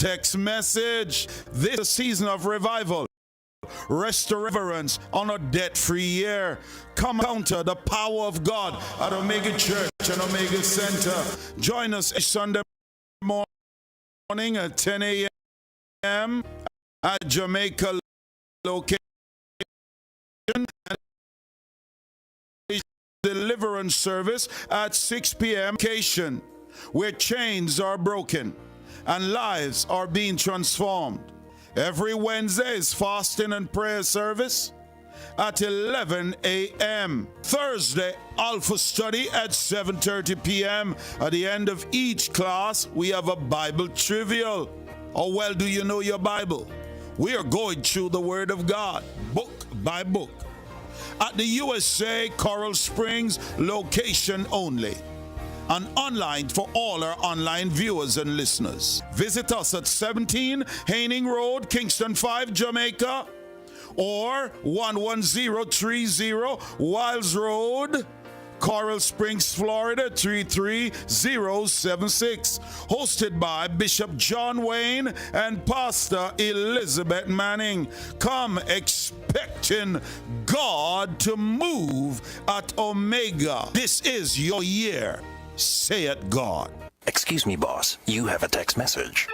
Text message. This is a season of revival, restoration on a debt-free year. Come counter the power of God at Omega Church and Omega Center. Join us Sunday morning at 10 a.m. at Jamaica location. Deliverance service at 6 p.m. location, where chains are broken and lives are being transformed. Every Wednesday is fasting and prayer service at 11 a.m. Thursday, Alpha Study at 7:30 p.m. At the end of each class, we have a Bible trivial. How well do you know your Bible? We are going through the Word of God, book by book. At the USA Coral Springs location only, and online for all our online viewers and listeners. Visit us at 17 Haining Road, Kingston 5, Jamaica, or 11030 Wiles Road, Coral Springs, Florida 33076. Hosted by Bishop John Wayne and Pastor Elizabeth Manning. Come expecting God to move at Omega. This is your year. Say it, God. Excuse me, boss. You have a text message.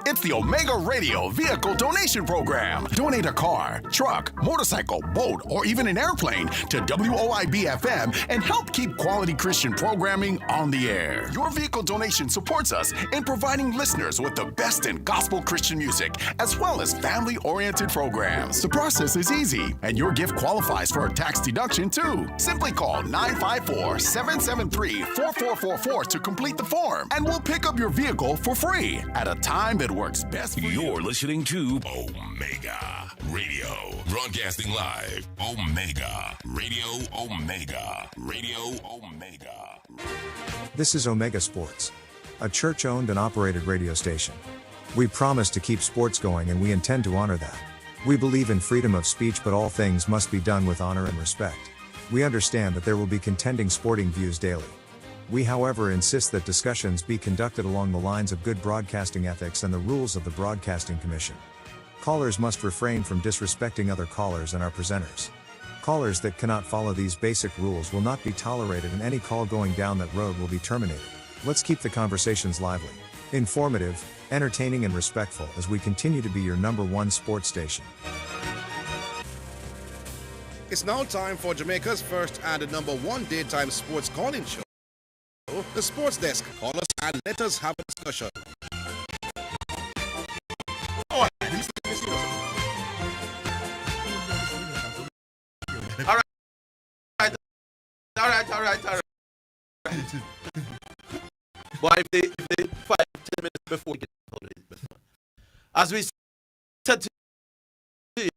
It's the Omega Radio Vehicle Donation Program. Donate a car, truck, motorcycle, boat, or even an airplane to WOIB-FM and help keep quality Christian programming on the air. Your vehicle donation supports us in providing listeners with the best in gospel Christian music, as well as family-oriented programs. The process is easy, and your gift qualifies for a tax deduction, too. Simply call 954-773-4444 to complete the form, and we'll pick up your vehicle for free at a time that works best for you. You're listening to Omega Radio, broadcasting live. Omega Radio, Omega Radio, Omega. This is Omega Sports, a church-owned and operated radio station. We promise to keep sports going, and we intend to honor that. We believe in freedom of speech, but all things must be done with honor and respect. We understand that there will be contending sporting views daily. We, however, insist that discussions be conducted along the lines of good broadcasting ethics and the rules of the Broadcasting Commission. Callers must refrain from disrespecting other callers and our presenters. Callers that cannot follow these basic rules will not be tolerated, and any call going down that road will be terminated. Let's keep the conversations lively, informative, entertaining, and respectful as we continue to be your #1 sports station. It's now time for Jamaica's first and #1 daytime sports calling show, The Sports Desk. Call us and let us have a discussion. All right. But if they 5-10 minutes before we get holidays before. As we said to you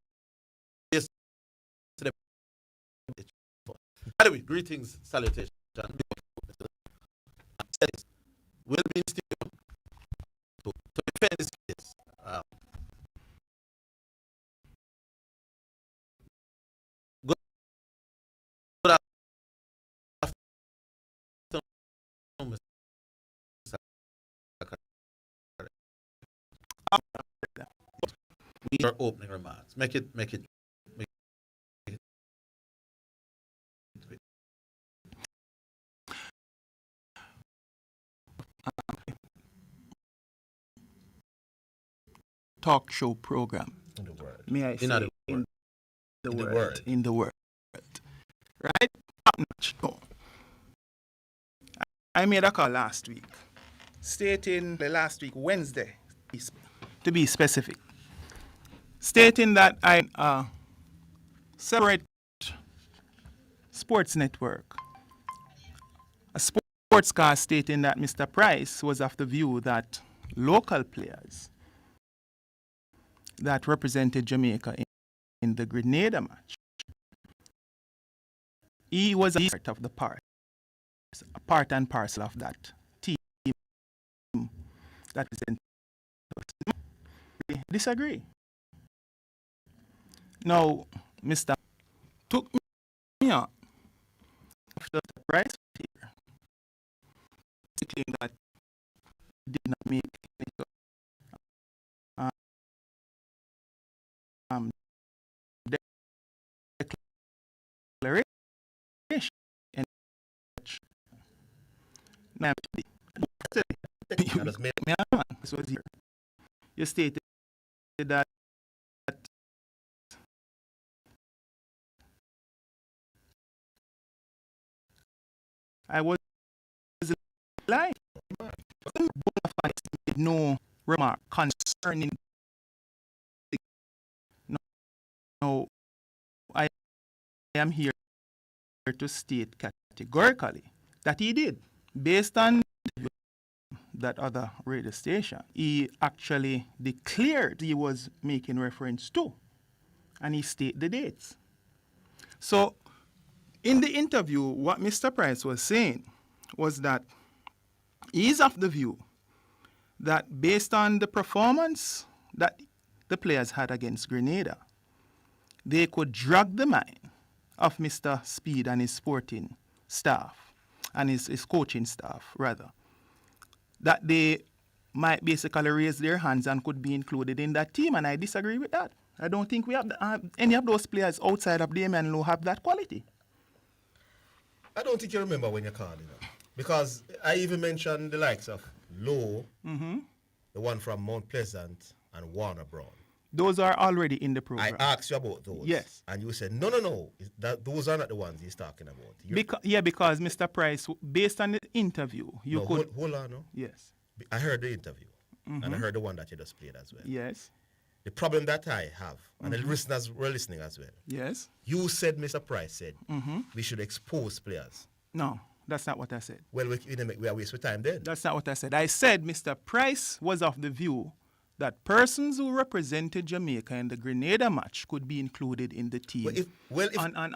yesterday. By the way, greetings, salutations. Will be in studio to defend this case. Good afternoon, Mr. We are opening remarks. Make it. Talk show program. In the word. May I say in the word. Right? Top notch. No. I made a call last week, stating Wednesday, to be specific, stating that I separate sports network. A sportscast stating that Mr. Price was of the view that local players that represented Jamaica in the Grenada match, he was a part of the part and parcel of that team that represented us. Disagree. Now, Mr. took me out after the Price was here, saying that he did not make any Ma'am, That was this was here. You stated that I was lying. Made no remark concerning. No, I am here to state categorically that he did, based on that other radio station. He actually declared he was making reference to, and he stated the dates. So, in the interview, what Mr. Price was saying was that he's of the view that based on the performance that the players had against Grenada, they could drag the mind of Mr. Speed and his sporting staff, and his coaching staff, rather, that they might basically raise their hands and could be included in that team, and I disagree with that. I don't think we have any of those players outside of Damian Lowe have that quality. I don't think you remember when you called it, because I even mentioned the likes of Lowe, the one from Mount Pleasant, and Warner Brown. Those are already in the program. I asked you about those. Yes. And you said, no. Those are not the ones he's talking about. Because Mr. Price, based on the interview, you could... Hold on, no? Yes. I heard the interview, and I heard the one that you just played as well. Yes. The problem that I have, and the listeners were listening as well. Yes. You said, Mr. Price said, we should expose players. No, that's not what I said. Well, we are wasting time then. That's not what I said. I said Mr. Price was of the view that persons who represented Jamaica in the Grenada match could be included in the team. Hold on,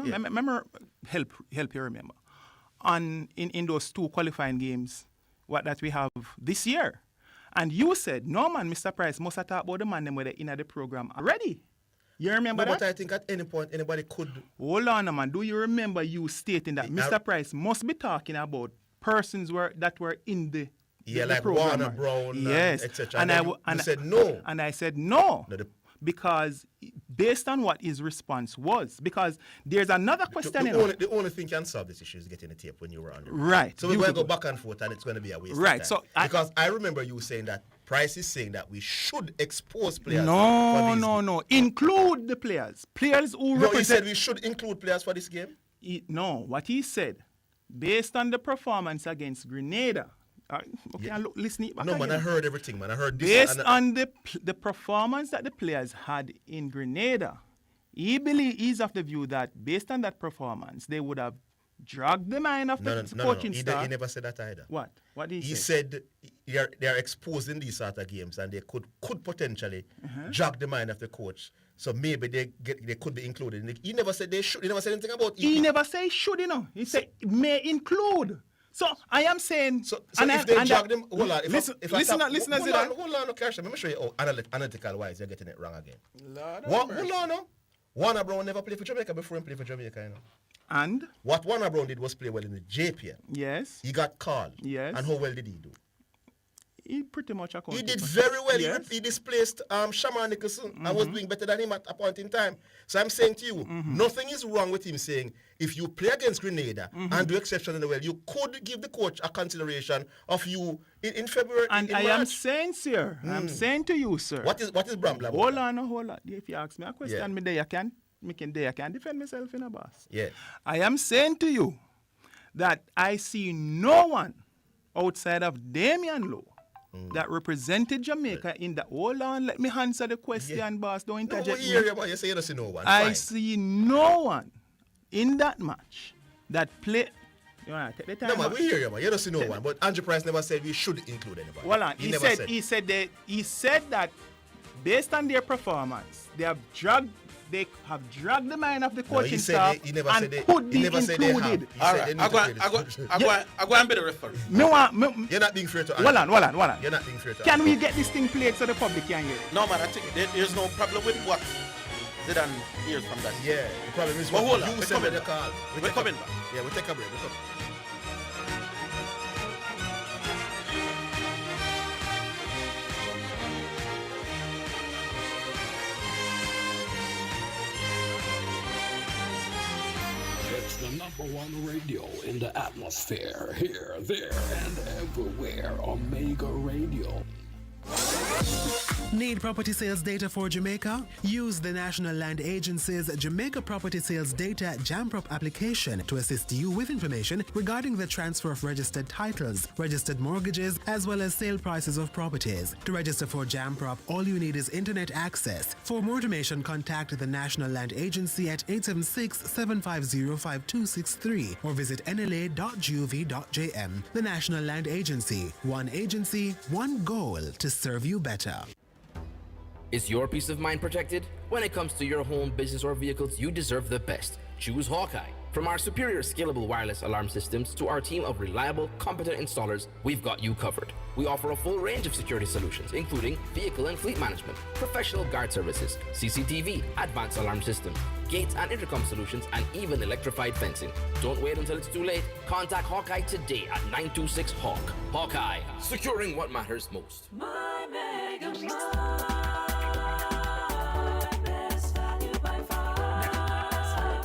Yeah. remember, help you remember. In those two qualifying games that we have this year. And you said, no man, Mr. Price must have talked about the man them were in the program already. You remember that? But I think at any point anybody could... Hold on, man. Do you remember you stating that Mr. Price must be talking about persons that were in the like program? Warner Brown, yes, etc. And you said no. And I said no. Because based on what his response was, because there's another question. The only thing can solve this issue is getting the tape when you were on the radio. Right. So we're going to go back and forth, and it's going to be a waste of time. So because I remember you saying that Price is saying that we should expose players. No. Include the players. Players who represent... he said we should include players for this game? What he said, based on the performance against Grenada... listen back again. I heard everything, man. I heard this. Based on the performance that the players had in Grenada, he's of the view that based on that performance, they would have dragged the mind of the coaching staff. He never said that either. What? What did he say? He said they are exposing these sort of games, and they could potentially drag the mind of the coach. So maybe they could be included. He never said they should. He never said anything about it. He never said should, He said may include. So I am saying... So if they drag them... Hold on. Listen, hold on, Kershaw. Let me show you how analytical-wise you're getting it wrong again. Hold on, no. Warner Brown never played for Jamaica before he played for Jamaica, And? What Warner Brown did was play well in the JPL. Yes. He got called. Yes. And how well did he do? He pretty much accounted. He did very well. Yes. He displaced Shaman Nicholson and was doing better than him at a point in time. So I'm saying to you, nothing is wrong with him saying if you play against Grenada and do exceptionally well, you could give the coach a consideration of you in February. And I am saying, sir, I'm saying to you, sir. What is Brambla? Hold on. If you ask me a question, I can defend myself in a boss. Yeah. I am saying to you that I see no one outside of Damian Lowe that represented Jamaica in the... Hold on, let me answer the question, boss. Don't interject me. You say you don't see no one. I see no one in that match that played... You want to take the time? No, man, we hear you, man. You don't see no one. But Andrew Price never said we should include anybody. Hold on. He said that based on their performance, they have dragged the mind of the coaching staff and could be included. All right, I go and be the referee. You're not being fair to Hold on. You're not being fair to Can we get this thing played so the public can hear it? No, man, I think there's no problem with what Zidane hears from that. Yeah, the problem is but hold on, you said the call. We're coming back. Yeah, we'll take a break. We'll come. It's the number one radio in the atmosphere. Here, there, and everywhere. Omega Radio. Need property sales data for Jamaica? Use the National Land Agency's Jamaica Property Sales Data JAMPROP application to assist you with information regarding the transfer of registered titles, registered mortgages, as well as sale prices of properties. To register for JAMPROP, all you need is internet access. For more information, contact the National Land Agency at 876-750-5263 or visit nla.gov.jm. The National Land Agency. One agency, one goal to serve you better. Is your peace of mind protected? When it comes to your home, business, or vehicles, you deserve the best. Choose Hawkeye. From our superior scalable wireless alarm systems to our team of reliable, competent installers, we've got you covered. We offer a full range of security solutions, including vehicle and fleet management, professional guard services, CCTV, advanced alarm systems, gates and intercom solutions, and even electrified fencing. Don't wait until it's too late. Contact Hawkeye today at 926-HAWK. Hawkeye, securing what matters most. My Mega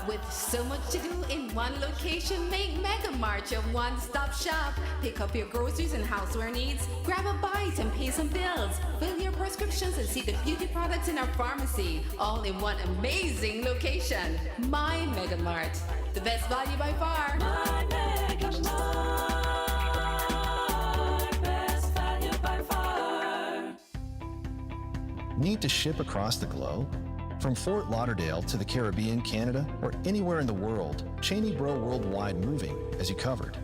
With so much to do in one location, make Mega Mart your one-stop shop. Pick up your groceries and houseware needs, grab a bite and pay some bills, fill your prescriptions and see the beauty products in our pharmacy, all in one amazing location. My Mega Mart, the best value by far. My Mega Mart, best value by far. Need to ship across the globe? From Fort Lauderdale to the Caribbean, Canada, or anywhere in the world, Cheney Bro Worldwide Moving has you covered.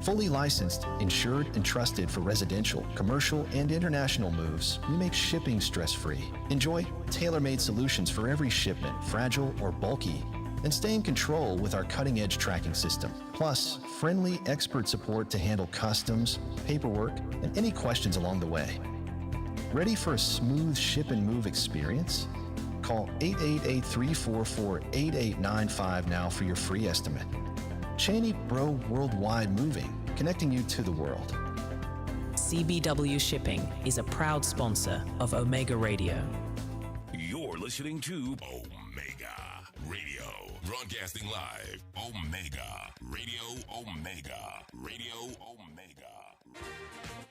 Fully licensed, insured, and trusted for residential, commercial, and international moves, we make shipping stress-free. Enjoy tailor-made solutions for every shipment, fragile or bulky, and stay in control with our cutting-edge tracking system. Plus, friendly expert support to handle customs, paperwork, and any questions along the way. Ready for a smooth ship and move experience? Call 888-344-8895 now for your free estimate. Cheney Bro Worldwide Moving, connecting you to the world. CBW Shipping is a proud sponsor of Omega Radio. You're listening to Omega Radio, broadcasting live. Omega Radio, Omega Radio, Omega.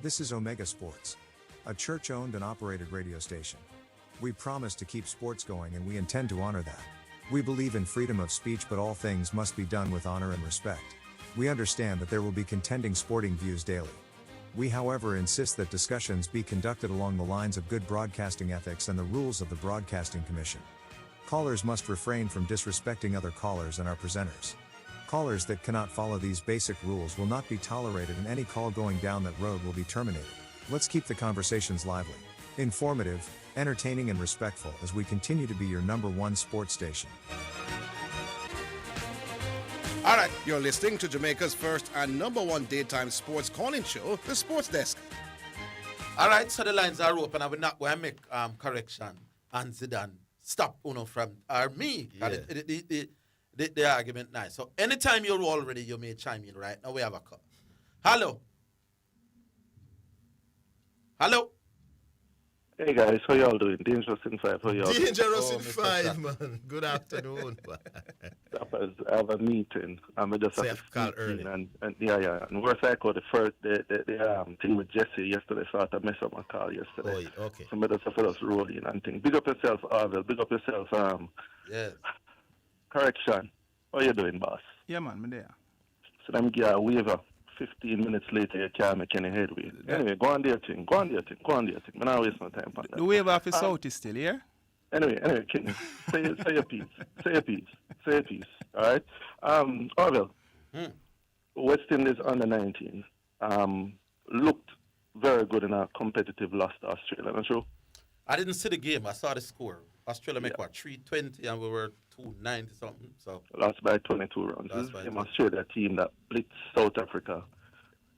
This is Omega Sports, a church-owned and operated radio station. We promise to keep sports going and we intend to honor that. We believe in freedom of speech, but all things must be done with honor and respect. We understand that there will be contending sporting views daily. We, however, insist that discussions be conducted along the lines of good broadcasting ethics and the rules of the Broadcasting Commission. Callers must refrain from disrespecting other callers and our presenters. Callers that cannot follow these basic rules will not be tolerated, and any call going down that road will be terminated. Let's keep the conversations lively, informative, entertaining, and respectful as we continue to be your #1 sports station. All right, you're listening to Jamaica's first and #1 daytime sports calling show, The Sports Desk. All right, so the lines are open. I will not go and make correction and Zidane stop Uno from me. Yeah. The argument nice. So anytime you're all ready, you may chime in right now. We have a call. Hello. Hello. Hey guys, how y'all doing? Dangerous in 5, how y'all doing? Dangerous in 5, man. Good afternoon. I have a meeting. I just have to call early. And yeah. And worse, I called the thing with Jesse yesterday, so I had to mess up my call yesterday. Oh, yeah, okay. So I just have to roll in and think. Big up yourself, Arvel. Big up yourself. Yeah. Correction. How you doing, boss? Yeah, man, I'm there. So let me get a waiver. 15 minutes later, you can't make any headway. Anyway, go on there, thing. I'm not wasting my time on that. The waiver of his South is still here? Anyway, Kenny, say your piece. Say your piece. All right? Orville, West Indies under 19 looked very good in a competitive loss to Australia, not true? I didn't see the game. I saw the score. Australia make 320 and we were 290 something. So lost by 22 runs. This is an Australia team that blitzed South Africa,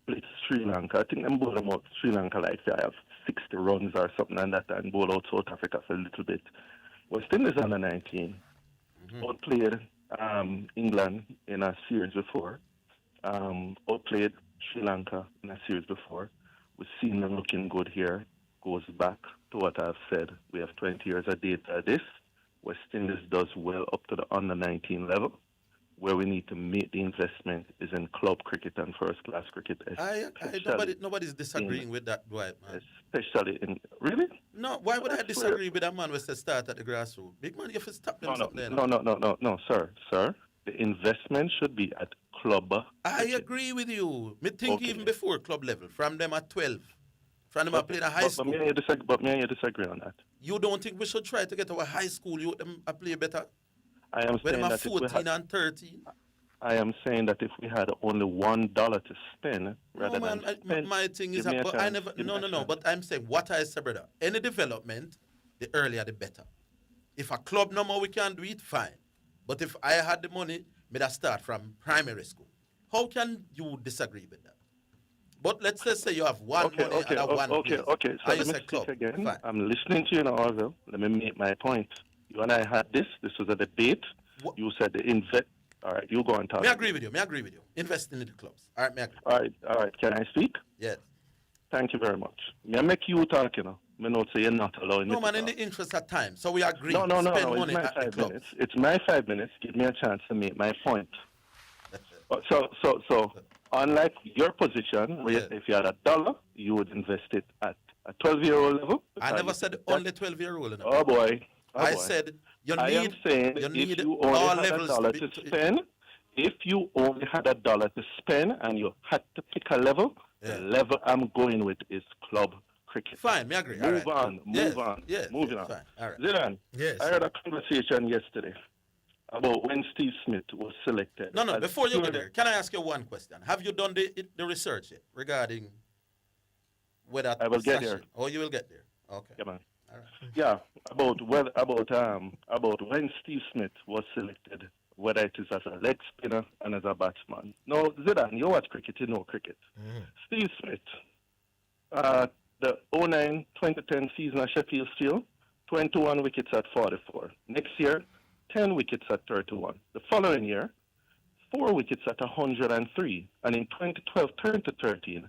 blitzed Sri Lanka. I think they bowled them out Sri Lanka like they have 60 runs or something like that, and bowled out South Africa for a little bit. West Indies under 19 outplayed England in a series before. Outplayed Sri Lanka in a series before. We've seen them looking good here. Goes back to what I've said. We have 20 years of data. This West Indies does well up to the under 19 level. where we need to make the investment is in club cricket and first-class cricket. Nobody's disagreeing with that, Dwight, man. Especially in... Really? No, why would I disagree with a man who says start at the grassroots? Big man, you have to stop them No, sir. The investment should be at club. I agree with you. Me think even before club level, from them at 12. From them at playing a high school. But may I disagree on that? You don't think we should try to get our high school youth them play better? I am when saying them that 14 and 13. I am saying that if we had only $1 to spend rather than spend, my thing is that, but I never. No. But I'm saying what I said, brother. Any development, the earlier the better. If a club no more we can do it, fine. But if I had the money, I'd start from primary school. How can you disagree with that? But let's just say you have one money and one place. Okay. So let me speak again. Fine. I'm listening to you now, Orville. Let me make my point. You and I had this. This was a debate. What? You said the invest. All right, you go and talk. I agree with you. Invest in the clubs. All right, me agree. All right. Can I speak? Yes. Thank you very much. I make you talk, you know. Me not say you're not allowing me to in the interest of time. So we agree. No. Spend It's money my at 5 the minutes. It's my 5 minutes. Give me a chance to make my point. So unlike your position, where if you had $1, you would invest it at a 12-year-old level. I never said only 12-year-old. Oh boy. I said you need. I am saying if you only had $1 to spend, if you only had $1 to spend and you had to pick a level, the level I'm going with is club cricket. Fine, me agree. Move on. Yes, moving on. Fine. All right. Zidan, yes. I heard a conversation yesterday about when Steve Smith was selected. No. Before you get there, can I ask you one question? Have you done the research yet regarding whether I will get there? Oh, you will get there. Okay. Yeah, man. All right. Yeah, about when Steve Smith was selected, whether it is as a leg spinner and as a batsman. No, Zidan, you watch cricket, you know cricket. Steve Smith, the 2009-2010 season at Sheffield Shield, 21 wickets at 44. Next year, 10 wickets at 31. The following year, 4 wickets at 103. And in 2012 turn to 13,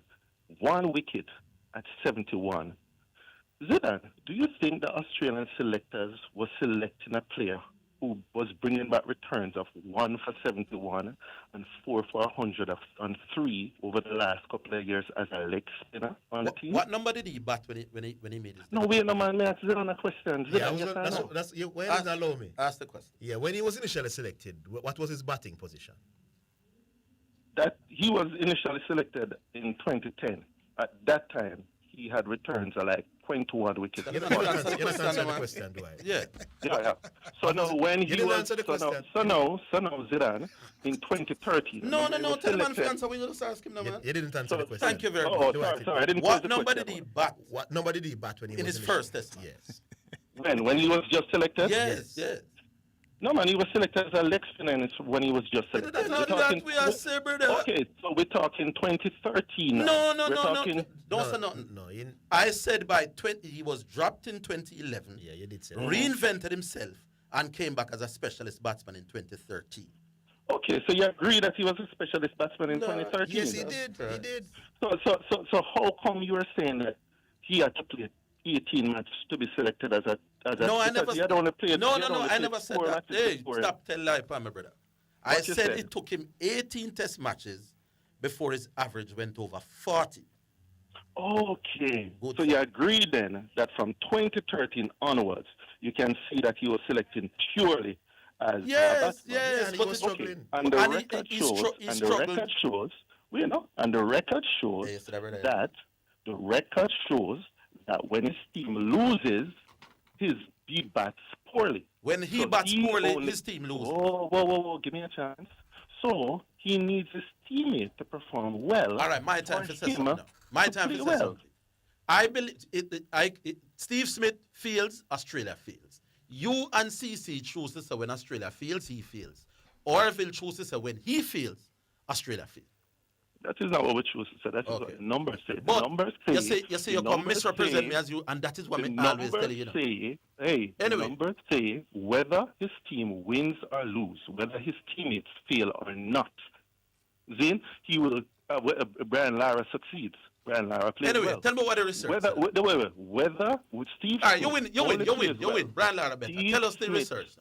1 wicket at 71. Zidan, do you think the Australian selectors were selecting a player who was bringing back returns of 1 for 71 and 4 for 103 over the last couple of years as a leg spinner on the team? What number did he bat when he made his? No, wait, no man, may I ask Zidan a question? Allow me. Ask the question. Yeah, when he was initially selected, what was his batting position? That he was initially selected in 2010. At that time, he had returns of like 21 wickets. You don't answer the question, do I? Yeah. So now when he was so now Zidane in 2013. No. Tell him to answer when you just ask him, no man. He didn't answer the question. Thank you very much. Sorry, I didn't. What number did he bat? What number did he bat when he in was his first test? Yes. When he was just selected? Yes. No, man, he was selected as a leg spinner when he was just selected. That's not that we are saying, brother. Okay, so we're talking 2013. No. Don't say nothing. No. I said by 20, he was dropped in 2011. Yeah, you did say that. Reinvented himself and came back as a specialist batsman in 2013. Okay, so you agree that he was a specialist batsman in 2013? Yes, he did. He did. So how come you are saying that he had to play 18 matches to be selected as a no, I never said I never said that. Hey, stop telling lie, my brother. I said it took him 18 test matches before his average went over 40. Okay. Good. So you agree then that from 2013 onwards, you can see that he was selected purely as yes, and he was struggling. And the record shows that when his team loses, he bats poorly. When he bats poorly, his team loses. Whoa, give me a chance. So he needs his teammate to perform well. All right, my time to say something now. My time to say something. I believe Steve Smith feels, Australia feels. You and CC choose to say when Australia feels, he feels. Orville chooses to say when he feels, Australia feels. That is not what we choose to say. That is what the numbers say. But the numbers say. You say you can misrepresent me as you, and that is what I always tell you. The numbers say whether his team wins or lose, whether his teammates fail or not, then he will. Brian Lara succeeds. Brian Lara plays well. Tell me what the research. Whether with Steve. All right, you win. Brian Lara better. Tell us the research.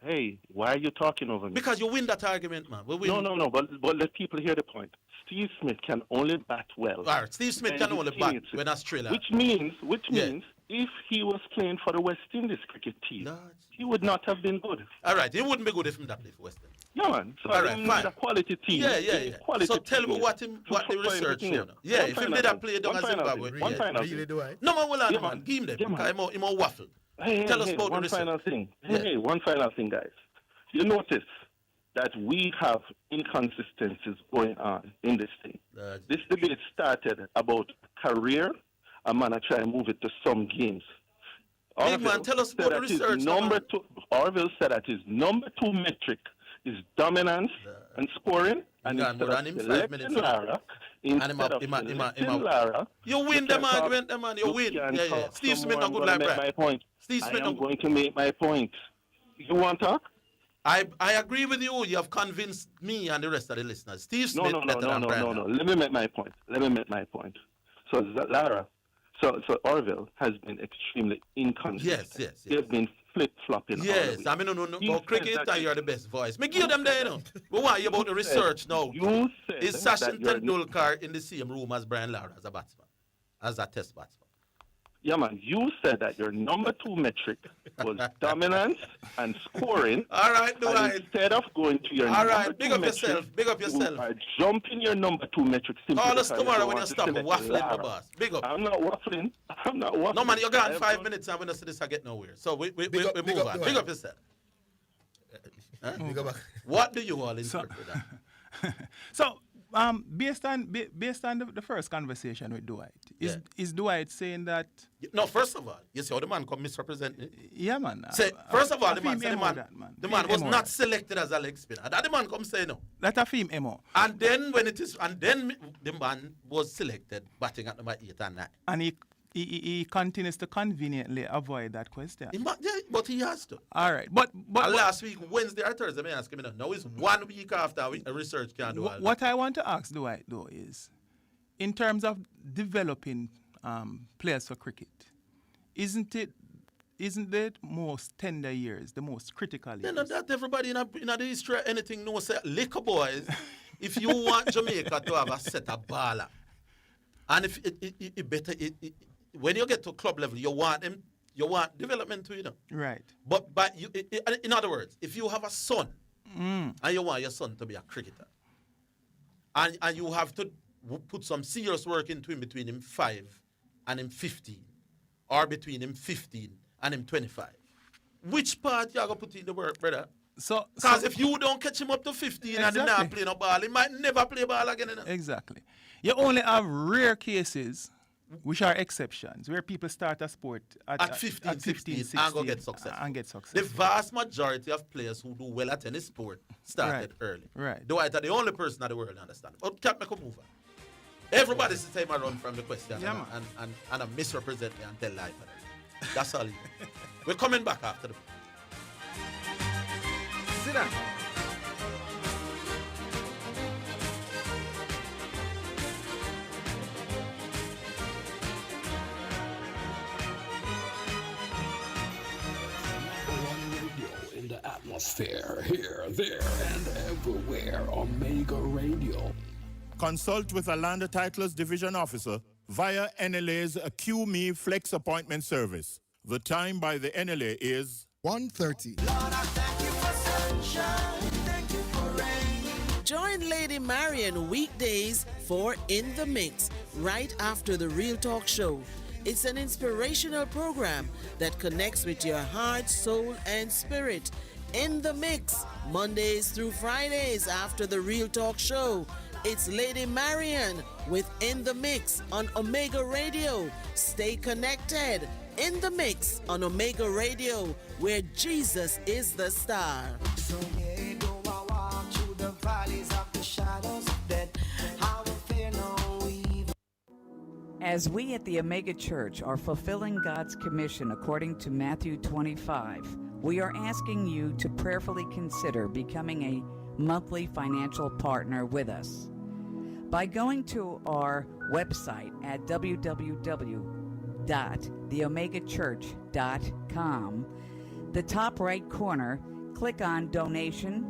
Hey, why are you talking over me? Because you win that argument, man. We win. No. But let people hear the point. Steve Smith can only bat well. All right, Steve Smith can only bat when Australia. Which means if he was playing for the West Indies cricket team, he would not have been good. All right, he wouldn't be good if he played for West Indies. Yeah, man. So all right, fine. A quality team. Yeah. So tell me what the research showed. Yeah, if he did that play down Zimbabwe. Really do I? No, man, well, man. Give him them. Because he more waffle. Tell us about the research. Final thing. Hey, one final thing, guys. You notice that we have inconsistencies going on in this thing. This debate started about career. A man I try and move it to some games. Big man, tell us about the research. Orville said that his number 2 metric is dominance and scoring. And instead of selecting Lara, you win them argument, man. You win. Yeah. Steve Smith not good like that. Steve Smith I'm going to make my point. You want to talk? I agree with you. You have convinced me and the rest of the listeners. Steve Smith No. Brandon. Let me make my point. So Lara, so Orville has been extremely inconsistent. Yes. They've been flip-flopping. Yes, I mean, no. About cricket, you're the best voice. Me give them there, you know. But why about the research now? You said is Sachin Tendulkar in the same room as Brian Lara as a batsman, as a test batsman? Yeah, man. You said that your number 2 metric was dominance and scoring. All right, instead of going to your number 2 metric, big up yourself. You are jumping your number 2 metric. Call us tomorrow when you stop waffling, my boss. Big up. I'm not waffling. No, man, you're gone 5 minutes and when I see this, I get nowhere. So we move on. Big up yourself. What do you all interpret that? So, based on the first conversation with Dwight, is Dwight saying that? No, first of all, you see how the man come misrepresent me? Yeah, man. First of all, the man was not selected as a leg spinner. That the man come say no. That a theme MO. And then the man was selected batting at number 8 and 9. And he continues to conveniently avoid that question. But he has to. All right. But last week, Wednesday or Thursday, I asked him, now it's 1 week after research can do all what I want to ask Dwight, though, is in terms of developing players for cricket, isn't the most tender years, the most critical years? No, that everybody in the history, anything no say, liquor boys, if you want Jamaica to have a set of baller, and if it better, when you get to club level, you want development to, you know. Right. But in other words, if you have a son and you want your son to be a cricketer, and you have to put some serious work into him between him 5 and him 15, or between him 15 and him 25, which part you are going to put in the work, brother? Because if you don't catch him up to 15 and he's not playing no ball, he might never play ball again. You know? Exactly. You only have rare cases, which are exceptions, where people start a sport at 15, 16 and go get success. The vast majority of players who do well at any sport started early. Right. Dwight are the only person in the world understand. But can't make a move. Everybody's the time I run from the question and I misrepresent me and tell life. That's all. We're coming back after the. Sit down. Atmosphere here, there, and everywhere. Omega Radio. Consult with a land titles division officer via NLA's QME Flex appointment service. The time by the NLA is 1:30. Join Lady Marian weekdays for In the Mix, right after the Real Talk Show. It's an inspirational program that connects with your heart, soul, and spirit. In the Mix, Mondays through Fridays after the Real Talk Show. It's Lady Marian with In the Mix on Omega Radio. Stay connected. In the Mix on Omega Radio, where Jesus is the star. So yeah, though I walk through the valleys of the shadows of death, I will fear no evil. As we at the Omega Church are fulfilling God's commission according to Matthew 25, we are asking you to prayerfully consider becoming a monthly financial partner with us. By going to our website at www.theomegachurch.com, the top right corner, click on donation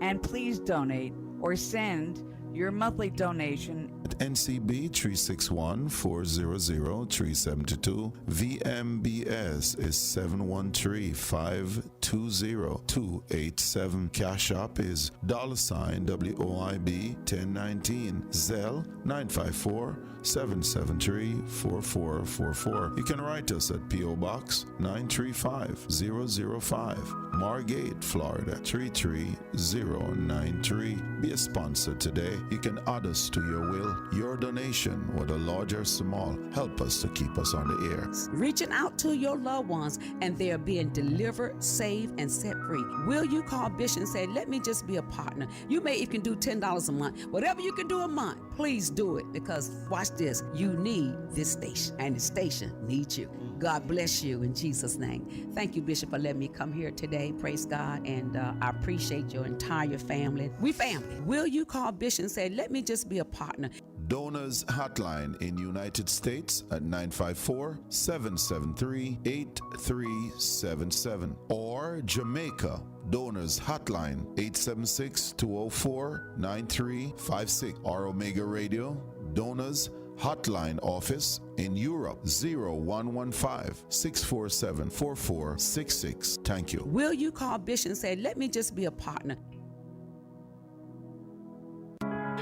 and please donate or send your monthly donation. NCB 361-400-3722. VMBS is 713-520-287. Cash App is $WOIB 1019. Zelle 954-773-4444. You can write us at P.O. Box 935005, Margate, Florida 33093. Be a sponsor today. You can add us to your will. Your donation, whether large or small, help us to keep us on the air. Reaching out to your loved ones and they're being delivered, saved, and set free. Will you call Bishop and say, let me just be a partner? You may even do $10 a month. Whatever you can do a month, please do it, because watch this, you need this station and the station needs you. God bless you in Jesus' name. Thank you, Bishop, for letting me come here today. Praise God. And I appreciate your entire family. We family. Will you call Bishop and say, let me just be a partner? Donors Hotline in United States at 954-773-8377, or Jamaica Donors Hotline 876-204-9356. Our Omega Radio Donors Hotline Office in Europe 0115-647-4466. Thank you. Will you call Bishop and say, let me just be a partner?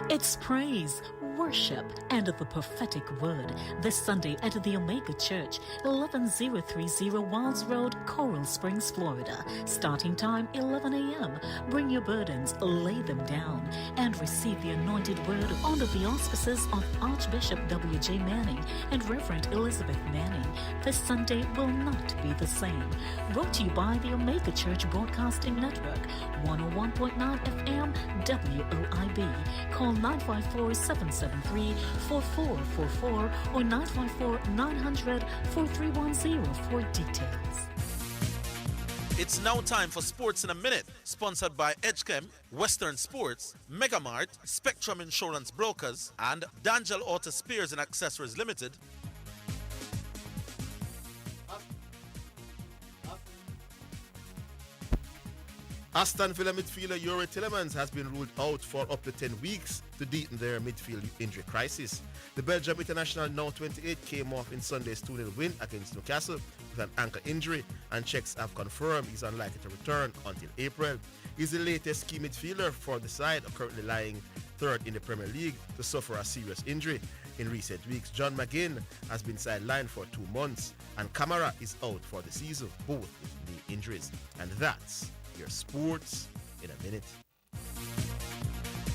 It's praise, worship, and the prophetic word this Sunday at the Omega Church, 11030 Wilds Road, Coral Springs, Florida. Starting time 11 a.m. Bring your burdens, lay them down, and receive the anointed word under the auspices of Archbishop W.J. Manning and Reverend Elizabeth Manning. This Sunday will not be the same. Brought to you by the Omega Church Broadcasting Network, 101.9 FM WOIB. Call 954-773-4444 or 954-900-4310 for details. It's now time for Sports in a Minute, sponsored by Edgechem, Western Sports, Megamart, Spectrum Insurance Brokers, and D'Angelo Auto Spears and Accessories Limited. Aston Villa midfielder Yuri Tillemans has been ruled out for up to 10 weeks to deepen their midfield injury crisis. The Belgium international, now 28, came off in Sunday's 2-0 win against Newcastle with an ankle injury, and checks have confirmed he's unlikely to return until April. He's the latest key midfielder for the side, currently lying third in the Premier League, to suffer a serious injury. In recent weeks, John McGinn has been sidelined for 2 months, and Kamara is out for the season, both with knee injuries. And that's your Sports in a Minute.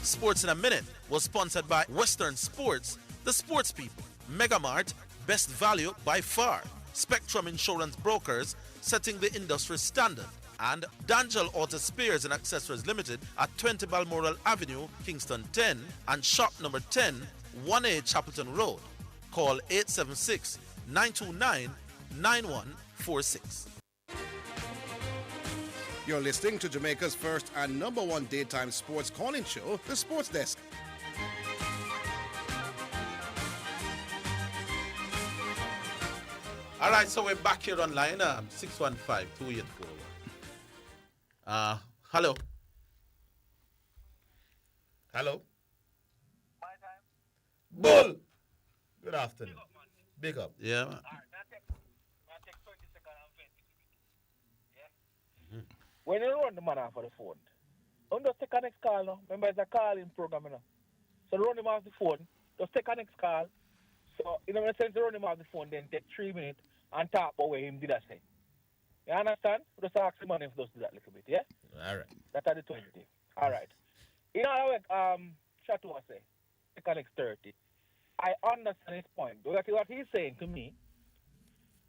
Sports in a Minute was sponsored by Western Sports, the sports people, Megamart, best value by far, Spectrum Insurance Brokers, setting the industry standard, and D'Angelo Auto Spears and Accessories Limited at 20 Balmoral Avenue, Kingston 10, and shop number 10, 1A Chapelton Road. Call 876-929-9146. You're listening to Jamaica's first and number one daytime sports calling show, The Sports Desk. All right, so we're back here online, 615-2841. Hello. Hello. Bull. Good afternoon. Big up. Yeah, man. When you run the man off of the phone, don't just take a next call now. Remember, it's a calling program now. So run him off the phone, just take a next call. So, in a sense, run him off the phone, then take 3 minutes and talk about what him did I say. You understand? Just ask him if he does do that a little bit, yeah? All right. That's at the 20. All right. You know how Chateau was say, take a next 30. I understand his point. Because what he's saying to me,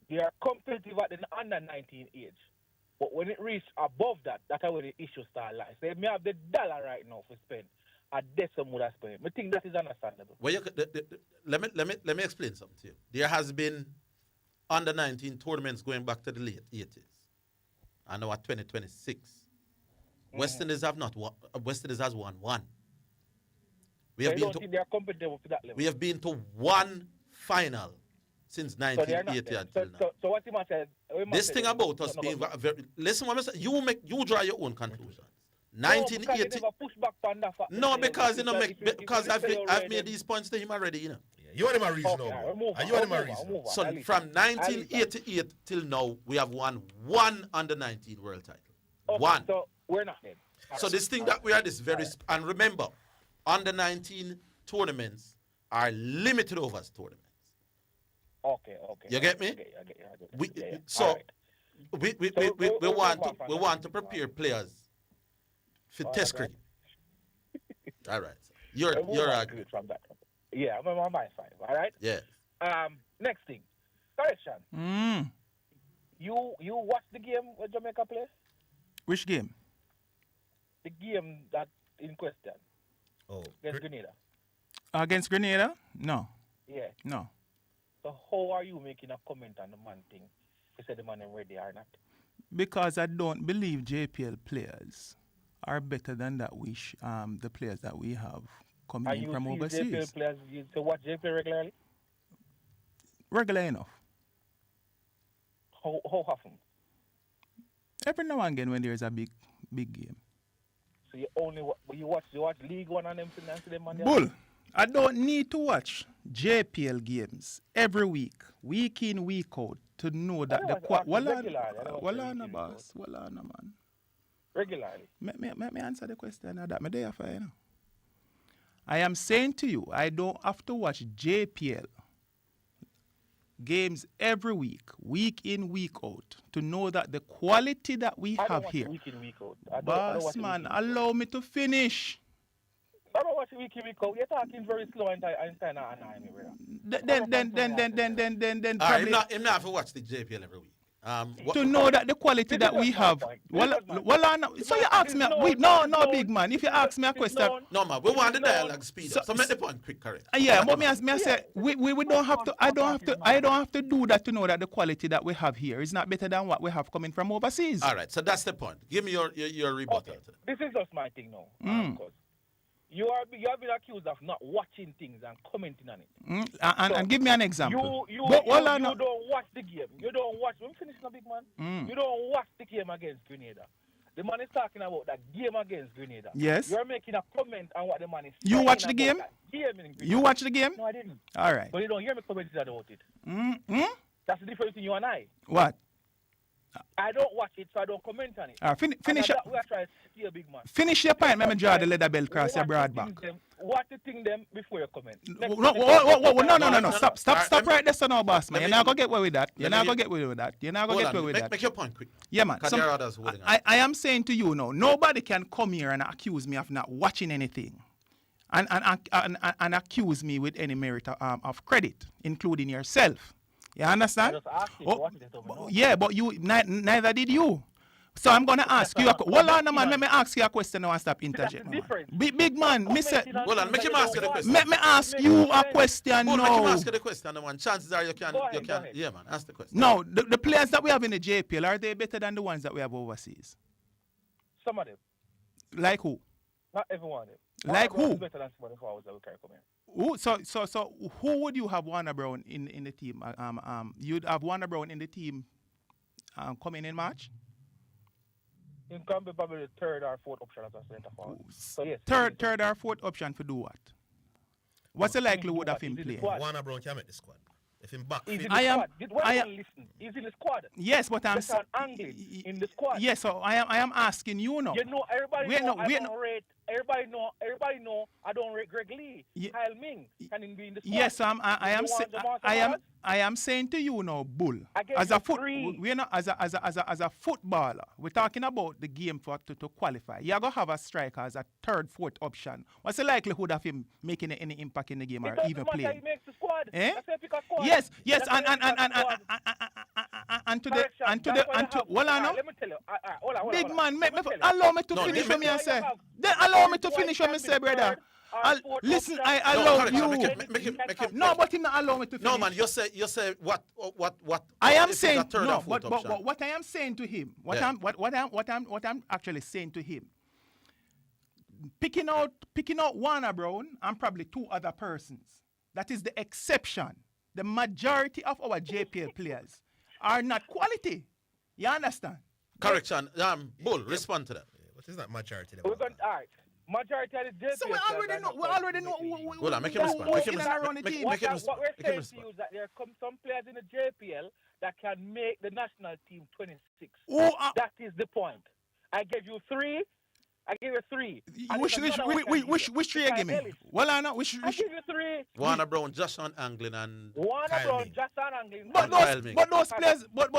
they are competitive at the under 19 age. But when it reaches above that, that's where the issue start lies. They may have the dollar right now for spend. A decent would have spent. I think that is understandable. Well, let me explain something to you. There has been under 19 tournaments going back to the late 80s. And now at 2026. West Indies have not won. West Indies has won one. We have don't think they are competitive to that level. We have been to one final since So they are not 1980 there. until now. So what him a said? This thing about us being very, listen what I say, you draw your own conclusions. 1980. No, because you know, because I've made these points to him already, you know. You want him a reason, you want him a reason. So from 1988 till now, we have won one under-19 world title. One. So we're not there. So this thing that we are this very and remember, under-19 tournaments are limited overs tournaments. Okay. You get me? So we want to prepare players for test cricket. All right. You're arguing from that. Yeah, I'm on my side. All right. Yeah. Next thing, correction. You watch the game with Jamaica play? Which game? The game that in question. Against Grenada. Against Grenada? No. Yeah. No. So how are you making a comment on the man thing? You said the man is ready or not? Because I don't believe JPL players are better than that. The players that we have coming in from overseas. JPL players, you watch JPL regularly? Regular enough. How often? Every now and again when there's a big game. So you watch League One and them things. Bull, I don't need to watch JPL games every week in, week out, to know that the Wallana boss, Wallana man. Regularly. Let me answer the question that me there for you know. I am saying to you, I don't have to watch JPL games every week in, week out, to know that the quality that we have here. Week in, week out. Boss man, allow me to finish. I don't watch week in, week out. You're talking very slow and kind of annoying me, brother. Then all right, I'm not to watch the JPL every week. To know that the quality that we have. So you ask me, no, big man. If you ask me a question, no man, we want the dialogue speed. So make the point quick, correct? Yeah, but me say we don't have to. I don't have to do that to know that the quality that we have here is not better than what we have coming from overseas. All right, so that's the point. Give me your rebuttal. Okay. This is just my thing now. Because you have been accused of not watching things and commenting on it. And give me an example. You don't watch the game. You don't watch. Let me finish now, big man. You don't watch the game against Grenada. The man is talking about that game against Grenada. Yes. You're making a comment on what the man is saying. You watch the game? You watch the game? No, I didn't. All right. But you don't hear me commenting about it. That's the difference between you and I. What? I don't watch it, so I don't comment on it. Finish up. We are trying to steal big man. Finish your point. Let me draw the leather belt across your broad back. Watch the thing them before you comment. No. Stop right there, so now, boss man. You're not gonna get away with that. You're not gonna get away with that. Make your point quick. Yeah, man. I am saying to you now, nobody can come here and accuse me of not watching anything, and accuse me with any merit of credit, including yourself. You understand? Yeah, but you neither did you. So I'm gonna ask you. Hold on, man. Let me ask you a question now and stop interjecting. Big man, Mister. Hold on, make him ask you the question. Let me ask you a question now. Make him ask you the question, man. Chances are you can. Yeah, man. Ask the question. No, the players that we have in the JPL, are they better than the ones that we have overseas? Some of them. Like who? Not everyone. Like who? Better than somebody who was who? So who would you have Warner Brown in the team? You'd have Warner Brown in the team coming in March? It can be probably the third or fourth option as a centre forward. So yes. Third or fourth option to do what? What's the likelihood of him playing? Warner Brown can make the squad. If him back, He's in the squad. Yes, but I'm in the squad. Yes, so I am asking you now. You know, everybody know I don't rate Greg Lee. Kyle Ming can he be in the squad. Yes, I am saying to you now, Bull. As a footballer, we're talking about the game to qualify. You're gonna have a striker as a third, fourth option. What's the likelihood of him making any impact in the game or even playing? He makes the squad. Yes, and to well, I know. Let me tell you. Big man, allow me to finish what me say. Then allow me to finish what me say, brother. Listen, I allow you. No, but him not allow me to finish. No, man, you say what? I am saying no, but what I am saying to him, what I'm actually saying to him, picking out Warner Brown and probably two other persons. That is the exception. the majority of our JPL players are not quality. You understand? Correction. Bull, respond to that. What is that majority? We're going all right. Majority of the JPL. So we already know. Hold on, make him respond. Make him respond. What we're saying to you is that there come some players in the JPL that can make the national team 26. That is the point. I gave you 3. I give you 3. Which 3 you give me? Well, I know. I give you 3. Warner Brown, Joshon Anglin, and Warner Brown, Joshon Anglin. But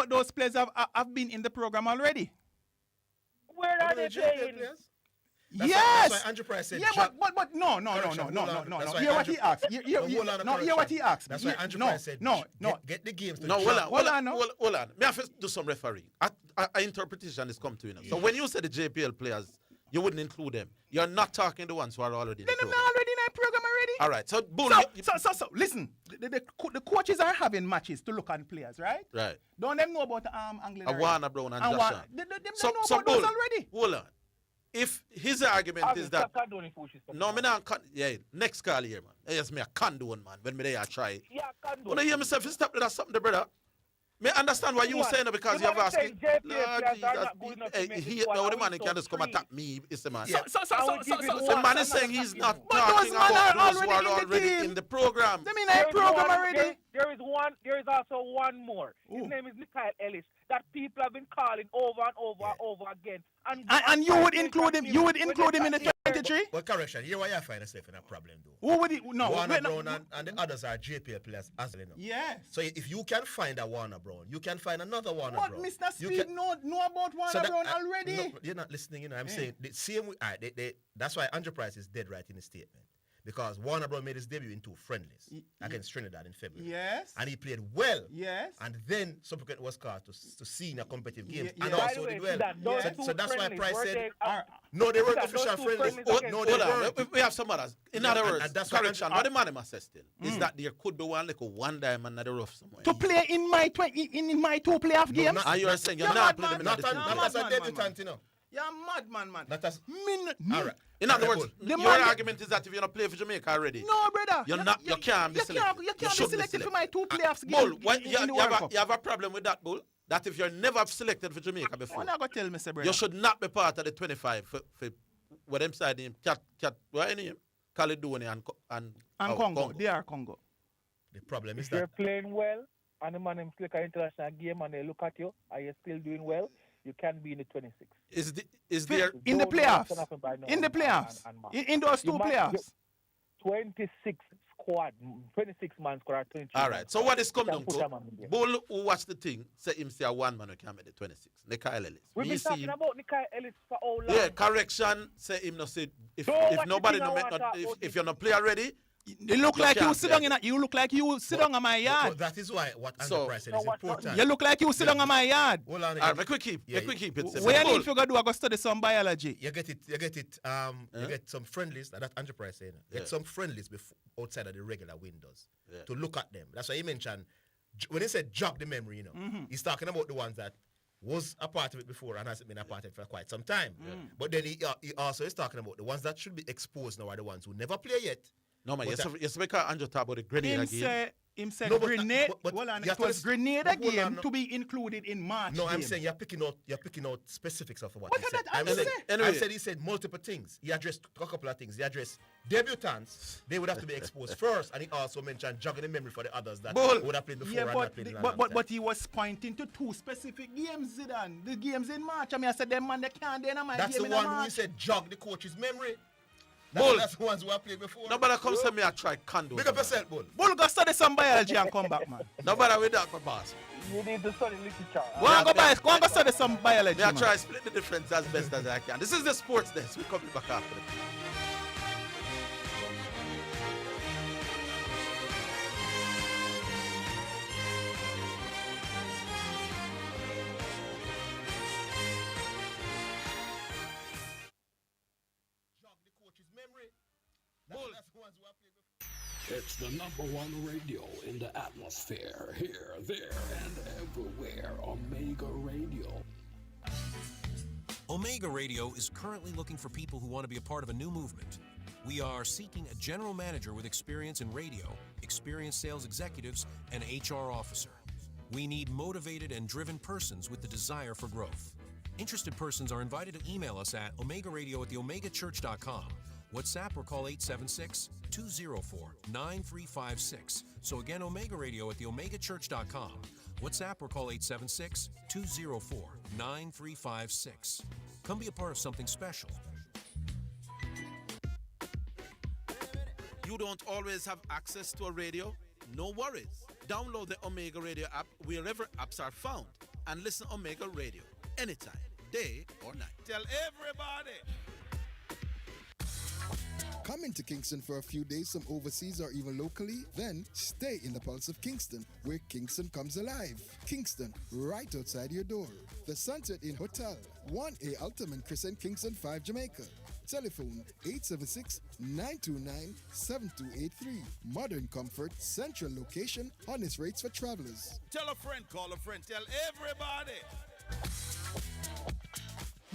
those players have been in the program already. Where are they playing? Yes. That's why Andrew Price said. Yeah, but no. Hear what he asked. Hear what he asked. That's why Andrew Price said. No. Get the games. No, hold on. Me have to do some refereeing. I interpretation is come to you now. So when you say the JPL players, you wouldn't include them. You're not talking the ones who are already in the program. They're already in the program already. All right. So, Bull, so listen. The coaches are having matches to look at players, right? Right. Don't them know about Anglin? Warner Brown and Joshon. Them know about those already. Hold on. If his argument is that no, me not next call here, man. Yes, me a condone, man. When me there I try. Yeah, condone. When I hear myself, you stop that something, brother. Me understand why you saying it because you have asking. No, the man can just come attack me. It's the man. The man is saying he's not talking about those who are already in the program. They mean a program already. There is also one more. His name is Mikhail Ellis. That people have been calling over and over again. And you would include him. You would include him in the 23. But correction, here why you find yourself in a problem though. Who would he? No, Warner Brown and the others are JPL players as well. Yes. So if you can find a Warner Brown, you can find another Warner Brown. But Mr. Speed know about Warner Brown already. No, you're not listening. You know, I'm saying the same. That's why Andrew Price is dead right in his statement. Because Warner Brown made his debut in 2 friendlies against Trinidad in February. Yes. And he played well. Yes. And then subsequently was called to senior competitive games. And also did well. So that's why Price said, no, they weren't official friendlies. No, they weren't. We have some others. In other words, correction, what the man must say still is that there could be one diamond in the rough somewhere. To play in my 2 playoff games? And you are saying you're not playing them in the 2 Not as a debutant, you know. You're mad, man. Not as... All right. In other words, your argument is that if you're not playing for Jamaica already, no, brother, you can't be selected. You can't be selected for my 2 playoffs games. Bull, you have a problem with that, Bull? That if you're never selected for Jamaica before, tell me, brother. You should not be part of the 25 for what them side name, what any name? Caledonia and Congo. They are Congo. The problem is if you're playing well and the man select an international game and they look at you, are you still doing well? You can be in the 26. Is there in the playoffs? In the playoffs? In those 2 playoffs? 26 man squad. All right. So what is come down to? Bull who watch the thing say him say a one man who can make the 26. Nikhil Ellis. We've been talking about Nikhil Ellis for all long. Yeah, correction. Say him not say if nobody no make if you're not play already. You look like you sit down on my yard. That is why what Andrew Price said is important. You look like you sit down on my yard. Hold on. Make we keep it. Where you need to go go study some biology. You get it. You get some friendlies. That Andrew Price said. Get some friendlies outside of the regular windows to look at them. That's why he mentioned when he said jog the memory. You know, he's talking about the ones that was a part of it before and hasn't been a part of it for quite some time. But then he also is talking about the ones that should be exposed now are the ones who never play yet. No, man, yes, because Andrew talk about the Grenada game. Him said Grenada. It was Grenada game to be included in March. No, I'm saying you're picking out specifics of what he said. He said multiple things. He addressed a couple of things. He addressed debutants. They would have to be exposed first, and he also mentioned jogging the memory for the others that would have played before and not played in a long time. But he was pointing to 2 specific games, Zidane. The games in March. I said them man they can't do my That's game the in one March. who he said jog the coach's memory. That's the ones who have played before. Nobody comes to me and try condom. Big up yourself, Bull. Bull, go study some biology and come back, man. Nobody with that for boss. You need to study literature. Go and go study some biology, I try to split the difference as best as I can. This is the sports desk. We're coming back after it. It's the #1 radio in the atmosphere, here, there, and everywhere. Omega Radio. Omega Radio is currently looking for people who want to be a part of a new movement. We are seeking a general manager with experience in radio, experienced sales executives, and HR officer. We need motivated and driven persons with the desire for growth. Interested persons are invited to email us at omegaradio@theomegachurch.com, WhatsApp or call 876-204-9356. So again, omegaradio@theomegachurch.com, WhatsApp or call 876-204-9356. Come be a part of something special. You don't always have access to a radio? No worries. Download the Omega Radio app wherever apps are found and listen to Omega Radio anytime, day or night. Tell everybody. Come into Kingston for a few days, some overseas or even locally? Then stay in the pulse of Kingston, where Kingston comes alive. Kingston, right outside your door. The Sunset Inn Hotel, 1A Ultimate Crescent, Kingston 5, Jamaica. Telephone 876-929-7283. Modern comfort, central location, honest rates for travelers. Tell a friend, call a friend, tell everybody.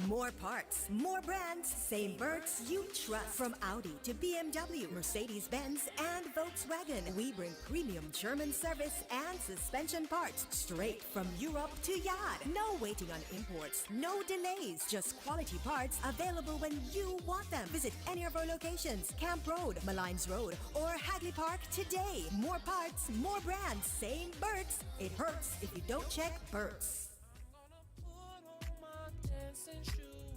More parts, more brands, same Berts you trust. From Audi to BMW, Mercedes-Benz, and Volkswagen, we bring premium German service and suspension parts straight from Europe to Yard. No waiting on imports, no delays, just quality parts available when you want them. Visit any of our locations, Camp Road, Malines Road, or Hagley Park today. More parts, more brands, same Berts. It hurts if you don't check Berts.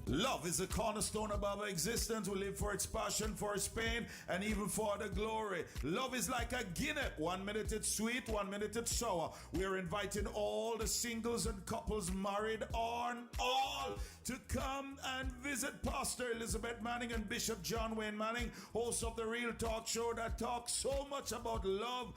Love is the cornerstone of our existence. We live for its passion, for its pain, and even for the glory. Love is like a Guinness. 1 minute it's sweet, 1 minute it's sour. We're inviting all the singles and couples, married on all, to come and visit Pastor Elizabeth Manning and Bishop John Wayne Manning, hosts of the Real Talk Show that talks so much about love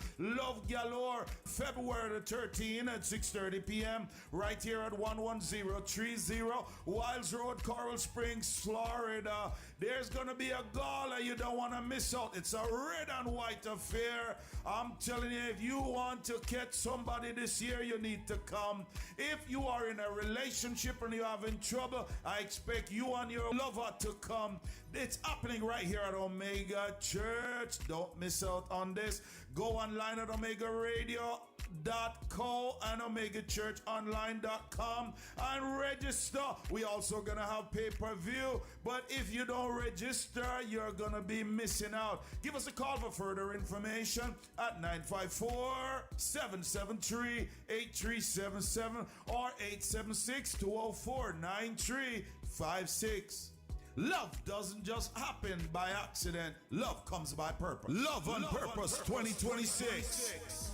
galore. February the 13th at 6:30 p.m. right here at 11030 Wiles Road, Coral Springs, Florida. There's gonna be a gala you don't want to miss out. It's a red and white affair. I'm telling you, if you want to catch somebody this year, you need to come. If you are in a relationship and you're having trouble, I expect you and your lover to come. It's happening right here at Omega Church. Don't miss out on this. Go online at omegaradio.co and omegachurchonline.com and register. We also gonna have pay-per-view, but if you don't register, you're gonna be missing out. Give us a call for further information at 954-773-8377 or 876-204-9356. Love doesn't just happen by accident. Love comes by purpose. Love on Purpose 2026.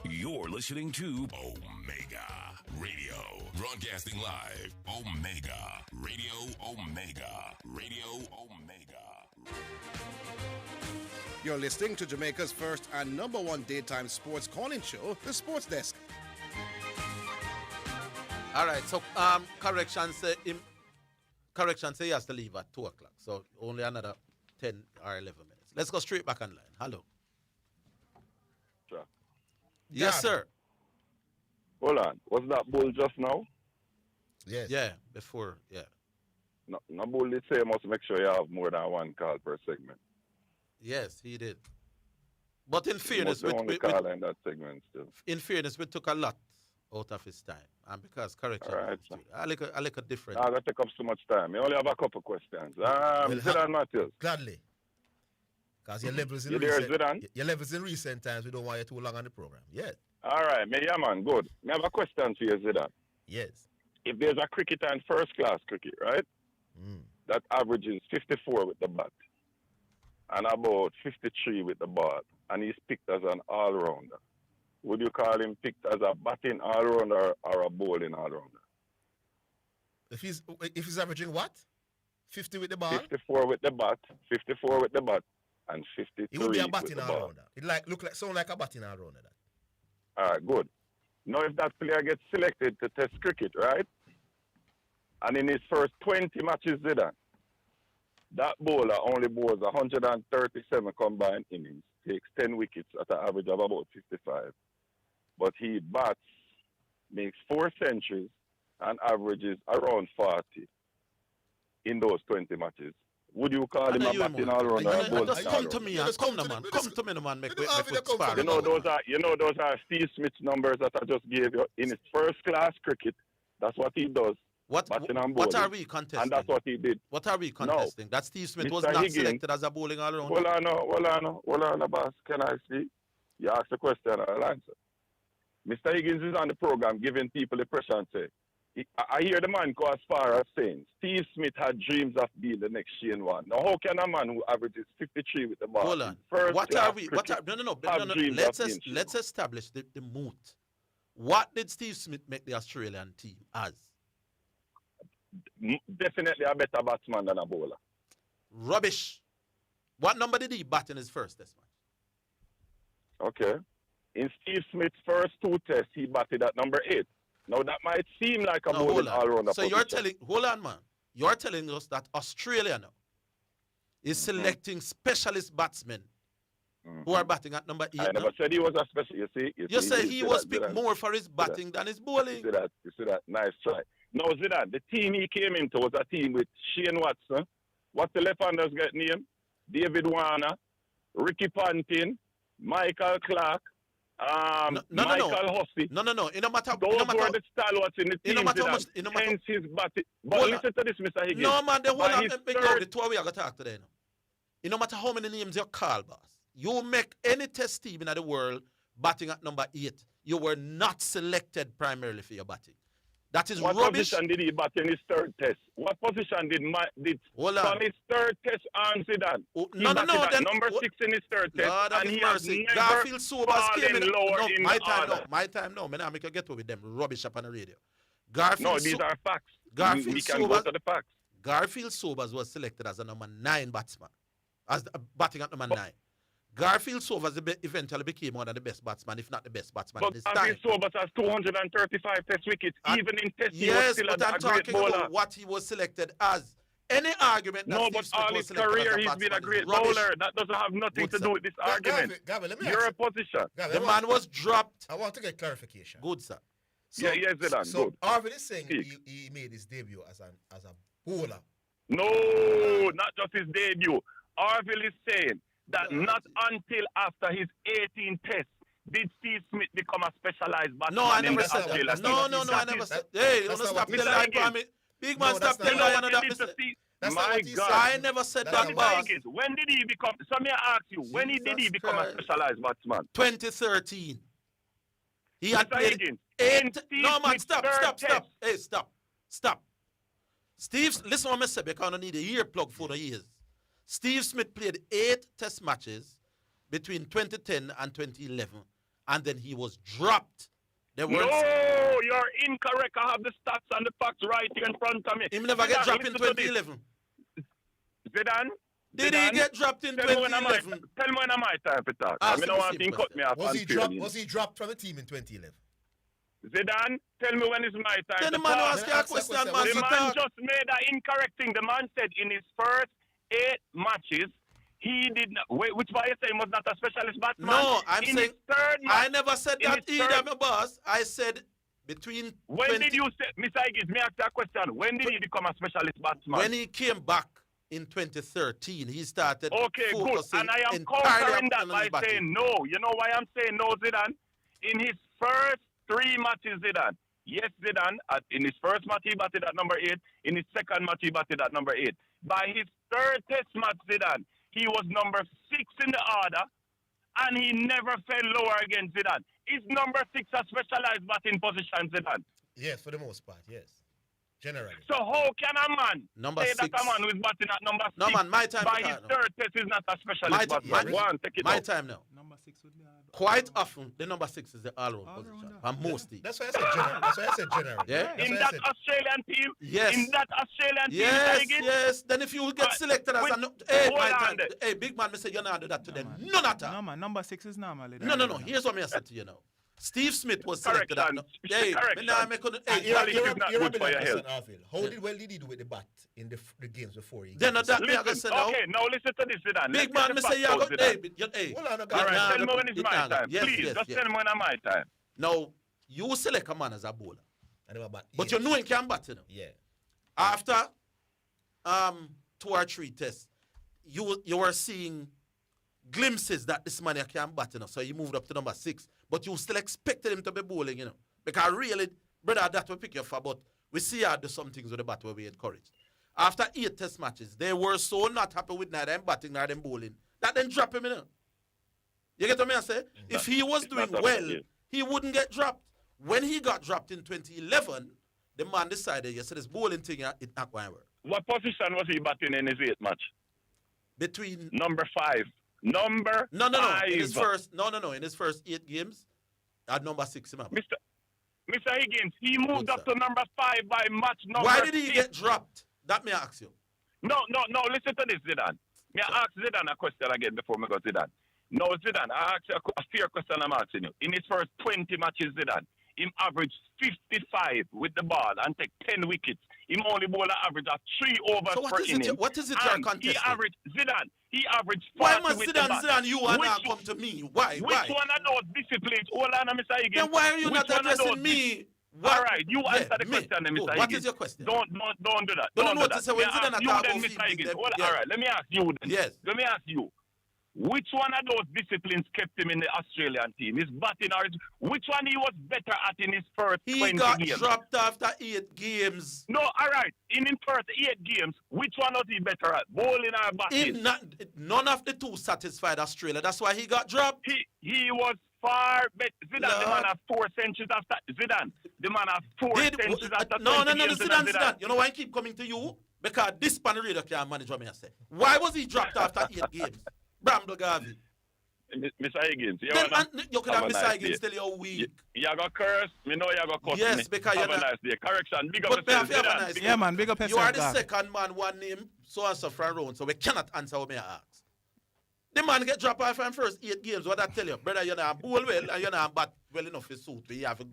You're listening to Omega Radio, broadcasting live. Omega Radio, Omega Radio, Omega. You're listening to Jamaica's first and number one daytime sports calling show, The Sports Desk. All right, so correction say he has to leave at 2 o'clock. So only another 10 or 11 minutes. Let's go straight back online. Hello. Sure. Yes, sir. Hold on. Was that bull just now? Yes. Yeah, before, yeah. No bull did say you must make sure you have more than one call per segment. Yes, he did. But in fairness, in that segment still. In fairness, we took a lot out of his time. And because correction, right, I like a different. That takes up too much time. I only have a couple questions. Zidan Matthews. Gladly. Because your levels in recent times, we don't want you too long on the program. Yes. All right, yeah, man, good. I have a question for you, Zidan. Yes. If there's a cricketer in first class cricket, right? That averages 54 with the bat and about 53 with the ball, and he's picked as an all-rounder. Would you call him picked as a batting all-rounder or a bowling all-rounder? If he's averaging what? 50 with the ball? 54 with the bat, and 53 he would be a batting with the ball. all-rounder. It sound like a batting all-rounder. All right, good. Now, if that player gets selected to test cricket, right? And in his first 20 matches, that bowler only bowls 137 combined innings, takes 10 wickets at an average of about 55. But he bats, makes 4 centuries, and averages around 40. in those 20 matches, would you call him a batting all-rounder or a bowling Just come to all-rounder? me and come to man. Come to me, man. Make foot spar. You know those are Steve Smith's numbers that I just gave you in his first class cricket. That's what he does. Batting and bowling. What are we contesting? And that's what he did. What are we contesting? That Steve Smith was Mr. not Higgins, selected as a bowling all-rounder. Hold on, boss. Can I speak? You ask the question, I'll answer. Mr. Higgins is on the program giving people the pressure and say, I hear the man go as far as saying Steve Smith had dreams of being the next Shane Warne. Now, how can a man who averages 53 with the ball? Hold on. Let's establish the mood. What did Steve Smith make the Australian team as? Definitely a better batsman than a bowler. Rubbish. What number did he bat in his first test match? Okay. In Steve Smith's first 2 tests, he batted at number 8. Now, that might seem like a bowling all-rounder. So you're telling, hold on, man. You're telling us that Australia now is selecting specialist batsmen who are batting at number 8. I never said he was a specialist. You say he was picked more for his batting than his bowling. You see that? Nice try. Now, Zidane, the team he came into was a team with Shane Watson. What the left-handers get named? David Warner, Ricky Ponting, Michael Clark, Michael Hussey. No. It no matter. Those were the stalwarts in the team. Hence his batting. But listen to this, Mr. Higgins. No, man, the whole of the 2 we are going to talk today. No. It no matter how many names you call, boss. You make any test team in the world batting at number 8. You were not selected primarily for your batting. That is what rubbish. What position did he bat in his third test? What position did on his third test on Zidane? No. Number 6 in his third test. Lord and he has never Garfield Sobers came in. Lower in my the time, order. My time, no. Man, I make a get with them rubbish up on the radio. Garfield no, these are facts. Garfield we can Sobers, go to the facts. Garfield Sobers was selected as a number 9 batsman, as batting at number 9. Garfield Sobers eventually became one of the best batsmen, if not the best batsman in his time. Garfield Sobers has 235 test wickets. Even in test, he was yes, still but I'm talking about what he was selected as. Any argument that no, Steve but Smith all was his selected career, as a he's been a batsman great is rubbish. bowler. That doesn't have nothing to do with this argument. Gavin, let me You're ask a position. The man was dropped. I want to get clarification. Good, sir. So, Zidane, so good. Arvin is saying he made his debut as a bowler. No, not just his debut. Arville is saying that not until after his 18th test did Steve Smith become a specialized batsman. No, I never said that. No, I never said that. Hey, don't stop telling lie for me. Big man, stop telling lie on that. My God. I never said that, boss. When did he become, so may I ask you, when did he become a specialized batsman? 2013. He had played 8. No, man, stop. Hey, stop. Steve, listen what I say, because I don't need a earplug for the years. Steve Smith played 8 test matches between 2010 and 2011, and then he was dropped. No, you're incorrect. I have the stats and the facts right here in front of me. He never get dropped in 2011. Zidane? Did he get dropped in 2011? Tell me when am I time for talk. I mean, I want to cut me off. Was he dropped from the team in 2011? Zidane, tell me when is my time. Then the man ask you a question, man. The man just made an incorrect thing. The man said in his first 8 matches, he did not. Which why you saying was not a specialist batsman? No, I'm in saying third match, I never said that either, my boss. I said between. When did you say, Mr. Higgins? May I ask you a question? When did he become a specialist batsman? When he came back in 2013, he started. Okay, good. And I am countering that by saying no. You know why I'm saying no, Zidane? In his first 3 matches, Zidane. Yes, Zidane. In his first match, he batted at number 8. In his second match, he batted at number 8. By his third test match, Zidane, he was number 6 in the order, and he never fell lower against Zidane. Is number 6 a specialized batting position, Zidane? Yes, for the most part, yes. Generally. So how can a man say that a man who is batting at number 6 no, man, my time by his third test is not a specialist batsman? My time now. Number 6 would be quite often, the number 6 is the all-round position. And most teams. That's why I said general. Yeah? In that Australian team? Yes. In that Australian team? Yes. Then if you get selected as a... Hey, my time. Hey, big man, me say you're not do that to them. None at all. No, man. Number 6 is normally. No. Here's what I said to you now. Steve Smith was selected at... Hey, good for your health. How well did he do with the bat in the games before he... Then that me I go say now. Okay, now listen to this, Zidane. Big man, me say you go... Hey. All right, tell me when it's my time. Please, just tell me when it's my time. Now, you select a man as a bowler. But you know he can bat, you know. Yeah. After 2 or 3 tests, you were seeing glimpses that this man can bat, so he moved up to number 6. But you still expected him to be bowling, Because really, brother, that will pick you for, but we see her do some things with the bat where we encouraged. After 8 test matches, they were so not happy with neither them batting nor them bowling that then drop him, You get what I say? If he was doing well, he wouldn't get dropped. When he got dropped in 2011, the man decided, yes, this bowling thing, it not going to work. What position was he batting in his 8th match? Between number 5. Number no. 5. In his first in his first 8 games, at number 6, Mr. Higgins, he moved up to number 5 by match number. Why did he 6. get dropped? That may I ask you. No. Listen to this, Zidane. May I ask Zidane a question again before me go Zidane? No, Zidane, I ask you a fair question I'm asking you. In his first 20 matches, Zidane, him averaged 55 with the ball and take 10 wickets. Him only bowl an average of 3 overs per inning. What is it you're contesting? He averaged 40 Why must with the ball. Zidane, you and I come to me? Why? Which one of those disciplines? Hold on, Mr. Higgins. Then why are you not addressing me? All right, you answer the question, then, Mr. Higgins. What is your question? Don't do that. Don't do that. Mr. Higgins. All right, let me ask you then. Yes. Let me ask you. Which one of those disciplines kept him in the Australian team? His batting or which one he was better at in his first 20 games? He got dropped after 8 games. No, all right. In his first 8 games, which one was he better at? Bowling or batting? None of the 2 satisfied Australia. That's why he got dropped. He was far better. Zidane, the man has 4 centuries after. Zidane, the man has 4 centuries after. No, Zidane. You know why I keep coming to you? Because this pan radio can't manage what I say. Why was he dropped after 8 games? Bramble Garvey. Mr. Higgins, you could have Mr. Higgins tell you weak. You got curse, me know you got cuss. Yes, because have a nice day. Correction, big up yourself. Nice yeah, man, big up yourself. You are the second man, one name, so and so from round, so we cannot answer what me ask. The man get dropped off in first 8 games, what I tell you? Brother, you're not bowl well and you're not bat well enough to suit. You have to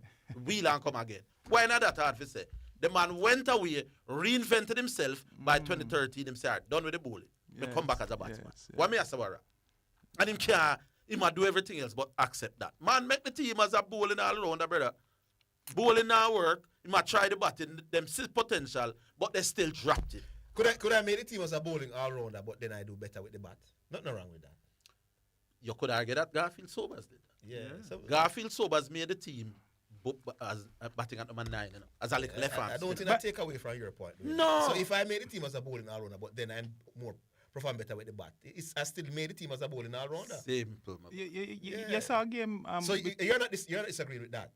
wheel and come again. Why not that hard to say? The man went away, reinvented himself by 2013, him said, done with the bowling. Yes, come back as a batsman. Yes. What me ask about? And he might do everything else but accept that. Man, make the team as a bowling all around, brother. Bowling now work. He might try the batting, them see potential, but they still dropped it. Could I make the team as a bowling all rounder, but then I do better with the bat? Nothing wrong with that. You could argue that Garfield Sobers did. Yeah. So, Garfield Sobers made the team as batting at number 9, as a left hand. I don't think that take away from your point. Really. No. So if I made the team as a bowling all rounder, but then I'm more perform better with the bat, I still made the team as a bowling all rounder. Simple. You saw a game. So you're not disagreeing with that.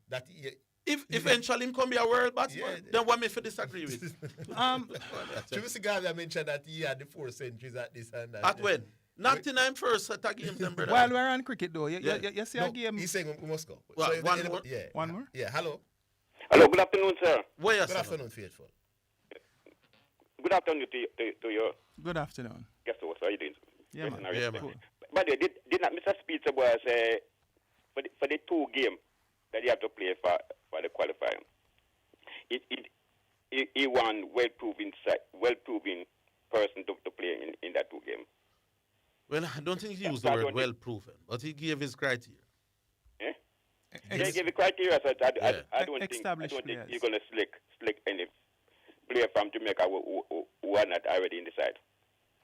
If eventually him come be a world batsman, then what me for disagree with? Mr. Garvey mentioned that he had the 4 centuries at this and that. At when? 99 first set of games, then, brother. While we're on cricket, though, you see a game. He's saying we must go. Well, so one more? Yeah. One more? Yeah, hello. Hello, good afternoon, sir. Good afternoon, Faithful. Good afternoon to you. Good afternoon. Guess what? How are you doing? Yeah, man. Yeah, man. Cool. By the way, did not Mr. Spitzer was for the 2 games that you have to play for the qualifying? He won well-proven person to play in that 2 games. Well, I don't think he used the word well-proven, but he gave his criteria. Yeah? He gave the criteria, so I don't think you're going to slick any player from Jamaica who are not already in the side.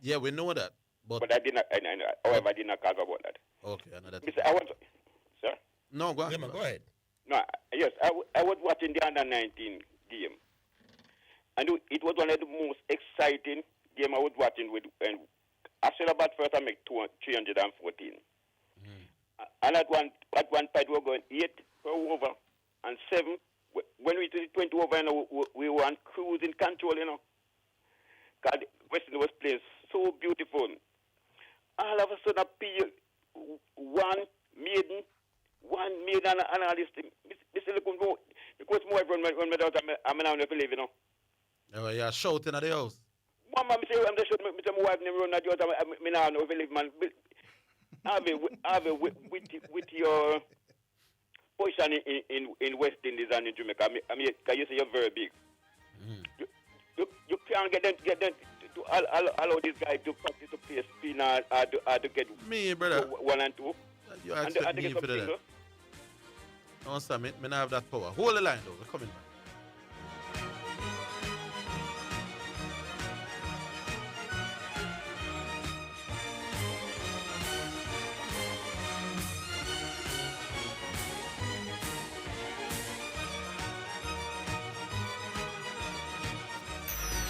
Yeah, we know that. But I did not, however, I did not talk about that. Okay, another thing. Sir? No, go ahead. Yeah, go ahead. No, yes, I was watching the under-19 game. And it was one of the most exciting game I was watching with. And Australia bat first, I make 314. And at one point we were going 8 per over and 7. When we did 20 over, we were on cruising control, God, Western was playing so beautiful. All of a sudden, appeal one maiden and all this thing. Mr. Look, it was more everyone when I'm now never leave, Oh, you're shouting at the house. Mama, I'm just shouting at my wife, never run at you, I'm now never leave, man. Have it with your position in West Indies and in Jamaica. I mean, can you say you're very big? You can't get them to allow this guy to practice to play spin or to get me, brother. 1 and 2. You expect me for that? No, sir, me not have that power. Hold the line, though. We're coming back.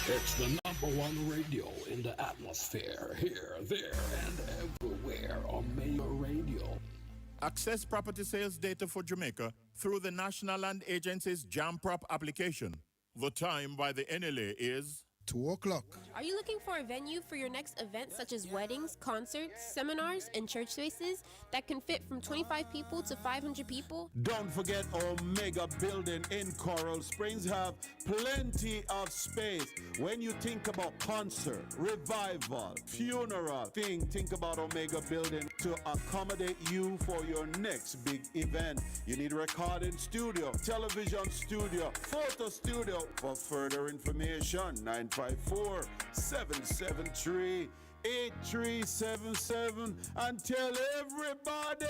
It's the #1 radio in the atmosphere. Here, there, and everywhere. Omega Radio. Access property sales data for Jamaica through the National Land Agency's JAMPROP application. The time by the NLA is 2 o'clock. Are you looking for a venue for your next event, such as weddings, concerts, seminars, and church spaces that can fit from 25 people to 500 people? Don't forget Omega Building in Coral Springs have plenty of space. When you think about concert, revival, funeral, think about Omega Building to accommodate you for your next big event. You need a recording studio, television studio, photo studio. For further information, 954-773-8377 and tell everybody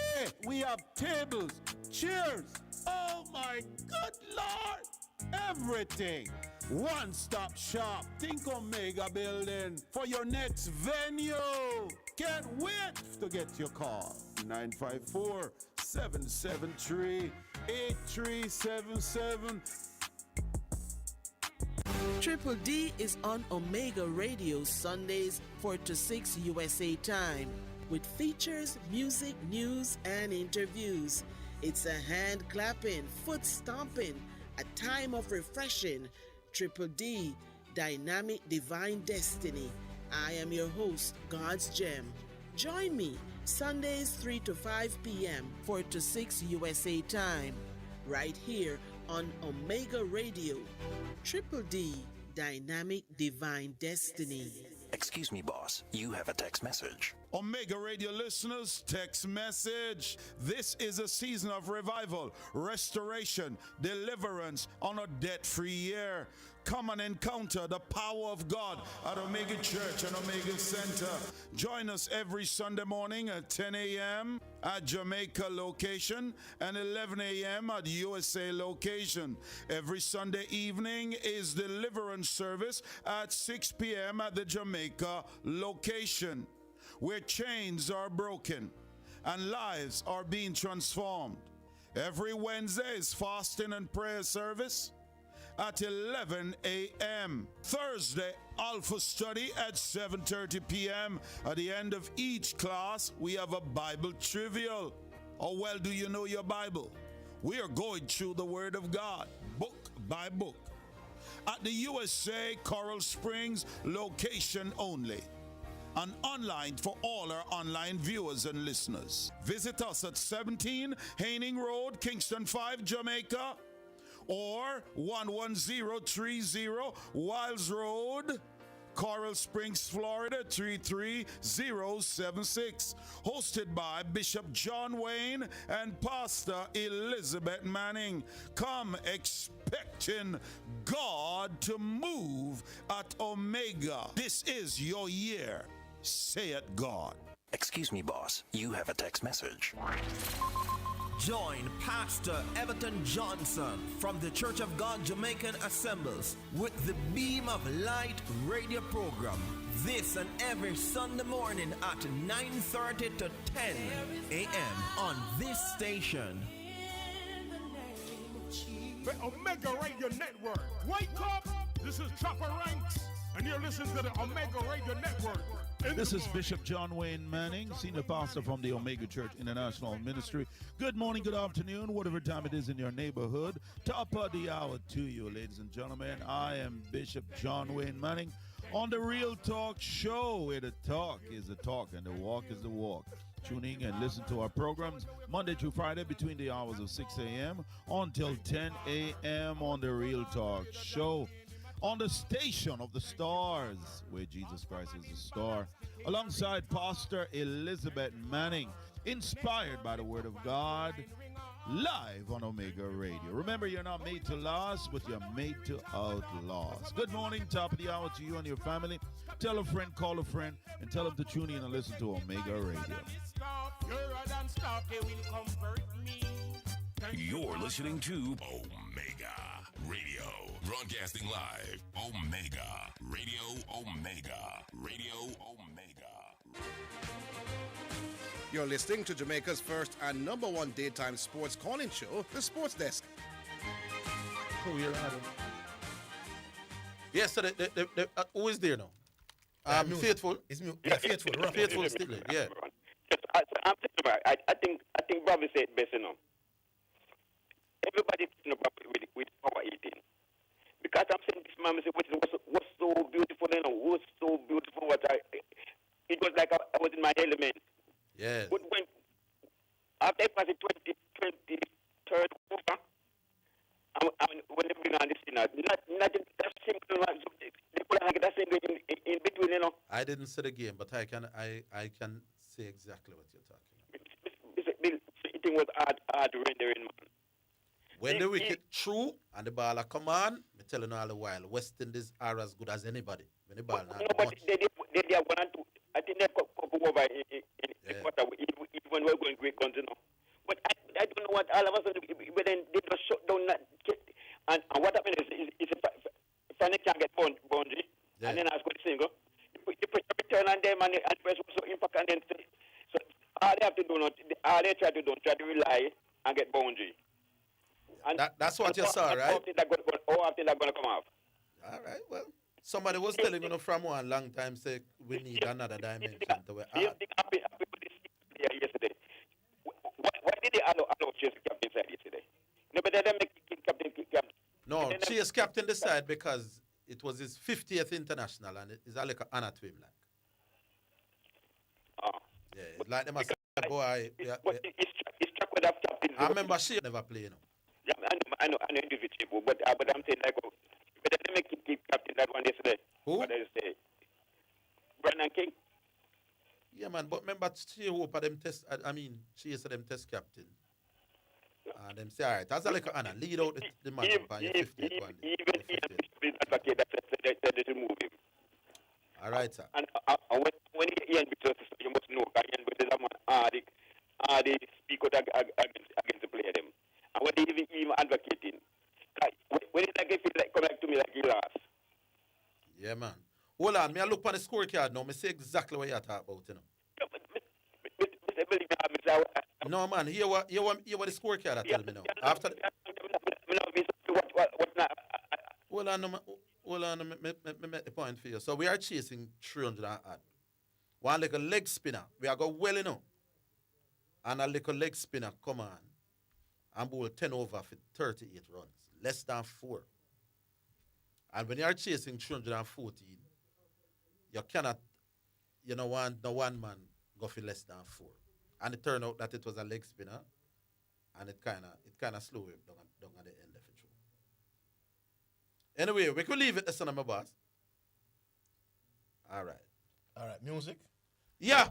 we have tables, chairs, oh my good Lord, everything. One-stop shop. Think Omega Building for your next venue. Can't wait to get your call. 954-773-8377. Triple D is on Omega Radio Sundays 4 to 6 USA time with features, music, news, and interviews. It's a hand clapping, foot stomping, a time of refreshing. Triple D, Dynamic Divine Destiny. I am your host, God's Gem. Join me Sundays 3 to 5 p.m. 4 to 6 USA time right here on Omega Radio. Triple D, Dynamic Divine Destiny. Excuse me, boss. You have a text message. Omega Radio listeners, text message. This is a season of revival, restoration, deliverance on a debt-free year. Come and encounter the power of God at Omega Church and Omega Center. Join us every Sunday morning at 10 a.m. at Jamaica location and 11 a.m. at USA location. Every Sunday evening is deliverance service at 6 p.m. at the Jamaica location, where chains are broken and lives are being transformed. Every Wednesday is fasting and prayer service at 11 a.m. Thursday, Alpha Study at 7:30 p.m. At the end of each class, we have a Bible trivial. How well do you know your Bible? We are going through the Word of God, book by book. At the USA Coral Springs location only, and online for all our online viewers and listeners. Visit us at 17 Haining Road, Kingston 5, Jamaica, or 11030 Wiles Road, Coral Springs, Florida 33076. Hosted by Bishop John Wayne and Pastor Elizabeth Manning. Come expecting God to move at Omega. This is your year. Say it, God. Excuse me, boss. You have a text message. Join Pastor Everton Johnson from the Church of God Jamaican Assemblies with the Beam of Light radio program this and every Sunday morning at 9:30 to 10 a.m. on this station. The Omega Radio Network. Wake up! This is Chopper Ranks, and you're listening to the Omega Radio Network. This is Bishop John Wayne Manning, Senior Pastor from the Omega Church International Ministry. Good morning, good afternoon, whatever time it is in your neighborhood. Top of the hour to you, ladies and gentlemen. I am Bishop John Wayne Manning on the Real Talk Show, where the talk is the talk and the walk is the walk. Tune in and listen to our programs Monday through Friday between the hours of 6 a.m. until 10 a.m. on the Real Talk Show. On the station of the stars, where Jesus Christ is the star, alongside Pastor Elizabeth Manning, inspired by the Word of God, live on Omega Radio. Remember, you're not made to last, but you're made to outlast. Good morning, top of the hour to you and your family. Tell a friend, call a friend, and tell them to tune in and listen to Omega Radio. You're listening to Omega Radio. Broadcasting live. Omega. Radio Omega. Radio Omega. You're listening to Jamaica's first and #1 daytime sports calling show, The Sports Desk. Oh, you're Adam. Yes, so who is there now? Faithful. Faithful. Faithful still there, yeah. Yes, I'm thinking about it. I think Bobby said it best, you know. Everybody with power eating. Because I'm saying this man was so beautiful, you know, was so beautiful. It was like I was in my element. Yeah. But when after it was the 23rd quarter, when they bring on this, you know, not just that single one, they put like that single in between, you know. I didn't see the game, but I can say exactly what you're talking about. It was hard rendering, man. When the wicket through and the ball come on, I'm telling you all the while, West Indies are as good as anybody. When the ball not but they are 1 and 2. I think they could go over in the quarter, even we're going great guns, you know. But I don't know what all of us, but then they just shut down that. And what happened is if Fanny can't get boundary, and then I was going to single, you put a return on them and press also impact, and then so all they have to do, all they try to rely and get boundary. And that's what you saw, right? After that going to come off. All right, well, somebody was telling you from one long time, say we need another dimension to it. Yesterday. Why did they allow Chase captain side yesterday? No, but they didn't make captain. No, Chase captain decide because it was his 50th international and it's like an honor to him, like. Yeah, it's like them as a boy. But it's struck with that captain. I remember she never played, you know. Yeah, I know individual, but I'm saying like, but they didn't make keep captain that one yesterday. Who? What did I say? Brandon King. Yeah, man, but remember, she hope them test, she is them test captain. And them say, all right, that's like an honor. Lead out the man by your 50th one. They remove him. All right, sir. And when Ian Victor, you must know, Ian Victor is a man, they speak out against the player them. And when they even advocating, when it's like they feel like come back to me like he lost. Yeah, man. Hold on, me I look on the scorecard now. Me say exactly what you're talking about, you know. No, man. Hear what the scorecard tell me now. After hold on, me make the point for you. So we are chasing 300 and odd. One little leg spinner, we are go well, you know. And a little leg spinner come on and bowl 10 over for 38 runs, less than 4. And when you are chasing 314, you cannot, want no one man go for less than 4. And it turned out that it was a leg spinner, and it kind of slowed him down at the end of it. Anyway, we could leave it the son of my boss. All right, music? Yeah.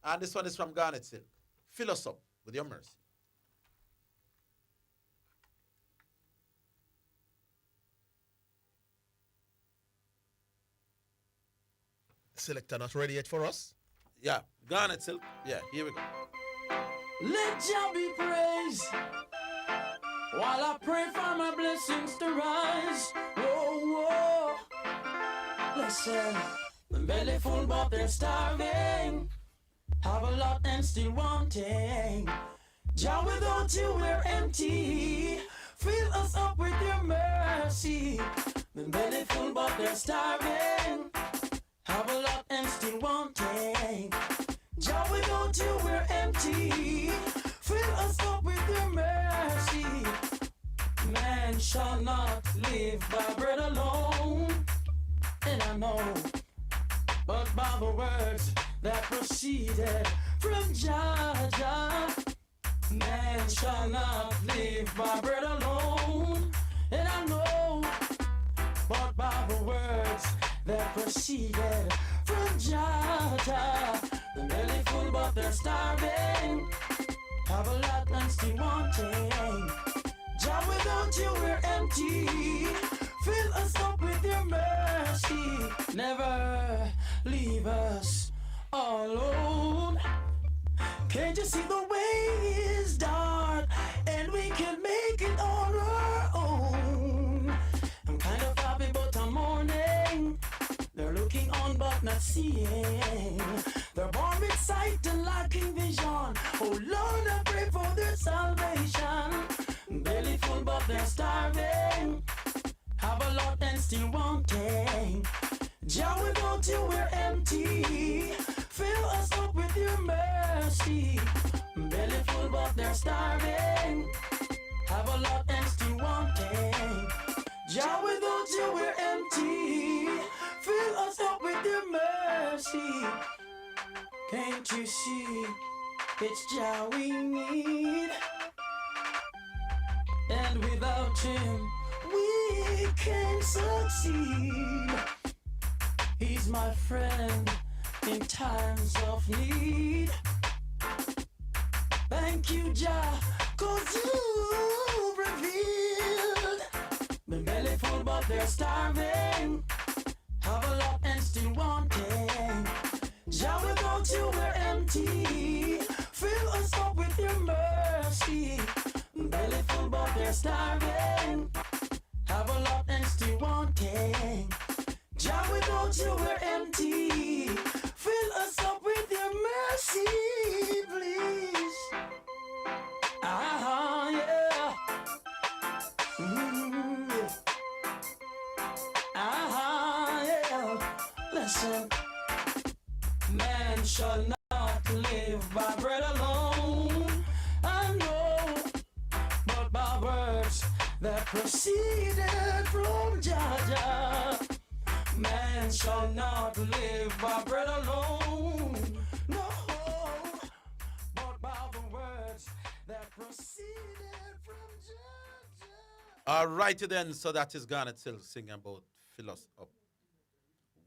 And this one is from Garnet Silk. Fill us up with your mercy. Selector not ready yet for us? Yeah, Garnet Silk. Yeah, here we go. Let Jah be praised while I pray for my blessings to rise. Whoa, whoa. Listen, the belly full but they're starving. Have a lot and still wanting. Jah, without you we're empty. Fill us up with your mercy. The belly full but they're starving. Have a lot and still wanting. Jah, without you we're empty. Fill us up with your mercy. Man shall not live by bread alone, and I know, but by the words that proceeded from Jah, Jah. Man shall not live by bread alone, and I know, but by the words that proceeded from Jah, Jah. The belly full but they're starving. Have a lot and still wanting. Jah, without you we're empty. Fill us up with your mercy. Never leave us alone. Can't you see the way is dark and we can make it on our own? I'm kind of happy but I'm mourning. They're looking on but not seeing. They're born with sight and lacking vision. Oh Lord, I pray for their salvation. Belly full but they're starving. Have a lot and still wanting. mercy. Belly full but they're starving. Have a lot and still wanting. Jah, without you we're empty. Fill us up with your mercy. Can't you see? It's Jah we need. And without him, we can't succeed. He's my friend in times of need. Thank you, Jah, 'cause you revealed. The belly full but they're starving. Have a lot and still wanting. Jah, without you we're empty. Fill us up with your mercy. Belly full but they're starving. Have a lot and still wanting. Jah, without you we're empty. Fill us up with your mercy, please. Ah, yeah. Yeah. Ah, yeah. Listen. Man shall not live by bread alone. I know, but by words that proceeded from Jah. Man shall not live by bread alone. No, but by the words that proceeded from Jah. All righty then, so that is Garnet still singing about fill us up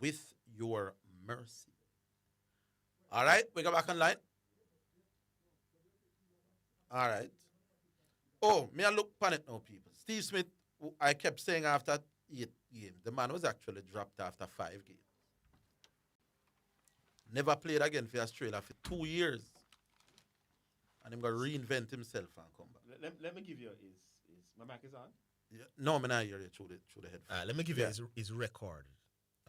with your mercy. All right, we go back online. All right. Oh, me I look upon it now, people. Steve Smith, who I kept saying after 8 games, the man was actually dropped after 5 games. Never played again for Australia for 2 years. And he's going to reinvent himself and come back. Let me give you his my mic is on? Yeah. No, I'm not hear you through the headphones. Let me give you his record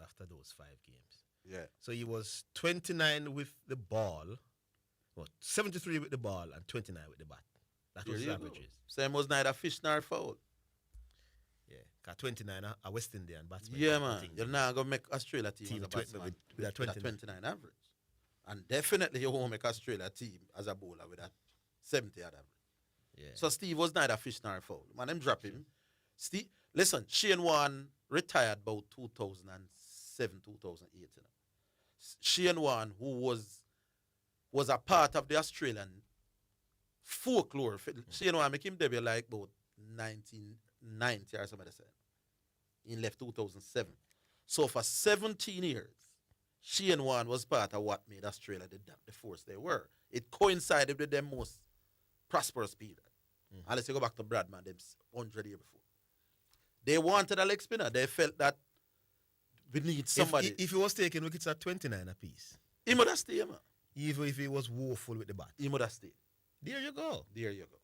after those 5 games. Yeah. So he was 29 with the ball, 73 with the ball and 29 with the bat. That was his averages. Same was neither fish nor fowl. Yeah, because 29 a West Indian batsman. Yeah, man. You're not going to make Australia team as a batsman with a 29 average. And definitely you won't make Australia team as a bowler with a 70 average. Yeah. So Steve was neither fish nor fowl. Man, them drop him. Steve, listen, Shane Warne retired about 2007, 2008. You know. Shane Warne, who was a part of the Australian folklore. Shane Warne make him debut like about 1990 or something. He left 2007. So for 17 years, Shane Warne was part of what made Australia the force they were. It coincided with their most prosperous period. Unless you go back to Bradman, them 100 years before. They wanted a leg spinner. They felt that we need somebody. If he was taking wickets at 29 apiece, he would have stayed, man. Even if he was woeful with the bat, he would have stayed. There you go. There you go.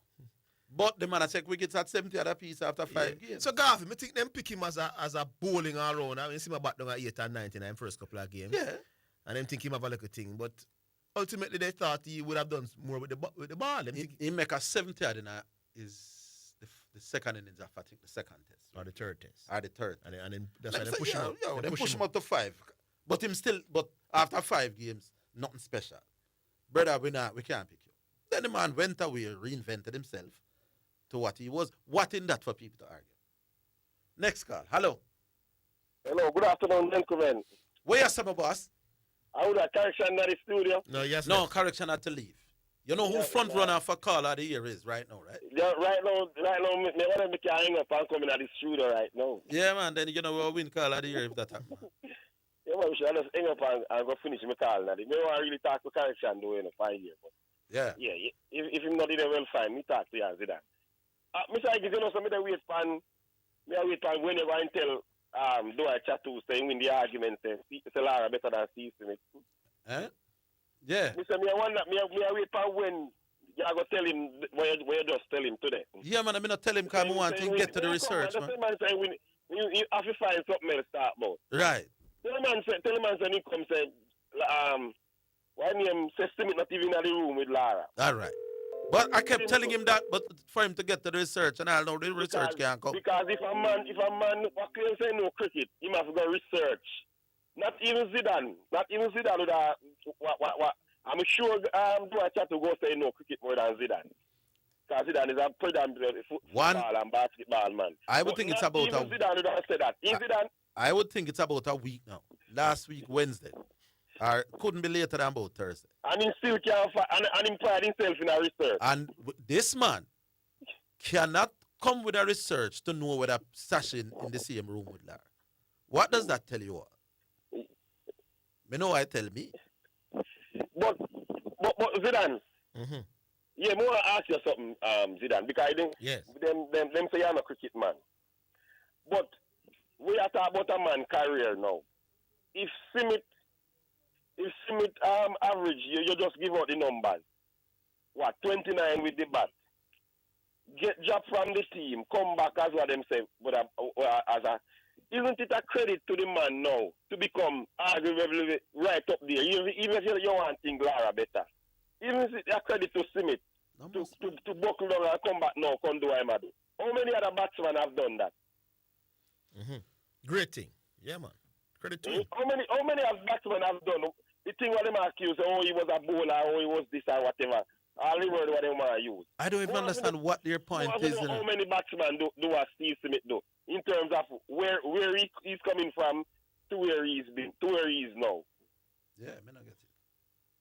But the man take wickets at 70 at a piece after 5 games. So Garfield, I think them pick him as a bowling all round. I mean, see my bat down at 8 and 99 first couple of games. Yeah. And them think him have a little thing. But ultimately they thought he would have done more with the ball. He make a 70 in is the second innings of, I think, the second test. Or the third test. Or the third. And then that's why they push him up. Yeah, they push him up to 5. But after 5 games, nothing special. Brother, we can't pick you. Then the man went away, reinvented himself to what he was. What in that for people to argue? Next call. Hello. Hello, good afternoon, gentlemen. Where is my boss? I would have correction in the studio. No, yes. No, correction had to leave. You know who front runner for call of the year is right now, right? Yeah, right now, me want to make you hang up and come in at the studio right now. Yeah, man, then you know we'll win call of the year if that happens. Yeah, man, we should just hang up and go finish my call now. Me want to really talk to correction though in a 5 years. Yeah. Yeah, if him not in a well fine, me talk to you and say that. Mr. Ike, you know, so me wait pan when you go and tell do I chat to saying win the argument say Lara better than Steve Smith. Eh? Yeah. Mr. Me I wait pan when you go tell him where you just tell him today. Yeah, man, I mean not tell him because I want to get to the research, man. Man say you have to find something else to talk about. Right. Tell the man say he come say why name say Smith not even in the room with Lara. All right. But I kept telling him that, but for him to get to the research, and I know the research can't come. Because if a man what can say no cricket, he must go research. Not even Zidane with I'm sure Dua Chatu go say no cricket more than Zidane. Because Zidane is a predominant football and basketball man. I would think it's about even Zidane would have said that. Zidane, I would think it's about a week now. Last week, Wednesday. Or couldn't be later than about Thursday. and he still can't fight, and he pride himself in a research. And this man cannot come with a research to know whether Sashin in the same room with Lara. What does that tell you all? Me know I tell me. But Zidane, yeah, me want to ask you something, Zidane, because I think them say you're not a cricket man. But we are talking about a man career now. If Simit average, you just give out the numbers. What, 29 with the bat? Get job from the team, come back as what them say, but isn't it a credit to the man now to become arguably right up there? Even if you want to think Lara better. Even if it's a credit to Simit to buckle down and come back now, come do what I'm do. How many other batsmen have done that? Great thing. Yeah, man. Credit to him. How many of batsmen have done the thing what them accuse, oh, he was a bowler, oh, he was this or whatever. All the word what they want to use. I don't even understand what their point is. How many batsmen do what Steve Smith do in terms of where he's coming from to where he's been, to where he is now? Yeah, I not get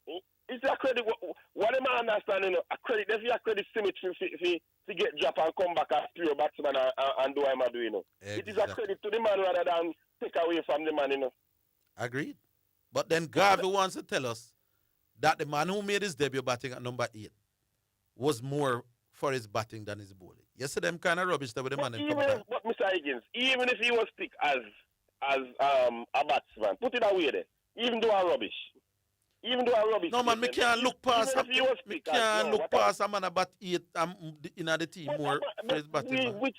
it. It's a credit. What am I understanding? A credit. If you credit Smith to get drop and come back as pure batsman and do what I'm doing, you know. Exactly. It is a credit to the man rather than take away from the man, you know. Agreed. But then Garvey wants to tell us that the man who made his debut batting at number 8 was more for his batting than his bowling. Yes, them kind of rubbish that with the man in But Mr. Higgins, even if he was stick as a batsman, put it away there. Even though a rubbish. No man, me can't look past. Me can't look past a man about 8 in the team more for his batting. Which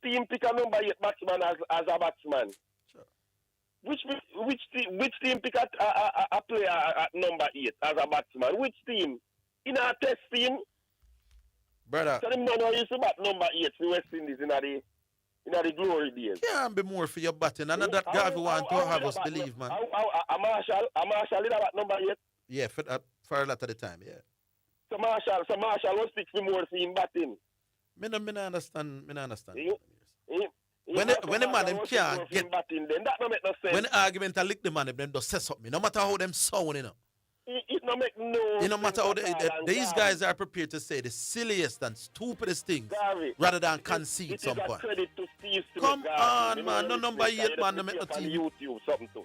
team pick a number 8 batsman as a batsman? Sure. Which team pick a player at number 8 as a batsman? Which team? In a test team? Brother. So them don't used to bat number 8 for West Indies in the glory days. Can't be more for your batting. I know that Garvey want to have us believe, man. A Marshall is at number 8? Yeah, for a lot of the time, yeah. So Marshall was stick for more for him batting. Me no understand. When the man them can't get batting, then that don't make no sense. When the argument I lick the man, them just say something. No matter how them sound, you know. It no make no. No matter how these guys are prepared to say the silliest and stupidest things rather than concede some point. Come on, man. No number 8 man to make the team. YouTube something too.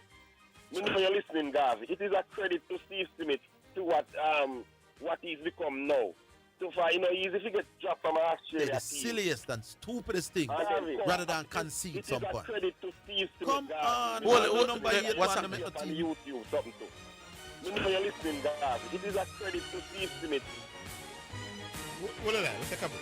When you're listening, Garvey, it is a credit to Steve Smith to what he's become now. So far, you know, he's if he gets dropped from Australia. The silliest and stupidest things rather than concede some point. It is a credit to Steve Smith. Come on, what number 8 man to make the team. YouTube something too. When you're listening, Garvey, it is a credit to Steve Smith. Hold on, let's take a break.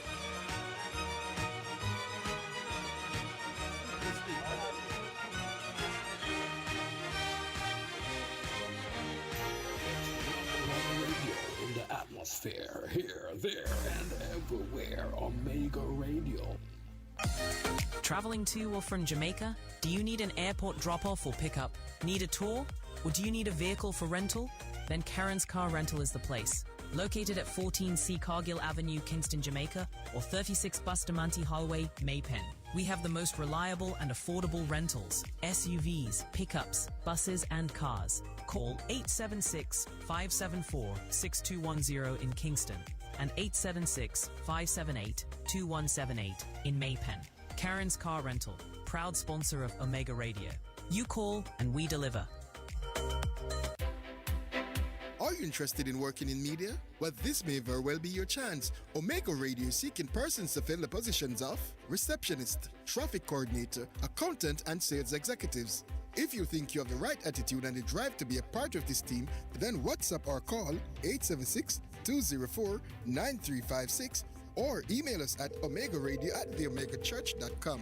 In the atmosphere, here, there, and everywhere. Omega Radio. Traveling to or from Jamaica? Do you need an airport drop-off or pickup? Need a tour? Or do you need a vehicle for rental? Then Karen's Car Rental is the place. Located at 14C Cargill Avenue, Kingston, Jamaica, or 36 Bustamante Highway, Maypen. We have the most reliable and affordable rentals, SUVs, pickups, buses, and cars. Call 876-574-6210 in Kingston and 876-578-2178 in Maypen. Karen's Car Rental, proud sponsor of Omega Radio. You call and we deliver. Are you interested in working in media? Well, this may very well be your chance. Omega Radio is seeking persons to fill the positions of receptionist, traffic coordinator, accountant, and sales executives. If you think you have the right attitude and the drive to be a part of this team, then WhatsApp or call 876-204-9356 or email us at omegaradio@theomegachurch.com.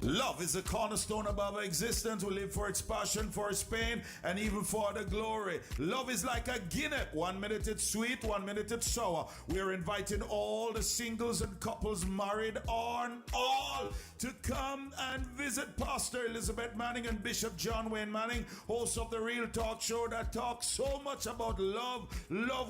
Love is the cornerstone of our existence. We live for its passion, for its pain, and even for the glory. Love is like a Guinness. 1 minute it's sweet, 1 minute it's sour. We're inviting all the singles and couples, married on all, to come and visit Pastor Elizabeth Manning and Bishop John Wayne Manning, hosts of the Real Talk Show that talks so much about love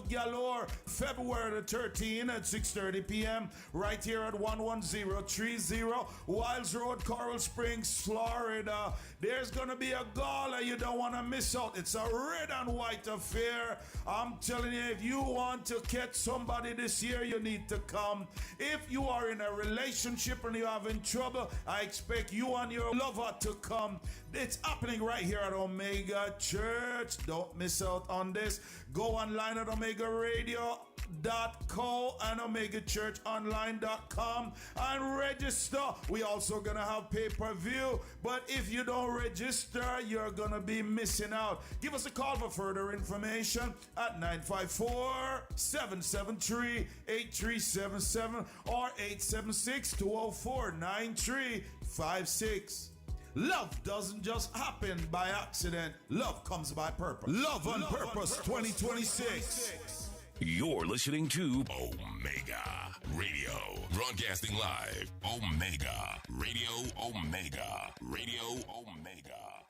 galore. February the 13th at 6:30 p.m. right here at 11030 Wiles Road, Coral Springs, Florida. There's going to be a gala you don't want to miss out. It's a red and white affair. I'm telling you, if you want to catch somebody this year, you need to come. If you are in a relationship and you're having trouble, I expect you and your lover to come. It's happening right here at Omega Church. Don't miss out on this. Go online at OmegaRadio.co and OmegaChurchOnline.com and register. We also gonna have pay-per-view, but if you don't register, you're gonna be missing out. Give us a call for further information at 954-773-8377 or 876-204-9356. Love doesn't just happen by accident. Love comes by purpose. Love on Purpose 2026. You're listening to Omega Radio, broadcasting live. Omega Radio, Omega Radio, Omega.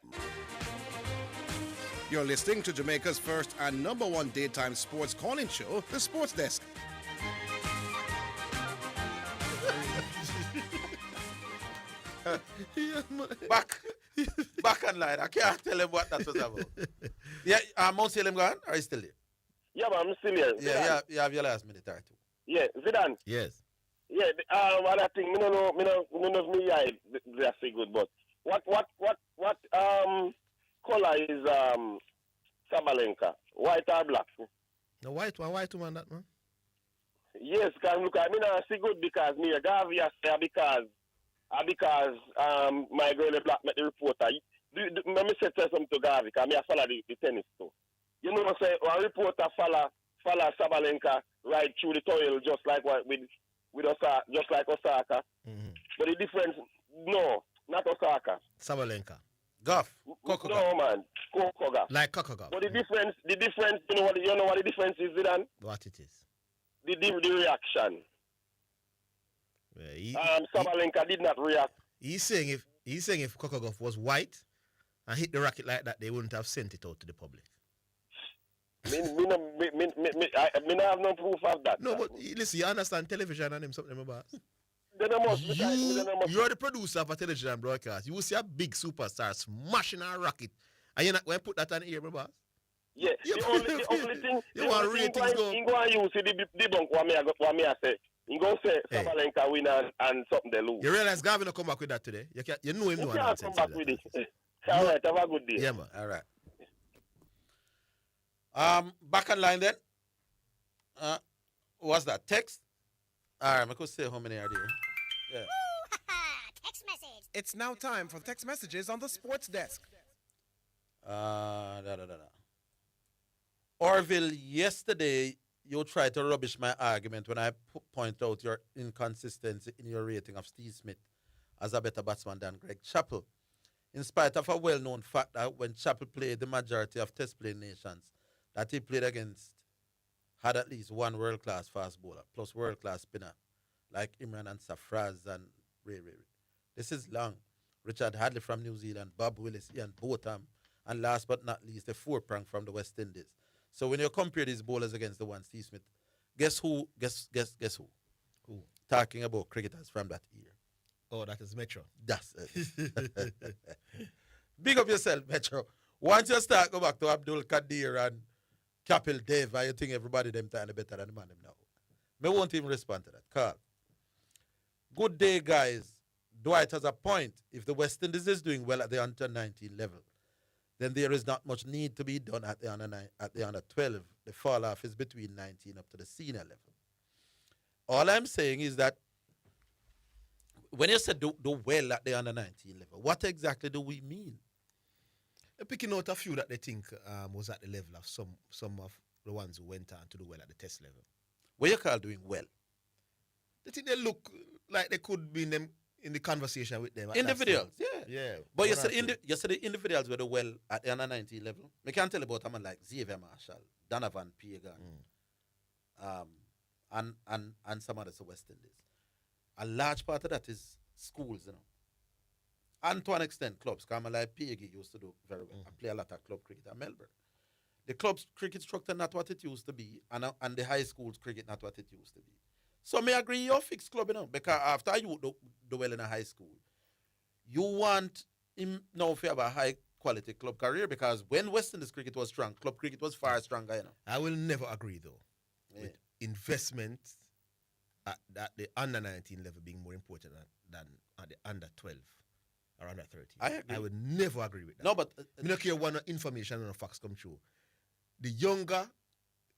You're listening to Jamaica's first and number one daytime sports calling show, The Sports Desk. Back online. I can't tell him what that was about. Yeah, Mount Salem gone? Or are you still there? Yeah, but I'm still here. Yeah, you have your last minute or two. Yeah, Zidane. Yes. Yeah, what I think, me no know if me yeah, they are say good, but what color is Sabalenka? White or black? The white one, that man. Yes, because look, I mean I see good because me a Gavia say because my girl the black met the reporter. Let me say something to Gavi because me I follow the tennis too. You know what I say? A reporter follow Sabalenka right through the toil just like what with Osaka, just like Osaka. Mm-hmm. But the difference, no, not Osaka. Sabalenka. Golf. No man, Coco golf. Like Coco golf. But the difference, you know what the difference is, Zidane? What it is? The reaction. Sabalenka did not react. He's saying if Coco golf was white and hit the racket like that, they wouldn't have sent it out to the public. I have no proof of that. No, but listen, you understand television and them something about. You're the producer of a television broadcast. You will see a big superstar smashing a rocket, and you're not going to put that on air, my boss. Yeah, the only thing you want ratings go. You go and use the debunk what me I say. You go say Sabalenka win and something they lose. You realize Gavin will come back with that today? You know him. You can't come back with it. All right, have a good day. Yeah, man. All right. Back online then. What's that? Text? All right, I could say how many are there. Yeah. Text message. It's now time for text messages on the sports desk. Orville, yesterday you tried to rubbish my argument when I point out your inconsistency in your rating of Steve Smith as a better batsman than Greg Chappell. In spite of a well-known fact that when Chappell played the majority of test-playing nations that he played against had at least one world-class fast bowler plus world-class spinner like Imran and Safraz and Ray. This is long. Richard Hadley from New Zealand, Bob Willis, Ian Botham, and last but not least, the four-prong from the West Indies. So when you compare these bowlers against the one Steve Smith, guess who? Guess who? Who? Talking about cricketers from that era. Oh, that is Metro. That's it. Big up yourself, Metro. Once you start, go back to Abdul Kadir and Kapil Dev, and you think everybody them time better than the man them now. Me won't even respond to that. Carl. Good day, guys. Dwight has a point. If the West Indies is doing well at the under-19 level, then there is not much need to be done at the under-12. The fall-off is between 19 up to the senior level. All I'm saying is that when you say do well at the under-19 level, what exactly do we mean? They're picking out a few that they think was at the level of some of the ones who went on to do well at the test level. What you call doing well? They think they look like they could be in them in the conversation with them. Individuals, yeah. Yeah. But you said the individuals were the well at the under 19 level. I can't tell you about someone like Xavier Marshall, Donovan Pagan, and some others of West Indies. A large part of that is schools, you know. And to an extent, clubs. Because like Peggy used to do very well. I play a lot of club cricket at Melbourne. The club's cricket structure not what it used to be, and the high school's cricket not what it used to be. So may agree you're fixed club, you know, because after you do well in a high school, you want him now to have a high quality club career, because when West Indies cricket was strong, club cricket was far stronger, you know. I will never agree though with investment at the under 19 level being more important than at the under 12 or under 13. I agree. I would never agree with that. No, but I don't care when information and facts come true. The younger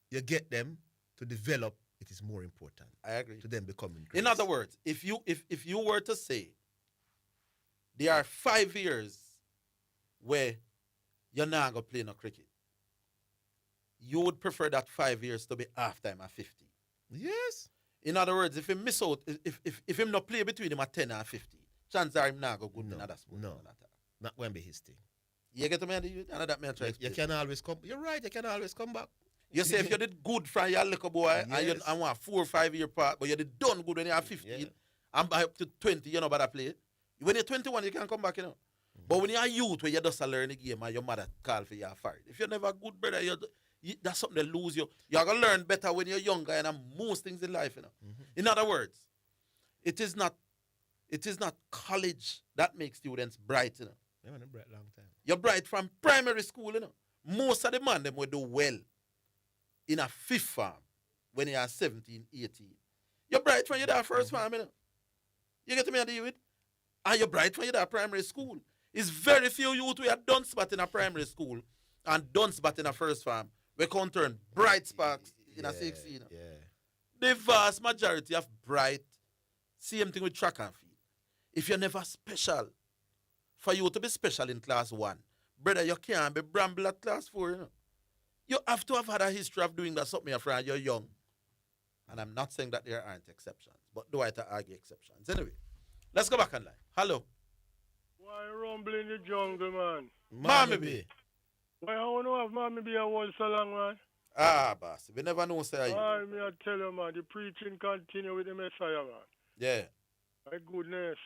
you get them to develop, it is more important. I agree. To them becoming great. In other words, if you were to say there are 5 years where you're not going to play no cricket, you would prefer that 5 years to be half time at 50. Yes. In other words, if he miss out, if him not play between him at 10 and 50, chances are him not go good in another sport. No, not going to be his thing. You get to me? That man try. You can always come. You're right. You can always come back. You say if you did good from your little boy and you want 4 or 5 year part, but you did done good when you're 15 and by up to 20, you know about that play. When you're 21, you can come back, you know. But when you're a youth, where you just learn the game and your mother call for you fired. If you're never good, brother, that's something that lose you. You're going to learn better when you're younger and most things in life, you know. In other words, it is not college that makes students bright, you know. They've been a bright long time. You're bright from primary school, you know. Most of the man, them will do well in a fifth farm when you are 17, 18. You're bright when you're there first farm, you know. You get me, David? And you're bright when you're there primary school. It's very few youth who are done spot in a primary school and done spot in a first farm. We can turn bright sparks in a 16. You know. The vast majority of bright, same thing with track and field. If you're never special, for you to be special in class 1, brother, you can't be bramble at class 4, you know. You have to have had a history of doing that something, friend. You're young. And I'm not saying that there aren't exceptions, but do I to argue exceptions? Anyway, let's go back online. Hello. Why rumble in the jungle, man? Mommy B. Why I want to have Mommy B a whole so long, man? Ah, boss. We never know, say you. Why, me I tell you, man, the preaching continue with the Messiah, man. Yeah. My goodness.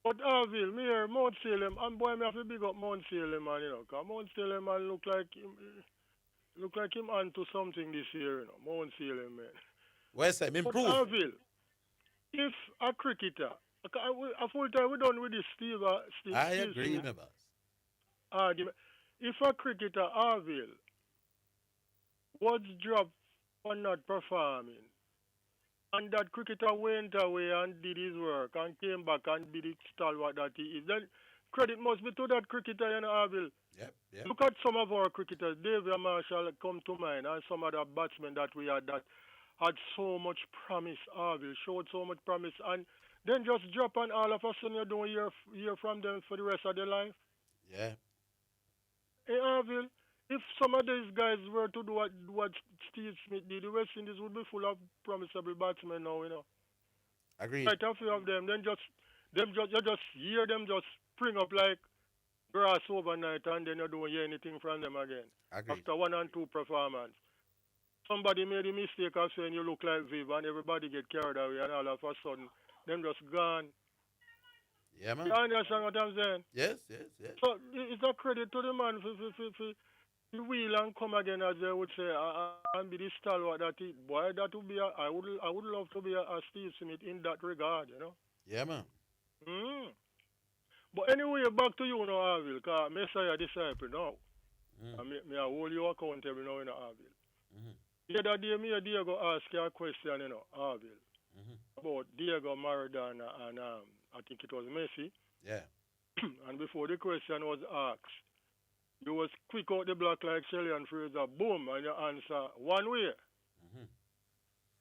But Arville, me here, Mount Salem, and boy, me have to big up Mount Salem, man, you know, because Mount Salem, man, look like him onto something this year, you know, Mount Salem, man. Where's him? Improve. But Arville, if a cricketer, a full time we done with this Steve. I agree, my boss. Argument. If a cricketer, Arville, was dropped for not performing, and that cricketer went away and did his work and came back and be the stalwart that he is, then credit must be to that cricketer, you know, Arville. Yep. Look at some of our cricketers. David Marshall come to mind, and some other batsmen that we had that had so much promise, Arville, showed so much promise, and then just drop and all of a sudden you don't hear from them for the rest of their life. Yeah. Hey, Arville, if some of these guys were to do what Steve Smith did, the West Indies would be full of promisable batsmen now, you know. Agreed. Quite a few of them. You just hear them just spring up like grass overnight, and then you don't hear anything from them again. Agreed. After 1 and 2 performance. Somebody made a mistake of saying you look like Viv, and everybody get carried away, and all of a sudden, them just gone. Yeah, man. You understand what I'm saying? Yes. So it's a credit to the man for the wheel and come again, as they would say, and be the stalwart that he, boy, that would be I would love to be a Steve Smith in that regard, you know. Yeah, man. But anyway, back to you now, Arville, because Messiah disciple now. And me I hold you accountable now, you know, Arville. The other day, me and Diego ask you a question, you know, Arville, about Diego Maradona and I think it was Messi. Yeah. And before the question was asked, you was quick out the block like Shelley and Fraser, boom, and you answer one way.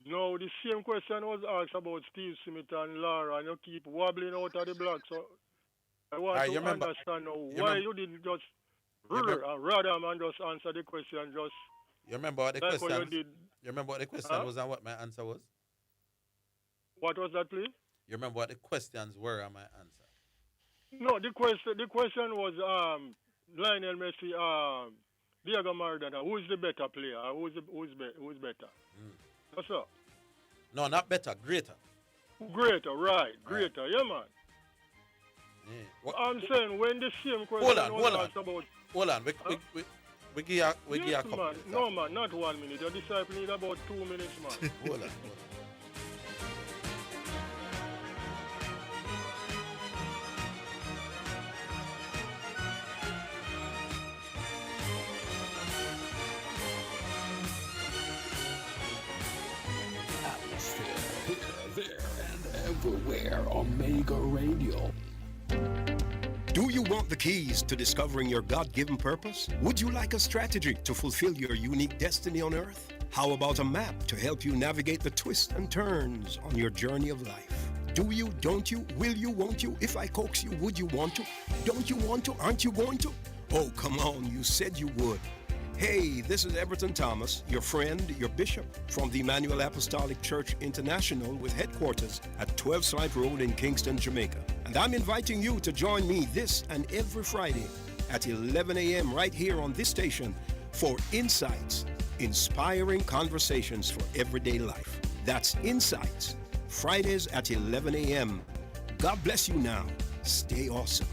Now, the same question was asked about Steve Smith and Lara, and you keep wobbling out of the block. So, I want to understand now why you didn't just rather and just answer the question just You remember what the like question you did. You remember what the question was and what my answer was? What was that, please? You remember what the questions were and my answer? No, the question was Lionel Messi, Diego Maradona. Who is the better player? Who's better? What's up? No, not better, greater. Greater, right? Greater, yeah, man. Yeah. I'm saying when the same question Hold on. about. Hold on. We give you a Yes, couple. man. No, man, not 1 minute. Your disciple need about 2 minutes, man. Hold on. Atmosphere, here, there, and everywhere. Omega Radio. Do you want the keys to discovering your God-given purpose? Would you like a strategy to fulfill your unique destiny on earth? How about a map to help you navigate the twists and turns on your journey of life? Do you, don't you, will you, won't you? If I coax you, would you want to? Don't you want to? Aren't you going to? Oh, come on, you said you would. Hey, this is Everton Thomas, your friend, your bishop, from the Emmanuel Apostolic Church International with headquarters at 12 Slide Road in Kingston, Jamaica. And I'm inviting you to join me this and every Friday at 11 a.m. right here on this station for Insights, inspiring conversations for everyday life. That's Insights, Fridays at 11 a.m. God bless you now. Stay awesome.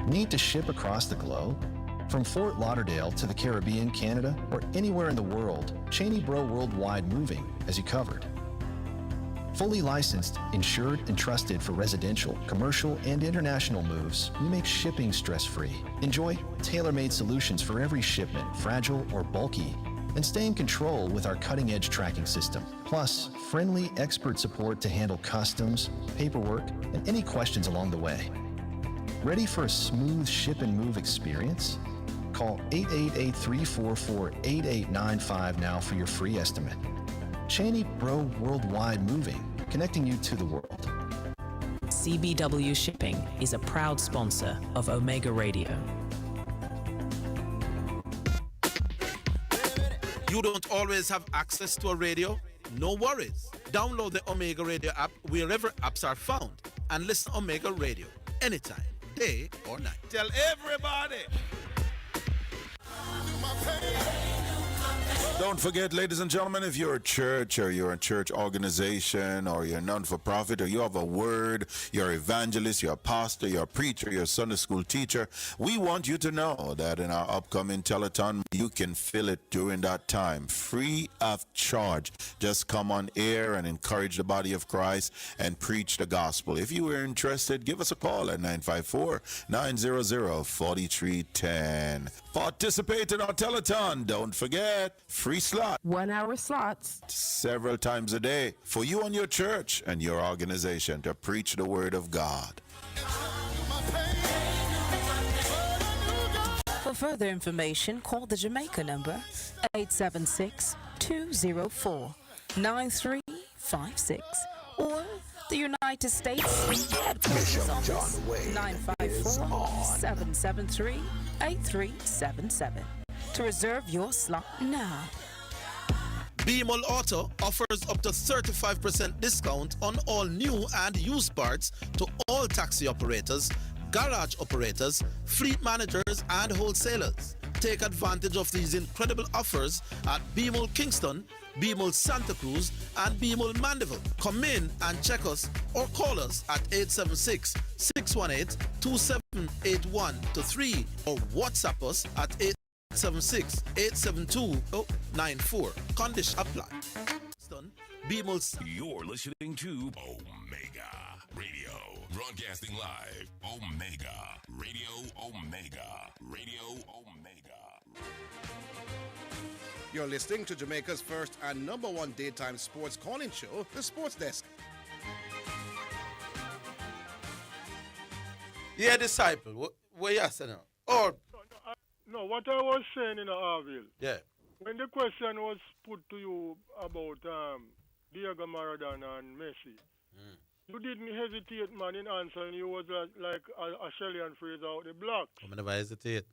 Need to ship across the globe? From Fort Lauderdale to the Caribbean, Canada, or anywhere in the world, Cheney Bro Worldwide Moving has you covered. Fully licensed, insured, and trusted for residential, commercial, and international moves, we make shipping stress-free. Enjoy tailor-made solutions for every shipment, fragile or bulky, and stay in control with our cutting-edge tracking system. Plus, friendly expert support to handle customs, paperwork, and any questions along the way. Ready for a smooth ship and move experience? Call 888-344-8895 now for your free estimate. Cheney Bro Worldwide Moving, connecting you to the world. CBW Shipping is a proud sponsor of Omega Radio. You don't always have access to a radio? No worries. Download the Omega Radio app wherever apps are found and listen to Omega Radio anytime, day or night. Tell everybody. Don't forget, ladies and gentlemen, if you're a church or you're a church organization or you're non-for-profit or you have a word, you're an evangelist, you're a pastor, you're a preacher, you're a Sunday school teacher, we want you to know that in our upcoming telethon, you can fill it during that time, free of charge. Just come on air and encourage the body of Christ and preach the gospel. If you are interested, give us a call at 954-900-4310. Participate in our telethon. Don't forget, free slot. 1 hour slots. Several times a day for you and your church and your organization to preach the word of God. For further information, call the Jamaica number 876-204-9356 or the United States Bishop John Wayne 954-773-8377 to reserve your slot now. BMOL Auto offers up to 35% discount on all new and used parts to all taxi operators, garage operators, fleet managers, and wholesalers. Take advantage of these incredible offers at BMOL Kingston, BMOL Santa Cruz, and BMOL Mandeville. Come in and check us or call us at 876-618-2781-3 or WhatsApp us at 876-872-94. Condition apply. BMOL. You're listening to Omega Radio. Broadcasting live. Omega Radio. Omega Radio. Omega. You're listening to Jamaica's first and number one daytime sports calling show, The Sports Desk. Yeah, disciple. What you saying now? Or No, what I was saying in Arville. yeah. When the question was put to you about Diego Maradona and Messi, you didn't hesitate, man, in answering. You was like a Shelly and Fraser out the block. I never hesitate.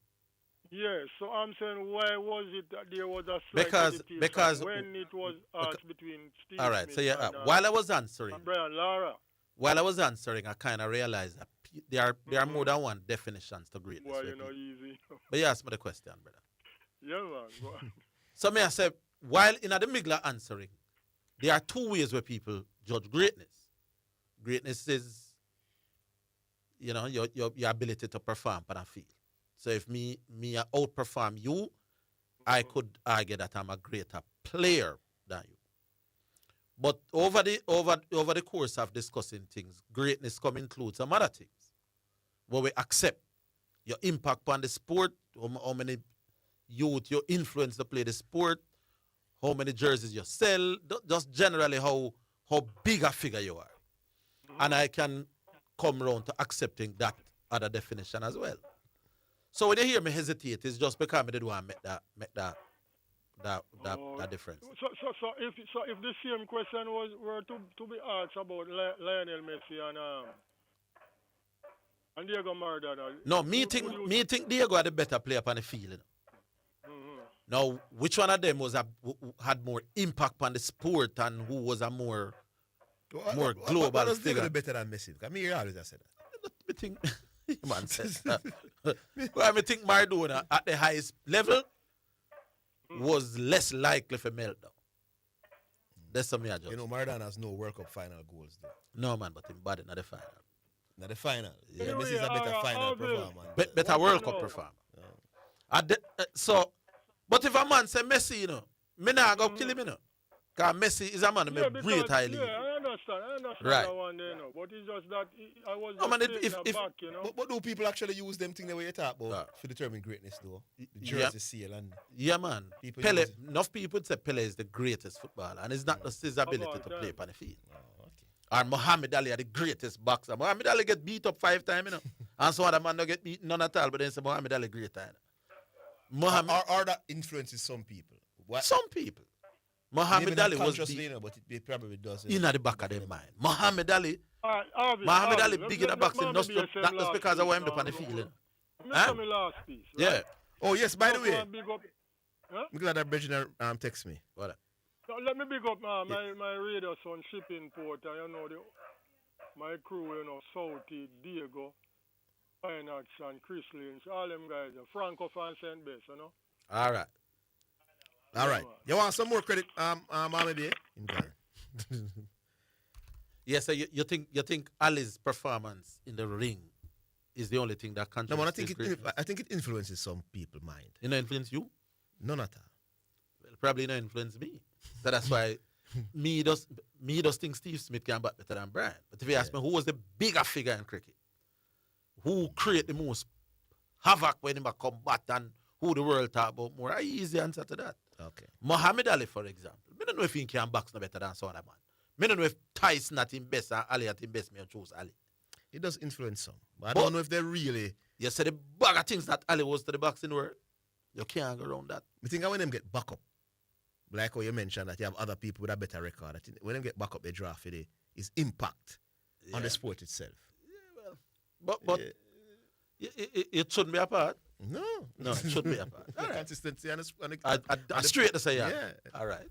Yes, so I'm saying why was it that there was a slight Because hesitation when it was asked between Steve all right. Smith So yeah, and while I was answering, Brian Lara? I kind of realized that there are more than one definitions to greatness. Boy, with you know, people. easy. But you asked me the question, brother. Yeah, man. Go on. So me I say, while in the middle of answering, there are two ways where people judge greatness. Greatness is, your ability to perform on a field. So if me I outperform you, I could argue that I'm a greater player than you. But over the course of discussing things, greatness come include some other things. Where we accept your impact on the sport, how many youth you influence to play the sport, how many jerseys you sell, just generally how big a figure you are. And I can come around to accepting that other definition as well. So when you hear me hesitate, it's just because I did want to make that difference. So if the same question were to be asked about Lionel Messi and Diego Maradona. No, me think Diego had a better player on the field. Now, which one of them had more impact on the sport and who was a more global what figure? Diego better than Messi? I mean, you always said that. I think man says that. Well, I think Maradona at the highest level was less likely for meltdown. That's something I just. You know, Maradona has no World Cup final goals though. No man, but him bad in the final. Not the final. Yeah. Messi is a better final performer. Better World Cup performer. But if a man say Messi, me not go kill him, Because Messi is a man with great high league. Yeah, I understand Right. that one there, but it's just that I was No, just man, taken aback, But do people actually use them things the way you talk about to determine greatness, though? The jersey seal and yeah, man. People Pele. use it. Enough people say Pele is the greatest footballer, and it's not just his ability to play on the field. And Muhammad Ali are the greatest boxer. Muhammad Ali get beat up 5 times, and some other man don't get beaten none at all. But then say Muhammad Ali great, Muhammad. Or that influences some people. Some people. Muhammad Ali was consciously, but it probably does. In the back of their mind. Muhammad Ali. Harvey, Muhammad Ali let- big in the let- boxing, let not me just be a because last of what him piece do on the now. field. Let me Huh? tell me last piece. Right? Yeah. Oh, yes, by the way. Big up, huh? I'm glad that Bridget text me. What? Now, let me big up my radio son shipping port, and my crew, Southie, Diego, Pinax, and Chris Lynch, all them guys, Franco and St. Bess, All right. All right. You want some more credit, Mama B? Yes, so you think Ali's performance in the ring is the only thing that No, contributes man, to I think it influences some people's mind. It not influence you? None at all. Well, probably not influence me. So that's why me does think Steve Smith can bat better than Brian. But if you ask me who was the bigger figure in cricket, who create the most havoc when he come back and who the world talk about more, I easy answer to that. Okay. Muhammad Ali, for example. I don't know if he can box no better than some other man. I don't know if Tyson at him best and Ali at him best, me choose Ali. It does influence some. But I don't know if they really... You say the bag of things that Ali was to the boxing world, you can't go around that. I think when them get back up, like how you mentioned that you have other people with a better record, I think when them get back up, they draft for his impact on the sport itself. But it shouldn't be apart. No, it shouldn't be apart. All right. Consistency and straight to say yeah. All right.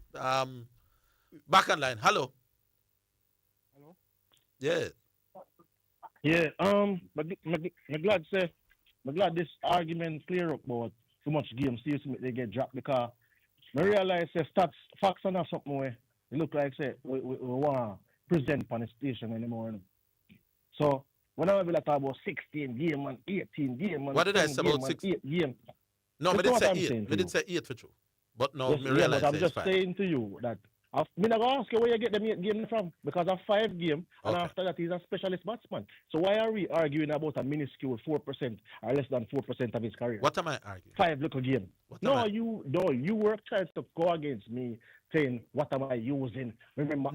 Back on line. Hello. Hello. Yeah. Yeah. I'm glad this argument clear up about too much games. Steve Smith they get dropped because I realize stats facts are not something where it look like say we want to present on the station anymore. So when I will talk about 16 game and 18 game and what did I say about 8 game? No, I That's didn't what say I'm 8. saying I to didn't say 8 for true. But no, Yes, me realize but I'm it's just fine. saying to you that I'm not going to ask you where you get the 8 game from because of 5 game and Okay. after that he's a specialist batsman. So why are we arguing about a minuscule 4% or less than 4% of his career? What am I arguing? 5 little game. You work trying to go against me saying what am I using? Remember,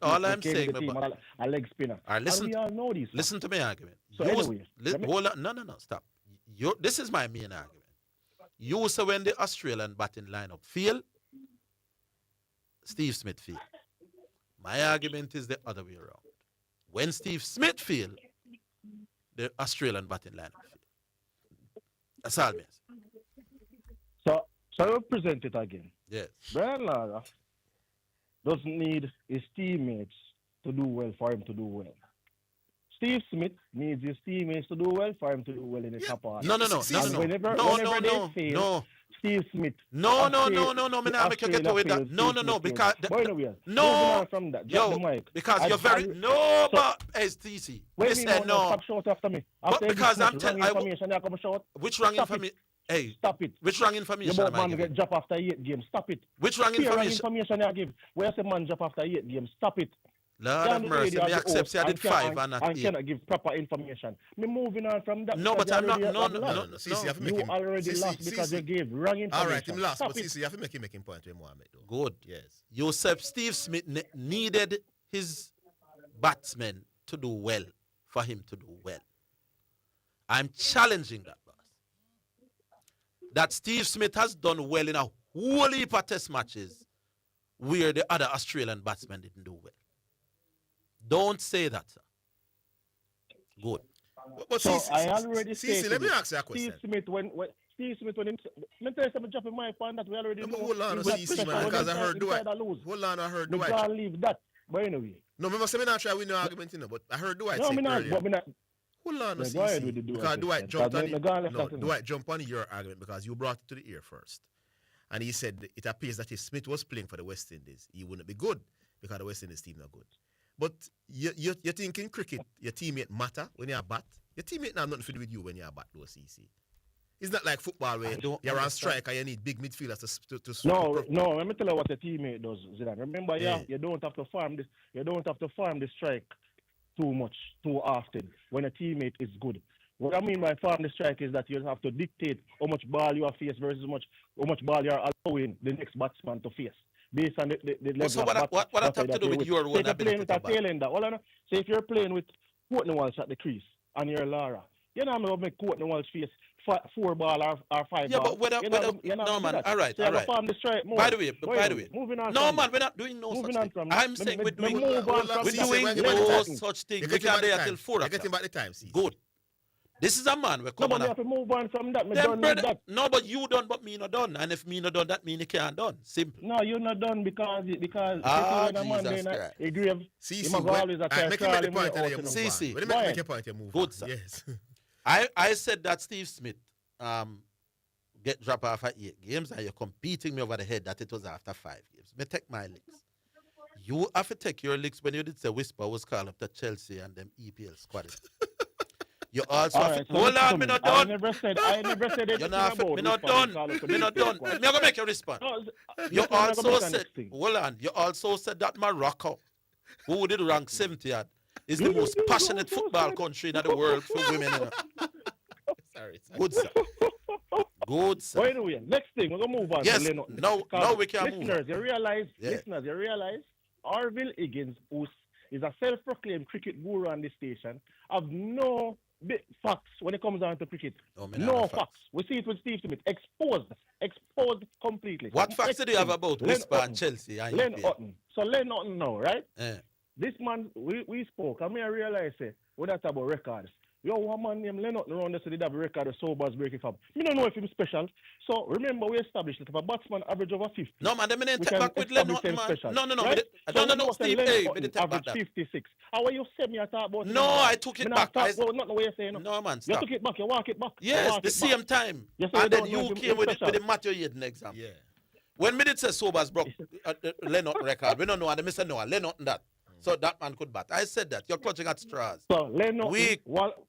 all I'm saying about a leg spinner. All right, listen, and we all know these. listen to my argument. So anyway, hold on. No, stop. This is my main argument. You say when the Australian batting lineup fail, Steve Smith fail. My argument is the other way around. When Steve Smith fail, the Australian batting lineup fail. That's all me say. So I will present it again. Yes. Brian Lara doesn't need his teammates to do well for him to do well. Steve Smith needs his teammates to do well for him to do well in the top order. No. And whenever they fail, Steve Smith. No, me not make you get away with that. No, because no, from that. because you're very but STC. Wait, said no. Stop short after me. But because I'm telling information, you come short. Which wrong information? Hey, stop it. Which wrong information? Your man get drop after 8 games. Stop it. Which wrong information? Information you give. Where you say man drop after 8 games. Stop it. Lord have mercy, me accept you did 5 and not 8. I cannot give proper information. Me moving on from that. No, but I'm not. No. CC, you have to make you him. already lost because you gave wrong information. All right, him lost, but CC, you have to make him point to Mohammed. Good. Yes. You said Steve Smith needed his batsmen to do well for him to do well. I'm challenging that, boss. That Steve Smith has done well in a whole heap of test matches where the other Australian batsmen didn't do well. Don't say that, sir. Good. But so I already said. Let me ask you a question. Steve Smith, when him, let me tell you something, dropping my point that we already know. Hold on, CC, man, because I heard Dwight. Hold on, I heard Dwight. We can't leave that. But anyway. No, remember, say me not try with no argument, but I heard Dwight say earlier. But me not. Hold on, CC. Because Dwight jumped on Dwight jumped on your argument because you brought it to the ear first. And he said it appears that if Smith was playing for the West Indies, he wouldn't be good because the West Indies team not good. But you think in cricket, your teammate matter when you bat? Your teammate not nothing to do with you when you bat, though, CC. It's not like football where you're on strike and you need big midfielders to No, let me tell you what a teammate does, Zidane. Remember, you don't have to farm this. You don't have to farm the strike too much, too often when a teammate is good. What I mean by farm the strike is that you have to dictate how much ball you are face versus how much ball you are allowing the next batsman to face. Based on the level so what that have to do with your role? So if you're playing with a tail ender, so if you're playing with Courtney Walsh at the crease and you're Lara, you're not going to make Courtney Walsh face 4 ball or 5 ball. Yeah, but whether no, man, all right. Farm the strike more. By the way, moving on. No, man, we're not doing no such thing. I'm saying we're doing no such thing. We can there till 4 o'clock. Getting back the time, see. Good. This is a man we're coming up. Have to move on from that. That. No, but you done, but me not done. And if me not done, that mean you can't done. Simple. No, you're not done because Jesus Christ. CC. Make a point, you move. Good, sir. Yes. I said that Steve Smith get dropped off at 8 games and you're competing me over the head that it was after 5 games. Me take my licks. You have to take your licks when you did say Whisper was called up to Chelsea and them EPL squad. You also have to, hold on, me not done. I never said it. You're not, me not done. Me not done. Me gonna make you respond. You also said, hold on. You also said that Morocco, who did rank 70th, is the most passionate football country in the world for women. Sorry. Good, sir. Good, sir. Well, anyway, next thing, we're gonna move on. Yes. No, we can move. Listeners, you realize, Orville Higgins, who is a self-proclaimed cricket guru on this station, have no facts when it comes down to cricket. No facts. We see it with Steve Smith. Exposed completely. What facts do you have about Whisper and Chelsea? Len Hutton. So Len Hutton now, right? Yeah. This man, we spoke, and I realize, we don't talk about records. Yo, one man named Len Hutton around there, so they have a record of Sobers breaking from. We don't know if he's special. So remember, we established that if a batsman average over 50. No, man, they didn't take back with Len Hutton, man. No. Right? No, Steve, hey, we didn't take back that. 56. How are you saying me I talk about? No, I took it back. Not the way you're saying. No, man, stop. You took it back, you walk it back. Yes, the same time. And then you came with the Matthew Yaden example. Yeah. When me did say Sobers broke Len Hutton record, we don't know, and they said no, Len Hutton that. So that man could bat. I said that. You're clutching at straws. So Len Hutton,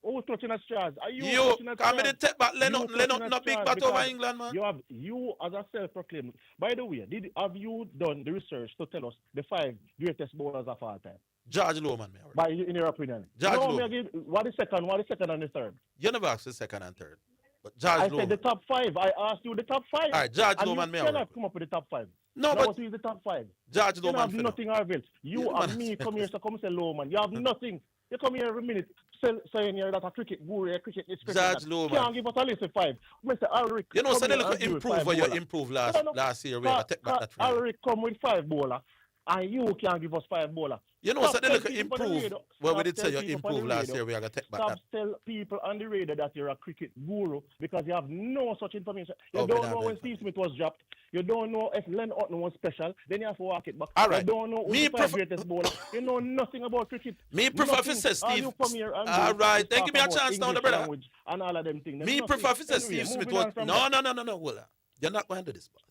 who's clutching at straws? Are you clutching at straws? Come in take back Len Hutton, not big bat over England, man. You as a self-proclaimed. By the way, have you done the research to tell us the 5 greatest bowlers of all time? George Loman, in your opinion. George Loman. What is second and the third? You never asked the second and third. But George Loman. said the top 5. I asked you the top 5. All right, George Loman, you cannot come up with the top 5. No, but who's the top 5? George Loman. You have nothing, Arville. You and me come here to come say Loman. You have nothing. You come here every minute saying here that a cricket guru, cricket is cricket. George Loman. You can't give us a list of 5. Mr. Ulrich. You know, so they look improve where you improved last year. We have to take back that. Ulrich come with 5 bowler, and you can't give us 5 bowler. You know, so they look improve. Well, we did say you improved last year. We are going to take back that. Stop tell people on the radio that you're a cricket guru because you have no such information. You don't know when Steve Smith was dropped. You don't know if Len Otton was special. Then you have to walk it back. All right. You don't know who the greatest bowler. You know nothing about cricket. Me prefer if it says Steve. All right. Then give me a chance now, brother. And all of them things. Me prefer if it says Steve Smith was. No. Hold on. You're not going to do this, boss.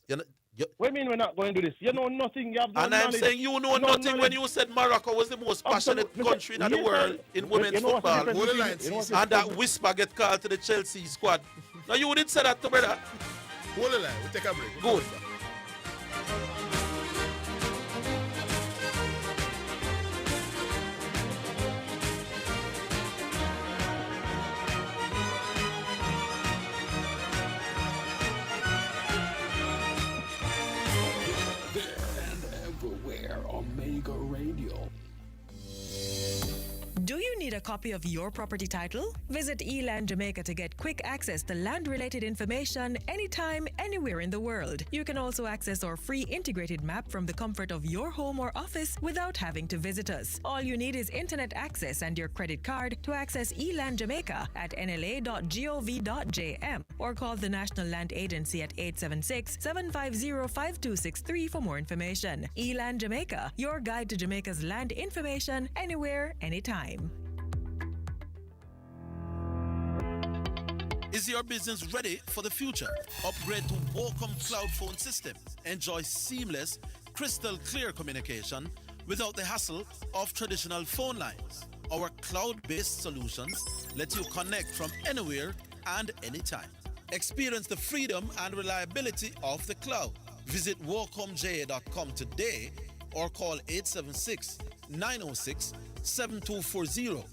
What do you mean we're not going to do this? You know nothing. You have no knowledge. I'm saying you know nothing when you said Morocco was the most passionate country in the world in women's football. And that whisper get called to the Chelsea squad. Now you didn't say that to brother. Hold the line. We'll take a break. Good. Omega Radio. Do you need a copy of your property title? Visit Eland Jamaica to get quick access to land-related information anytime, anywhere in the world. You can also access our free integrated map from the comfort of your home or office without having to visit us. All you need is internet access and your credit card to access Eland Jamaica at nla.gov.jm or call the National Land Agency at 876-750-5263 for more information. Eland Jamaica, your guide to Jamaica's land information anywhere, anytime. Is your business ready for the future? Upgrade to Wacom Cloud Phone System. Enjoy seamless, crystal clear communication without the hassle of traditional phone lines. Our cloud-based solutions let you connect from anywhere and anytime. Experience the freedom and reliability of the cloud. Visit wacomja.com today or call 876-906-7240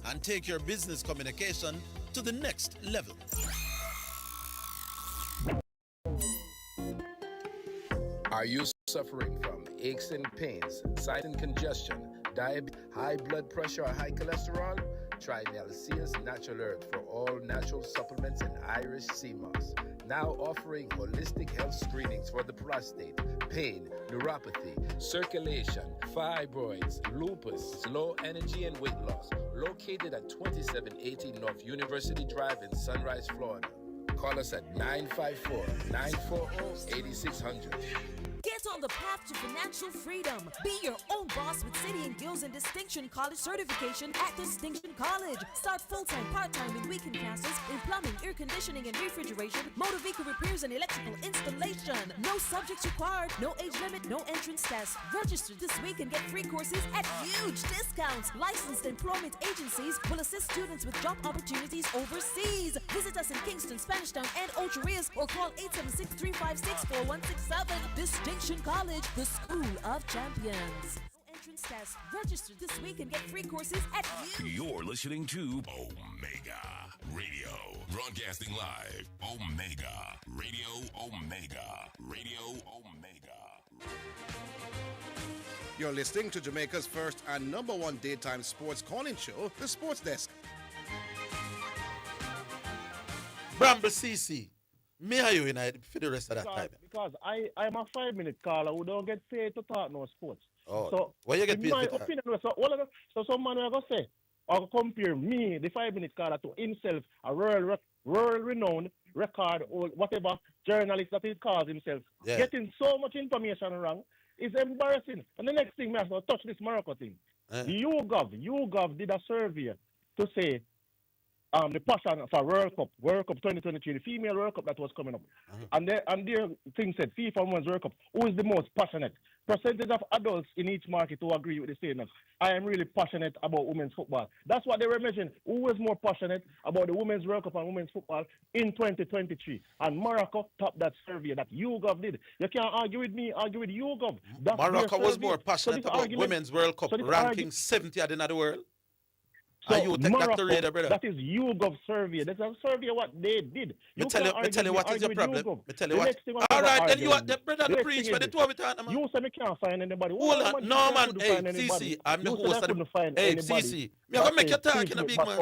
and take your business communication to the next level. Are you suffering from aches and pains, sinus congestion, diabetes, high blood pressure, or high cholesterol? Try Nelsia's Natural Earth for all natural supplements and Irish sea moss. Now offering holistic health screenings for the prostate, pain, neuropathy, circulation, fibroids, lupus, low energy and weight loss. Located at 2780 North University Drive in Sunrise, Florida. Call us at 954-940-8600. Get on the path to financial freedom. Be your own boss with City and Guilds and Distinction College certification at Distinction College. Start full-time, part-time, and weekend classes in plumbing, air conditioning, and refrigeration, motor vehicle repairs, and electrical installation. No subjects required, no age limit, no entrance test. Register this week and get free courses at huge discounts. Licensed employment agencies will assist students with job opportunities overseas. Visit us in Kingston, Spanish Town, and Ocho Rios, or call 876-356-4167. Distinction College, the School of Champions. Entrance test. Register this week and get free courses at You're listening to Omega Radio. Broadcasting live. Omega Radio. Omega Radio. Omega. You're listening to Jamaica's first and number one daytime sports calling show, The Sports Desk. Bramble CC. Me are you in for the rest of that time? Because I'm a 5-minute caller who don't get paid to talk no sports. Oh, so what you get paid my for opinion, so some man will go say, or compare me, the 5-minute caller, to himself, a world-renowned record or whatever journalist that he calls himself. Yeah. Getting so much information wrong is embarrassing. And the next thing, I have to touch this Morocco thing. The YouGov did a survey to say the passion for World Cup 2023, the female World Cup that was coming up. And their thing said, FIFA Women's World Cup, who is the most passionate? Percentage of adults in each market who agree with the statement. I am really passionate about women's football. That's what they were measuring. Who was more passionate about the Women's World Cup and women's football in 2023? And Morocco topped that survey that YouGov did. You can't argue with me, argue with YouGov. Morocco was more passionate about Women's World Cup ranking 70 in the world. So you take Morocco, that to radar, brother. That is YouGov survey. That's a survey of what they did. Me tell you what is your problem. Me tell you what. All right, then you are the brother the preach for the two of it. You say me can't find anybody. Hold on. No, man. Hey, CC, I'm the host of the... Hey, CC, me going to make you talk in a big man. Me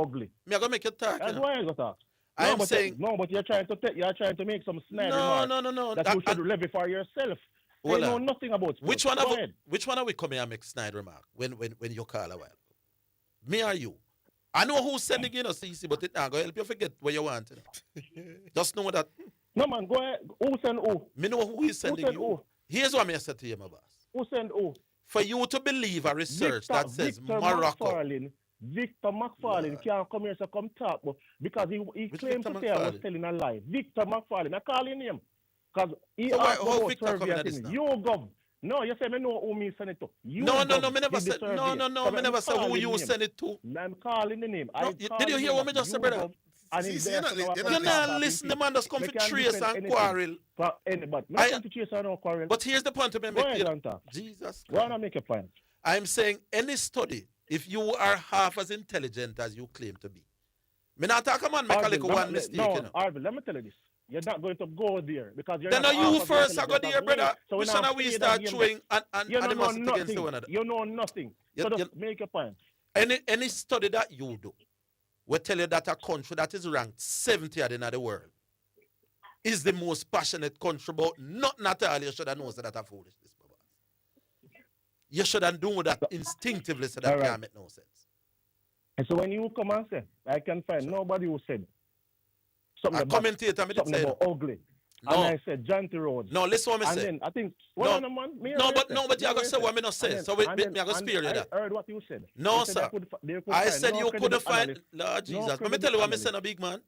going to make you talk. That's why I got talk. I'm saying... No, but you're trying to make some snide remarks. No. That you should levy for yourself. They know nothing about sports. Which one are we coming and make snide remark when you call a while? Me or you? I know who's sending in us, CC, but it not going to help you forget where you want. Just know that. No, man, go ahead. Who send who? Me know who is sending you. Who? Here's what I said to you, my boss. Who send who? For you to believe a research that says Morocco. Victor McFarlane can't come here to come talk, but because he claimed to say I was telling a lie. Victor McFarlane, I call him name. Because he asked about survey thing. You gov. No, you say me know who me send it to. No, me never said. No, me never said who you send it to. I'm calling the name. Did you hear what me just said, brother? You're not listening. The man just come for trace and quarrel. But come to trace and quarrel. But here's the point to make here. Jesus Christ. Why not make a point? I'm saying any study, if you are half as intelligent as you claim to be. Me not talk a man make a little one mistake. No, Arvin, let me tell you this. You're not going to go there because you're then not. Then you first I go there, brother. So we start chewing and you the know against one another. You know nothing. So just make a point. Any study that you do will tell you that a country that is ranked 70th in the world is the most passionate country about nothing at all. You should have known that a foolishness. You should have known that instinctively so that can't make no sense. And so when you come and say, I can find nobody who said something a commentator about ugly. No. And I said Janty Rhodes. No, listen what I say. Then I think but you gotta say what I not say. So me I gotta spare you that. I heard what you said. No, sir. I said you couldn't find Lord Jesus. Let me tell you what I said, a big man.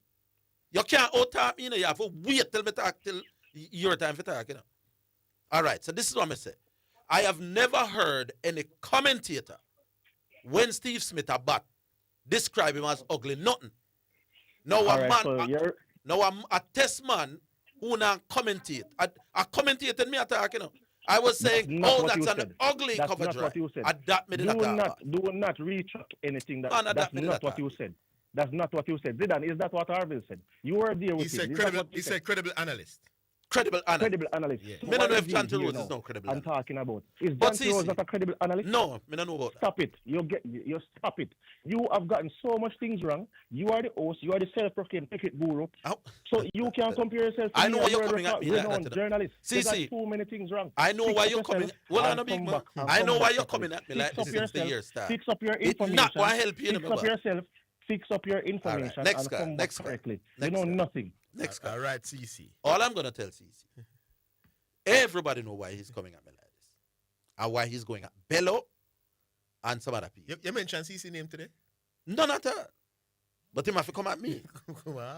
You can't out-talk me, you have to wait till me talk till your time for talk, All right, so this is what I say. I have never heard any commentator when Steve Smith about describe him as ugly nothing. No a man, a test man who now commentate. I commentated me attack, I was saying, that's an ugly cover drive. What you said. Do not retract anything. That's not what you said. That's not what you said. Zidan, is that what Harville said? You were there with him. He said credible analyst. Credible analyst. Credible analyst. Yeah. Me don't know if Janty Rhodes is no credible analyst. I'm talking about. Is Janty Rhodes not a credible analyst? No, me don't know about that. Stop it. You stop it. You have gotten so much things wrong. You are the host. You are the self-proclaimed cricket guru. So you can't compare yourself to I know why you're coming at me like that. Journalist. You got too many things wrong. I know why you're coming. Hold on a big man. I know why you're coming at me like this since the year start. Fix up your information. It's not why help you. Fix up yourself. Fix up your information. Right. Next guy. Come back correctly. You know nothing. Next guy. All right, CC. All I'm gonna tell CC. Everybody know why he's coming at me like this. And why he's going at Bello and some other people. You mentioned CC name today? None at all. But he have to come at me.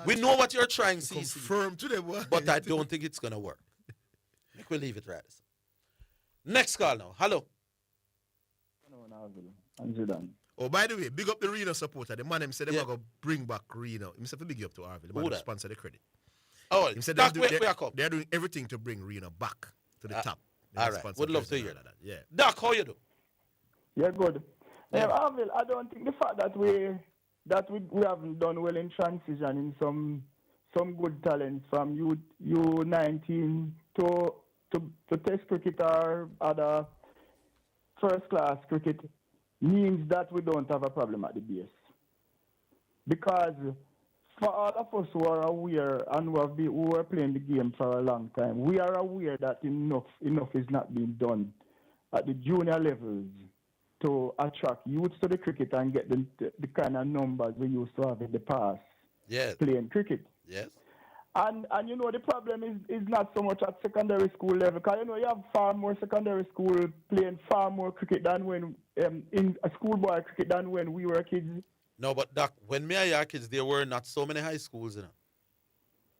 We know what you're trying, CC. Confirm today, boy. But I don't think it's going to work. We'll leave it right. Next call now. Hello. Oh, by the way, big up the Reno supporter. The man him said they're going to bring back Reno. Himself big up to Arville. The man sponsor the credit. Oh, he said they're doing everything to bring Reno back to the top. All right, would love to hear that. Yeah. Doc, how you do? Yeah, good. Arville, I don't think the fact that we haven't done well in transition in some good talents from U19 to test cricket or other first class cricket means that we don't have a problem at the base. Because for all of us who are aware and who are playing the game for a long time, we are aware that enough is not being done at the junior levels to attract youths to the cricket and get the kind of numbers we used to have in the past playing cricket. Yes. And the problem is not so much at secondary school level, because you have far more secondary school playing far more cricket than when in a schoolboy cricket than when we were kids. No, but Doc, when me and your kids, there were not so many high schools,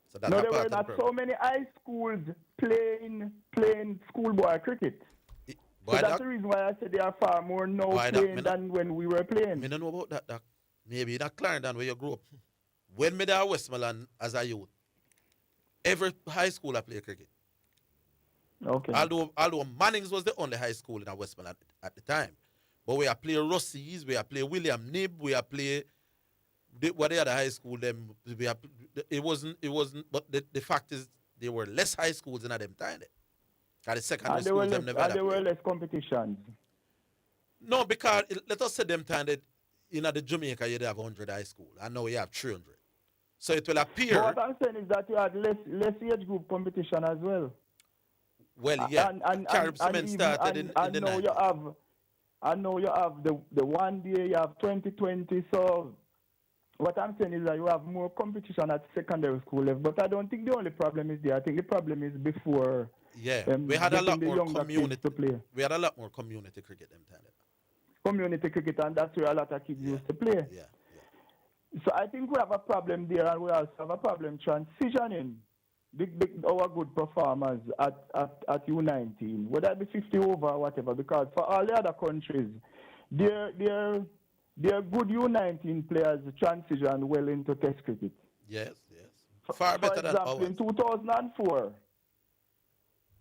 So there were not so many high schools playing schoolboy cricket. So that's the reason why I said they are far more now playing than when we were playing. I don't know about that, Doc. Maybe not Clarendon where you grew up. When me there Westmoreland as a youth, every high school I play cricket. Okay. Although Manning's was the only high school in Westmoreland at the time. But we are play Rossies, we are play William Nib, we are play what the other high school them. It wasn't. But the fact is, there were less high schools in them time. The secondary schools them never. There were less competitions. No, because let us say them time that in the Jamaica you have 100 high school, and now we have 300. So it will appear. But what I'm saying is that you had less age group competition as well. Well, yeah. Carib and Cement even, started in the now 90s. you have, and now you have the one day, you have 2020. So what I'm saying is that you have more competition at secondary school level. But I don't think the only problem is there. I think the problem is before. Yeah, we had a lot more community. To play. We had a lot more community cricket them time. Community cricket, and that's where a lot of kids used to play. Yeah. So I think we have a problem there, and we also have a problem transitioning our good performers at U19, whether it be 50 over or whatever, because for all the other countries, their good U19 players transition well into Test cricket. Yes. Far better than ours. For example,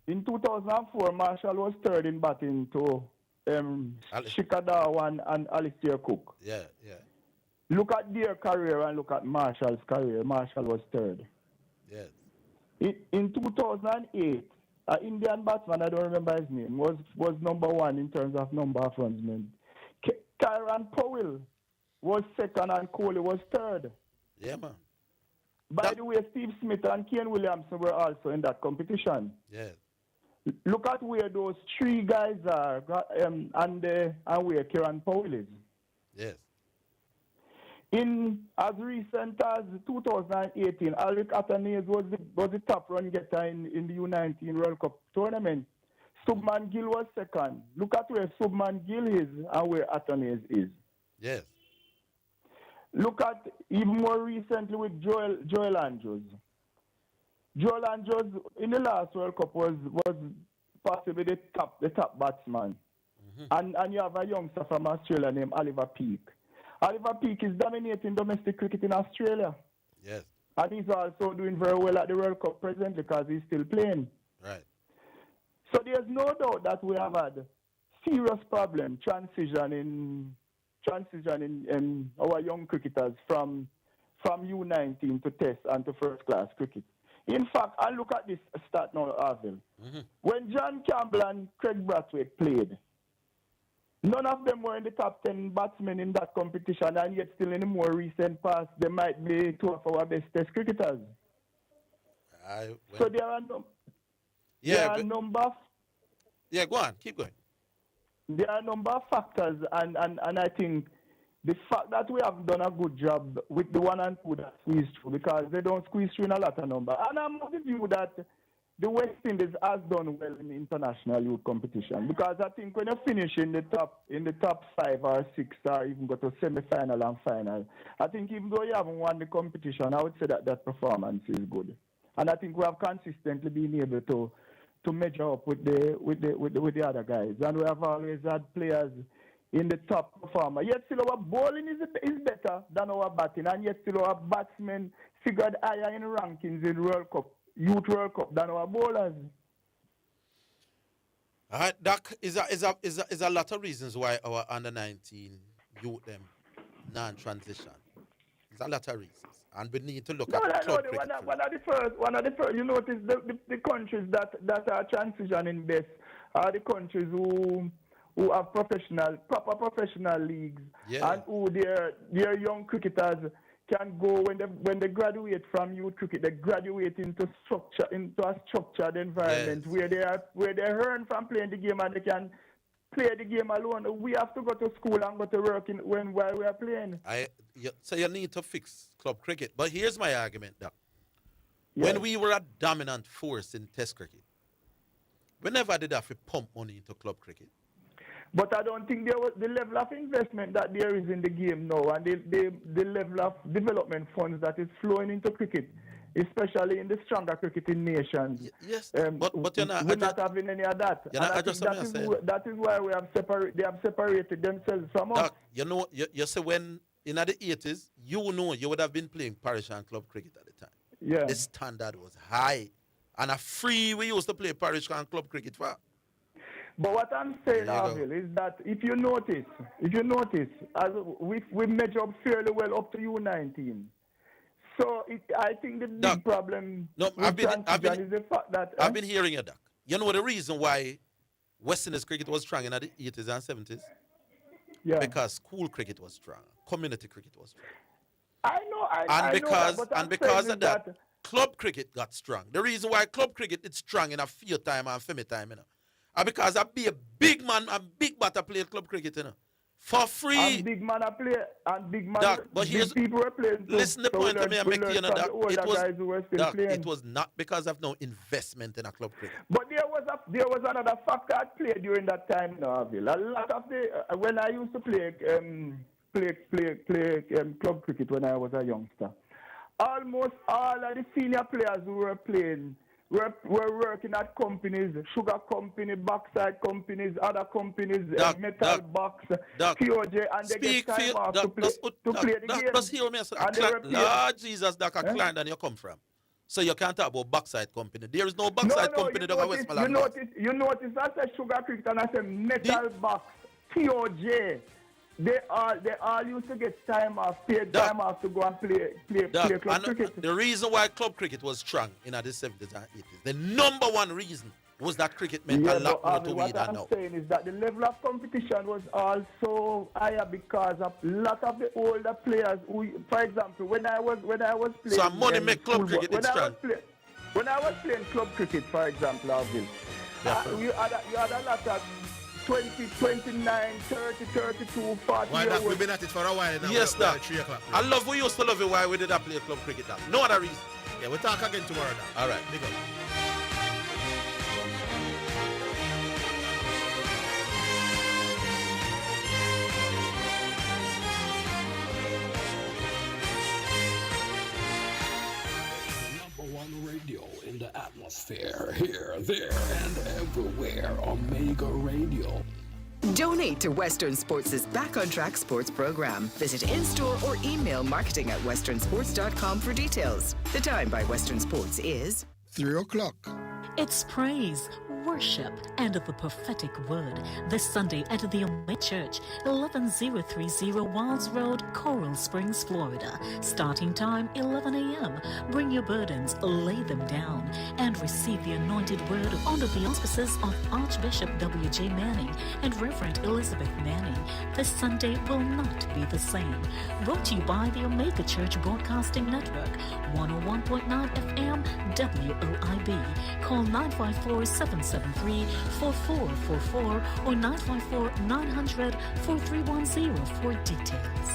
in 2004, Marshall was third in batting to Shikhar Dhawan and Alistair Cook. Yeah. Look at their career and look at Marshall's career. Marshall was third. Yes. In 2008, an Indian batsman, I don't remember his name, was number one in terms of number of runs made. Kyran Powell was second and Kohli was third. Yeah, man. By the way, Steve Smith and Kane Williamson were also in that competition. Yes. Look at where those three guys are and where Kyran Powell is. Yes. In as recent as 2018, Alric Athanaze was the top run getter in the U19 World Cup tournament. Subman Gill was second. Look at where Subman Gill is and where Athanaze is. Yes. Look at even more recently with Joel Andrews. Joel Andrews in the last World Cup was possibly the top batsman. Mm-hmm. And you have a youngster from Australia named Oliver Peake. Oliver Peake is dominating domestic cricket in Australia. Yes. And he's also doing very well at the World Cup presently because he's still playing. Right. So there's no doubt that we have had serious problem transitioning our young cricketers from U19 to Test and to first class cricket. In fact, I look at this stat now, Arville. Mm-hmm. When John Campbell and Craig Brathwaite played, none of them were in the top 10 batsmen in that competition, and yet still in the more recent past, they might be two of our best Test cricketers. So there are a number of... Yeah, go on. Keep going. There are a number of factors, and I think the fact that we have done a good job with the 1 and 2 that squeeze through, because they don't squeeze through in a lot of number. And I'm of the view that the West Indies has done well in international youth competition, because I think when you finish in the top 5 or 6 or even go to semi-final and final, I think even though you haven't won the competition, I would say that performance is good. And I think we have consistently been able to measure up with the other guys, and we have always had players in the top performer. Yet still our bowling is better than our batting, and yet still our batsmen figured higher in rankings in Youth World Cup than our bowlers. All right, Doc, is a lot of reasons why our under-19 youth them non-transition. There's a lot of reasons, and we need to look at club cricket. One of the first. You notice the countries that are transitioning best are the countries who have proper professional leagues, and who their young cricketers can go when they graduate from youth cricket, they graduate into a structured environment where they earn from playing the game and they can play the game alone. We have to go to school and go to work while we are playing. So you need to fix club cricket. But here's my argument, Doc. When we were a dominant force in Test cricket, we never did have to pump money into club cricket. But I don't think there was the level of investment that there is in the game now, and the level of development funds that is flowing into cricket, especially in the stronger cricketing nations. Yes, but you're not. We're not having any of that. You're not that is why they have separated themselves from us. You know, you say when in the 80s, you would have been playing parish and club cricket at the time. Yeah. The standard was high, and we used to play parish and club cricket for. But what I'm saying, Arville, is that if you notice, as we measure up fairly well up to U19. So I think the big problem is the fact that... I've been hearing you, Doc. You know the reason why West Indies cricket was strong in the 80s and 70s? Yeah. Because school cricket was strong. Community cricket was strong. I know, because of that, club cricket got strong. The reason why club cricket is strong in a few time and femi time, because I be a big man, a big batter play club cricket, for free. And big man a play, and big man, Doc, but big people were playing. Listen the point to me, I make you know that it was not because of no investment in a club cricket. But there was another factor at play during that time, Narville. A lot of the when I used to play club cricket when I was a youngster, almost all of the senior players who were playing were working at companies, sugar company, backside companies, other companies, metal box, POJ, and they get time off to play the game. Just hear me, Lord Jesus, that's a client that you come from. So you can't talk about backside company. There is no backside company that Westmoreland. You notice I said sugar cricket and I said metal box, POJ. They all used to get time off, paid time off to go and play club cricket. The reason why club cricket was strong in the 70s and 80s, the number one reason was that cricket meant a lot more to we than now. What I'm saying is that the level of competition was also higher because of a lot of the older players who, for example, when I was playing. So money make club cricket strong. When I was playing club cricket, for example, Alvin, you had a lot of 20, 29, 30, 32, 40 Why not? We've been at it for a while now. Yes, sir. 3 o'clock. We used to love it why we did not play club cricket now. No other reason. Yeah, we'll talk again tomorrow now. All right. Big up. Radio in the atmosphere, here, there, and everywhere. Omega Radio. Donate to Western Sports' Back on Track sports program. Visit in-store or email marketing at westernsports.com for details. The time by Western Sports is 3 o'clock. It's praise, worship, and the prophetic word this Sunday at the Omega Church, 11030 Wilds Road, Coral Springs, Florida. Starting time 11 a.m. Bring your burdens, lay them down, and receive the anointed word under the auspices of Archbishop W.J. Manning and Reverend Elizabeth Manning. This Sunday will not be the same. Brought to you by the Omega Church Broadcasting Network, 101.9 FM WOIB. Call 954-773-4444 or 954-900-4310 for details.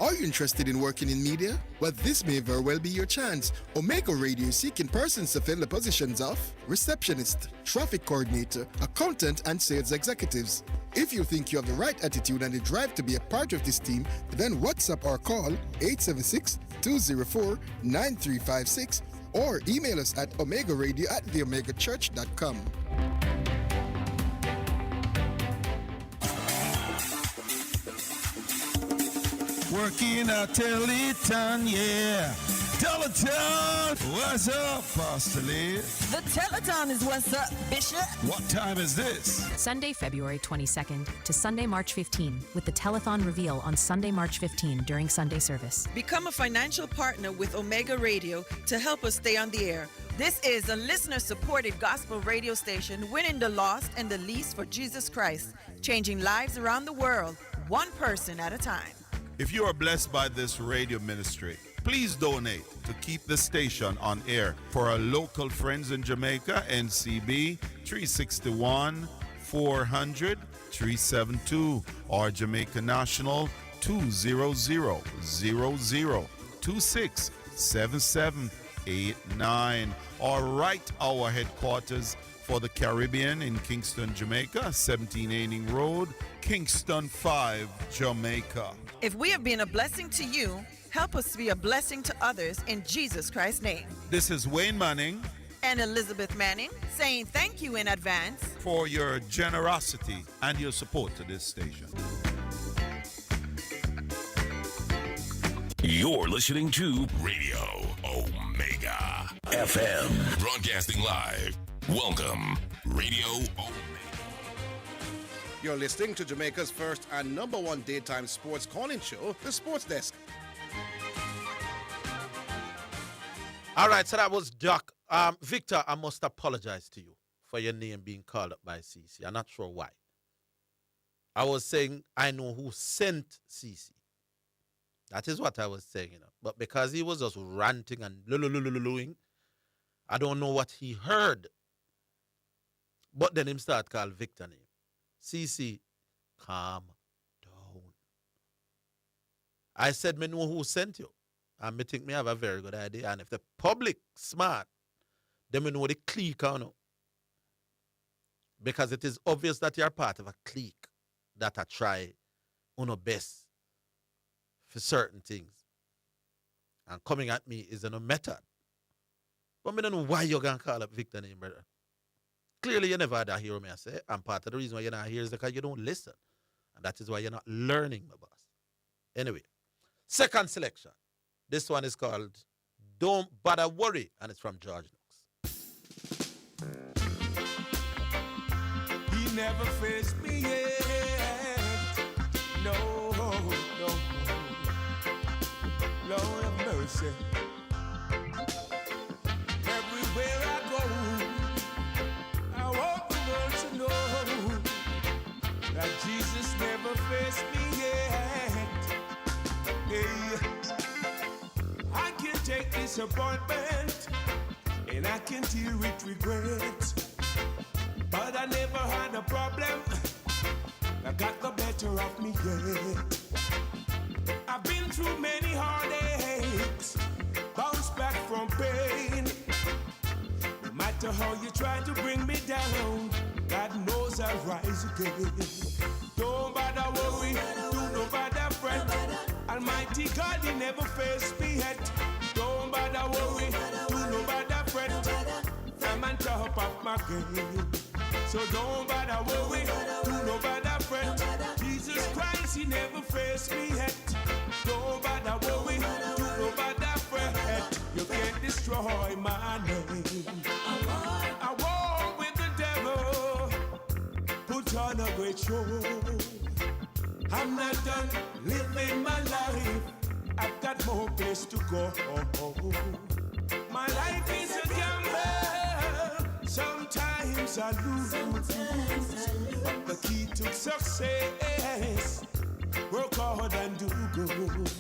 Are you interested in working in media? Well, this may very well be your chance. Omega Radio is seeking persons to fill the positions of receptionist, traffic coordinator, accountant, and sales executives. If you think you have the right attitude and the drive to be a part of this team, then WhatsApp or call 876-204-9356 or email us at omegaradio@theomegachurch.com. Working at Teleton, yeah. Teleton, what's up, Pastor Lee? The Teleton is what's up, Bishop. What time is this? Sunday, February 22nd to Sunday, March 15, with the Telethon reveal on Sunday, March 15 during Sunday service. Become a financial partner with Omega Radio to help us stay on the air. This is a listener-supported gospel radio station winning the lost and the least for Jesus Christ, changing lives around the world, one person at a time. If you are blessed by this radio ministry, please donate to keep the station on air for our local friends in Jamaica, NCB 361 400 372 or Jamaica National 200 26 7789 or right our headquarters for the Caribbean in Kingston, Jamaica, 17 Aining Road, Kingston 5, Jamaica. If we have been a blessing to you, help us to be a blessing to others in Jesus Christ's name. This is Wayne Manning and Elizabeth Manning saying thank you in advance for your generosity and your support to this station. You're listening to Radio Omega FM, broadcasting live. Welcome, Radio Omega. You're listening to Jamaica's first and number one daytime sports calling show, The Sports Desk. All right, so that was Doc. Victor, I must apologize to you for your name being called up by CC. I'm not sure why. I was saying I know who sent CC. That is what I was saying, But because he was just ranting and lululululuing, I don't know what he heard. But then him start call Victor name. CC, calm down. I said, me know who sent you. And me think me have a very good idea. And if the public smart, then me know the clique on. Because it is obvious that you're part of a clique that I try best for certain things. And coming at me is a method. But I don't know why you're going to call up Victor name, brother. Clearly, you never had to hear me I say. And part of the reason why you're not here is because you don't listen. And that is why you're not learning, my boss. Anyway, second selection. This one is called Don't Bother Worry, and it's from George Nooks. He never faced me yet. No, no. Lord of mercy. Everywhere I go, I want the world to know that Jesus never faced me yet. Hey, I can take disappointment and I can deal with regret, but I never had a problem that got the better of me yet. I've been through many heartaches, bounced back from pain. No matter how you try to bring me down, God knows I'll rise again. Don't bother worry, do no bother fret. Almighty God, He never faced me yet. Don't bother worry, do no bother fret. I'm on top of my game. So don't bother worry, do no bother fret. Jesus Christ, He never faced me yet. Don't bother worry, do no bother fret. You can't destroy my name. I war with the devil, put on a great show. I'm not done living my life, I've got more place to go. My life is a gamble, sometimes I lose. But the key to success, work hard and do good.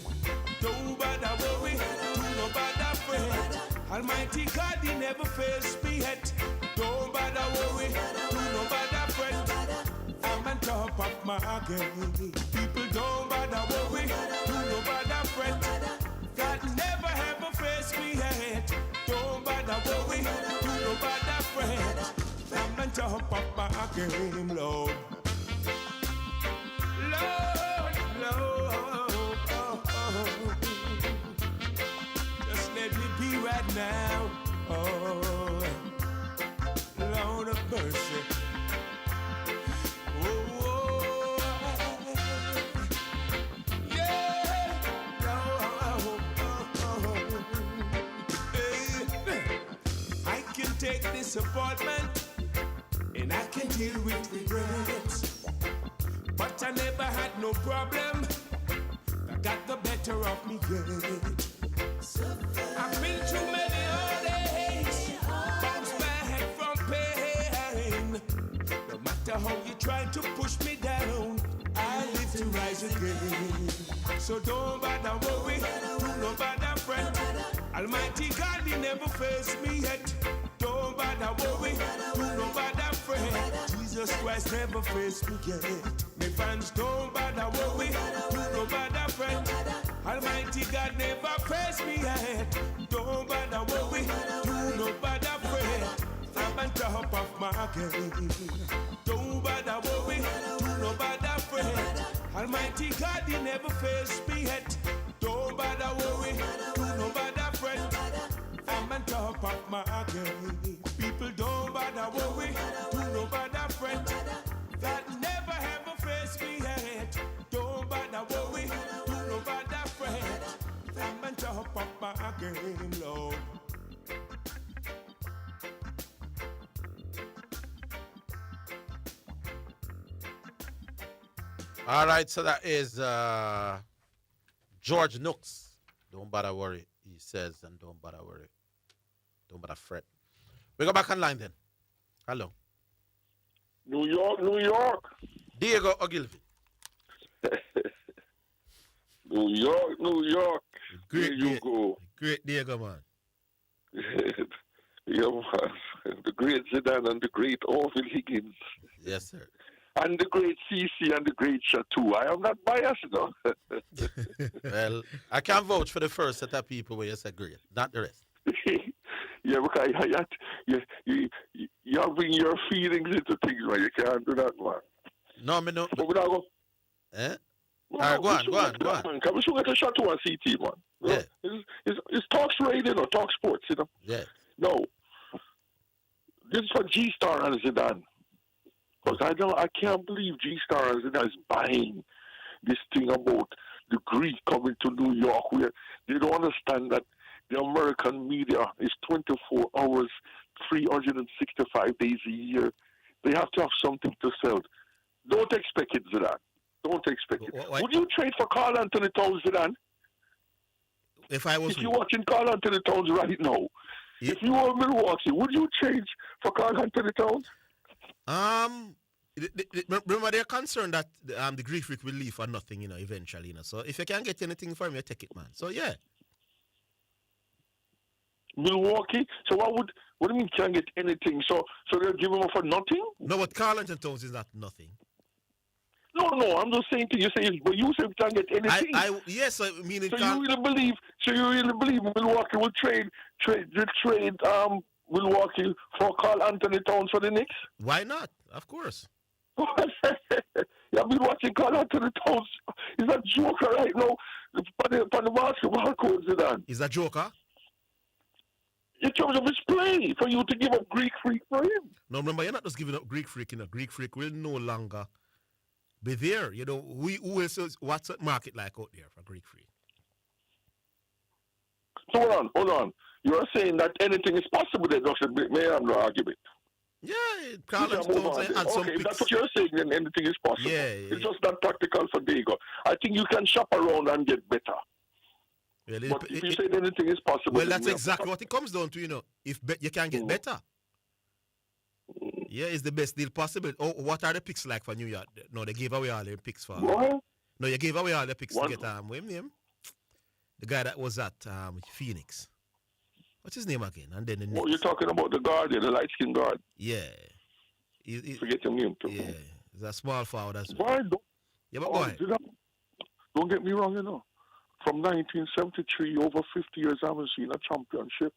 Don't bother worry, do no bother fret. Almighty God, He never faced me yet. Don't bother worry, do no bother fret. I'm on top of my game. People don't bother worry, do no bother fret. God never ever faced me yet. Don't bother worry, do no bother fret. I'm on top of my game, Lord. Just let me be right now. Oh, Lord of mercy. Oh, yeah. I can take disappointment and I can deal with regrets. But I never had no problem that got the better of me yet. I've been through many heartaches, bounced back from pain. No matter how you try to push me down, I live to rise again. So don't bother worry, do no bother fret. Almighty God, He never faced me yet. Don't bother worry, do no bother fret. Jesus Christ never faced me yet. My fans don't bother worry, do no bother fret. Almighty God never faced me yet. Don't bother worry, do no bother fret. I'm on top of my game. Don't bother worry, do no bother fret. Almighty God, He never faced me yet. Don't bother worry, do no bother fret. I'm on top of my game. People don't bother worry, do no bother fret. That never ever faced me yet. Don't bother worry, do no bother fret. I'm on top of my game, Lord. All right, so that is George Nooks. Don't bother worry, he says, and don't bother worry. Don't bother fret. We go back online then. Hello. New York. Diego Ogilvy. New York, New York. Great There you go. Great Diego, man. Yeah, man. The great Zidane and the great Orville Higgins. Yes, sir. And the great CC and the great Chateau. I am not biased, though. Well, I can vouch for the first set of people where you said great, not the rest. Yeah, because you bring your feelings into things, man. You can't do that, man. No, me no. But we not go. Eh? No, All right, go on. Man. Can we should get a Chateau and CT, man? Yeah. It's Talk Radio, no Talk Sports, you know? Yeah. No. This is for G-Star and Zidane. Because I can't believe G-Star and Zidane is buying this thing about the Greek coming to New York, where they don't understand that the American media is 24 hours, 365 days a year. They have to have something to sell. Don't expect it, Zidane. Don't expect it. Would you trade for Carl Anthony Towns, Zidane? If you're watching Carl Anthony Towns right now, if you were Milwaukee, would you change for Carl Anthony Towns? Remember, they're concerned that the Greek Freak will leave for nothing, eventually, So if you can't get anything from you, take it, man. So, yeah. Milwaukee? So what do you mean can't get anything? So they'll give him for nothing? No, but Carl Anthony Towns is not nothing. No, I'm just saying to you, but you say we can't get anything. Yes, I mean it. So you really believe Milwaukee will trade Milwaukee for Carl Anthony Towns for the Knicks? Why not? Of course. Yeah, I've been watching Carl Anthony Towns. He's a joker right now. On the basketball court, Zidane. He's a joker? In terms of his play, for you to give up Greek Freak for him. No, remember, you're not just giving up Greek Freak. Greek Freak will no longer be there. Who else? What's the market like out there for Greek Freak? So hold on. You're saying that anything is possible then, Dr. May I have no argument? Yeah, Carl Anthony Towns and some picks. That's what you're saying, then anything is possible. Yeah. It's just not practical for Diego. I think you can shop around and get better. Well, but if you say anything is possible... Well, that's exactly what it comes down to, If you can get better. Yeah, it's the best deal possible. Oh, what are the picks like for New York? No, they gave away all their picks for... What? No, you gave away all the picks to get... what's his name? The guy that was at Phoenix. What's his name again? And then the next. Oh, you're talking about the guard, the light-skinned guard. Yeah. Forget your name, too. Yeah. He's a small forward as well. Why Yeah, but why? Don't get me wrong, From 1973, over 50 years, I haven't seen a championship.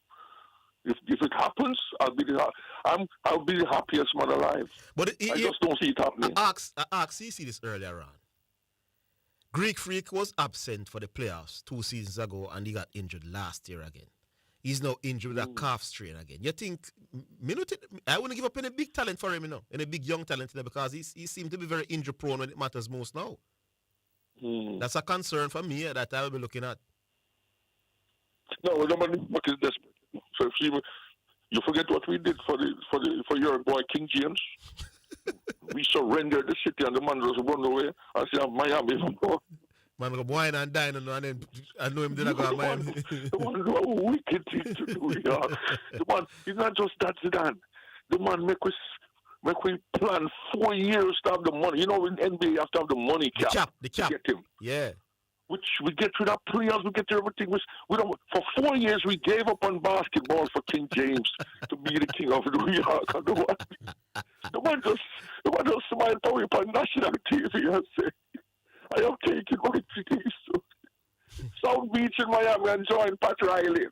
If it happens, I'll be the happiest man alive. But I just don't see it happening. I asked CC this earlier on. Greek Freak was absent for the playoffs 2 seasons ago, and he got injured last year again. He's now injured with a calf strain again. You think, I wouldn't give up any big talent for him, any big young talent, because he seems to be very injury prone when it matters most now. That's a concern for me that I will be looking at. No, nobody is desperate. So if you forget what we did for your boy King James, we surrendered the city and the man just run away and say Miami. Man go wine and dine and then I know him didn't go to Miami. The man do a wicked thing to do, yeah. The man, it's not just that, Zidane. The man make we plan 4 years to have the money. In NBA you have to have the money cap. The cap. To get him. Yeah. Which we get rid of players, we get rid of everything. We don't, for 4 years we gave up on basketball for King James to be the king of New York. The man just smiled away on national TV and said, I am taking my cities to South Beach in Miami and join Pat Riley.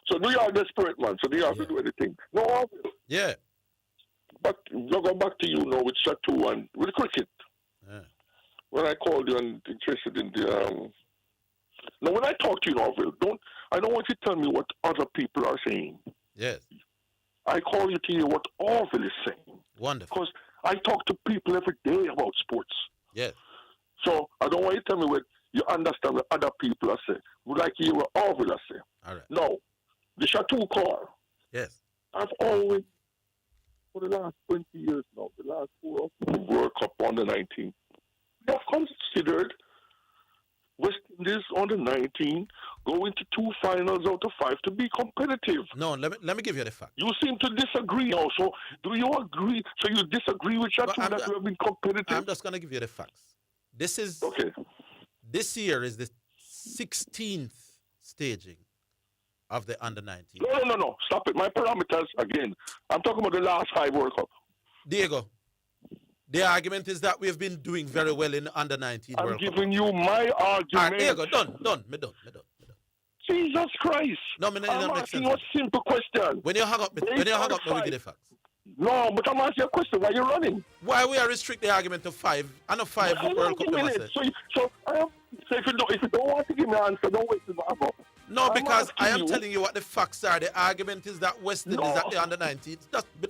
So New York desperate, man. So New York will do anything. No, yeah. But I'll go back to you now with Chateau and with cricket. Yeah. When I called you and interested in the... Now, when I talk to you, Orville, I don't want you to tell me what other people are saying. Yes. I call you to hear what Orville is saying. Wonderful. Because I talk to people every day about sports. Yes. So I don't want you to tell me what you understand what other people are saying. Would like to hear what Orville are saying. All right. No. The Chateau car. Yes. I've always, for the last 20 years now, the last 4 of the World Cup under 19, they have considered West Indies under 19 going to 2 finals out of 5 to be competitive. No, let me give you the fact. You seem to disagree also. Do you agree? So you disagree with Chateau that we have been competitive? I'm just going to give you the facts. This is This year is the 16th staging of the under-19. No. Stop it. My parameters, again, I'm talking about the last 5 World Cup. Diego, the argument is that we've been doing very well in the under-19 I'm World Cup. giving you my argument. All right, Diego, done. Me done. Jesus Christ. No, I'm asking you a simple question. When you hang up, we give the facts. No, but I'm asking you a question. Why are you running? Why we are restrict the argument to 5? I know 5 World Cup. So if you don't want to give me an answer, don't waste my ammo. No, because I am telling you what the facts are. The argument is that West Indies at the under-19.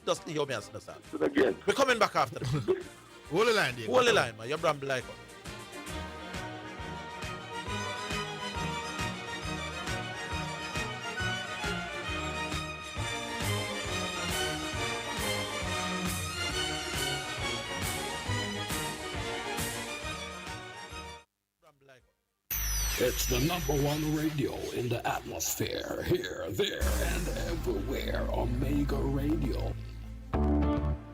Just hear me answer that. Again. We're coming back after this. Hold the line, Diego. Hold the line, man. You're bramble like us. It's the #1 radio in the atmosphere. Here, there, and everywhere. Omega Radio.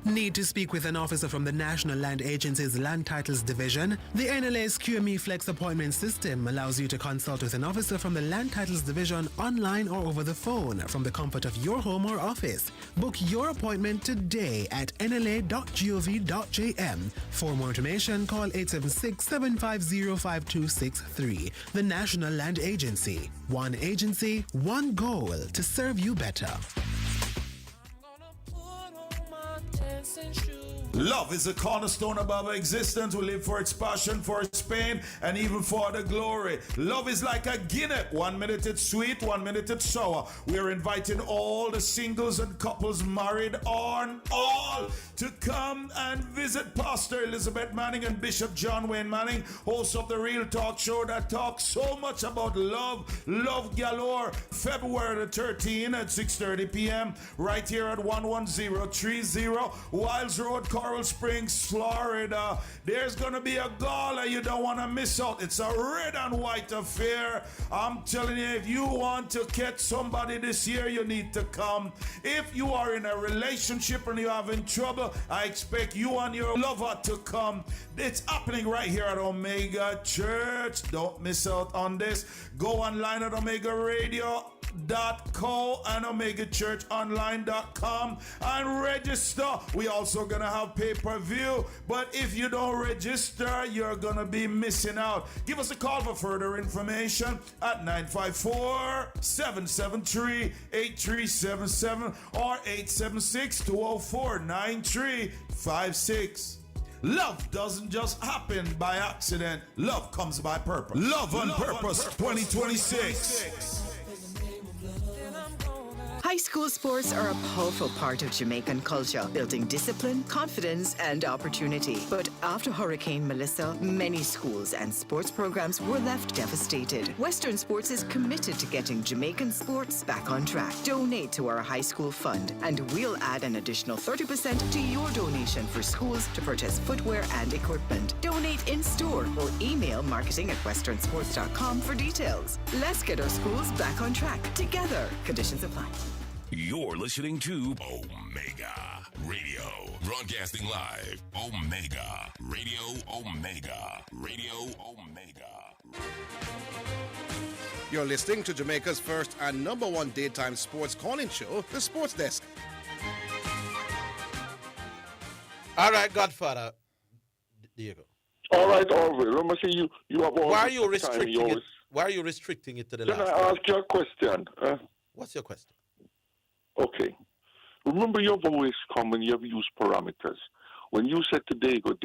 Need to speak with an officer from the National Land Agency's Land Titles Division? The NLA's QME Flex appointment system allows you to consult with an officer from the Land Titles Division online or over the phone from the comfort of your home or office. Book your appointment today at nla.gov.jm. For more information, call 876-750-5263. The National Land Agency. One agency, one goal to serve you better. Love is a cornerstone of our existence. We live for its passion, for its pain, and even for the glory. Love is like a Guinness. 1 minute it's sweet, 1 minute it's sour. We are inviting all the singles and couples, married on all, to come and visit Pastor Elizabeth Manning and Bishop John Wayne Manning, hosts of the Real Talk Show that talks so much about love galore. February the 13th at 6:30 p.m. right here at 11030 Wiles Road, Coral Springs, Florida. There's gonna be a gala you don't want to miss out. It's a red and white affair. I'm telling you, if you want to catch somebody this year, you need to come. If you are in a relationship and you're having trouble, I expect you and your lover to come. It's happening right here at Omega Church. Don't miss out on this. Go online at OmegaRadio.co and OmegaChurchOnline.com and register. We also gonna have pay-per-view, but if you don't register, you're gonna be missing out. Give us a call for further information at 954-773-8377 or 876-204-9356. Love doesn't just happen by accident. Love comes by purpose. Love on Purpose 2026. High school sports are a powerful part of Jamaican culture, building discipline, confidence, and opportunity. But after Hurricane Melissa, many schools and sports programs were left devastated. Western Sports is committed to getting Jamaican sports back on track. Donate to our high school fund, and we'll add an additional 30% to your donation for schools to purchase footwear and equipment. Donate in store or email marketing@westernsports.com for details. Let's get our schools back on track together. Conditions apply. You're listening to Omega Radio, broadcasting live. Omega Radio, Omega Radio, Omega. You're listening to Jamaica's first and #1 daytime sports calling show, The Sports Desk. All right, Godfather. Diego. All right, Orville. Let me see you. You have all. Why are you restricting it? Why are you restricting it to the Can last? I ask you a question? What's your question? Okay. Remember, you've always come and you've used parameters. When you said to Dago,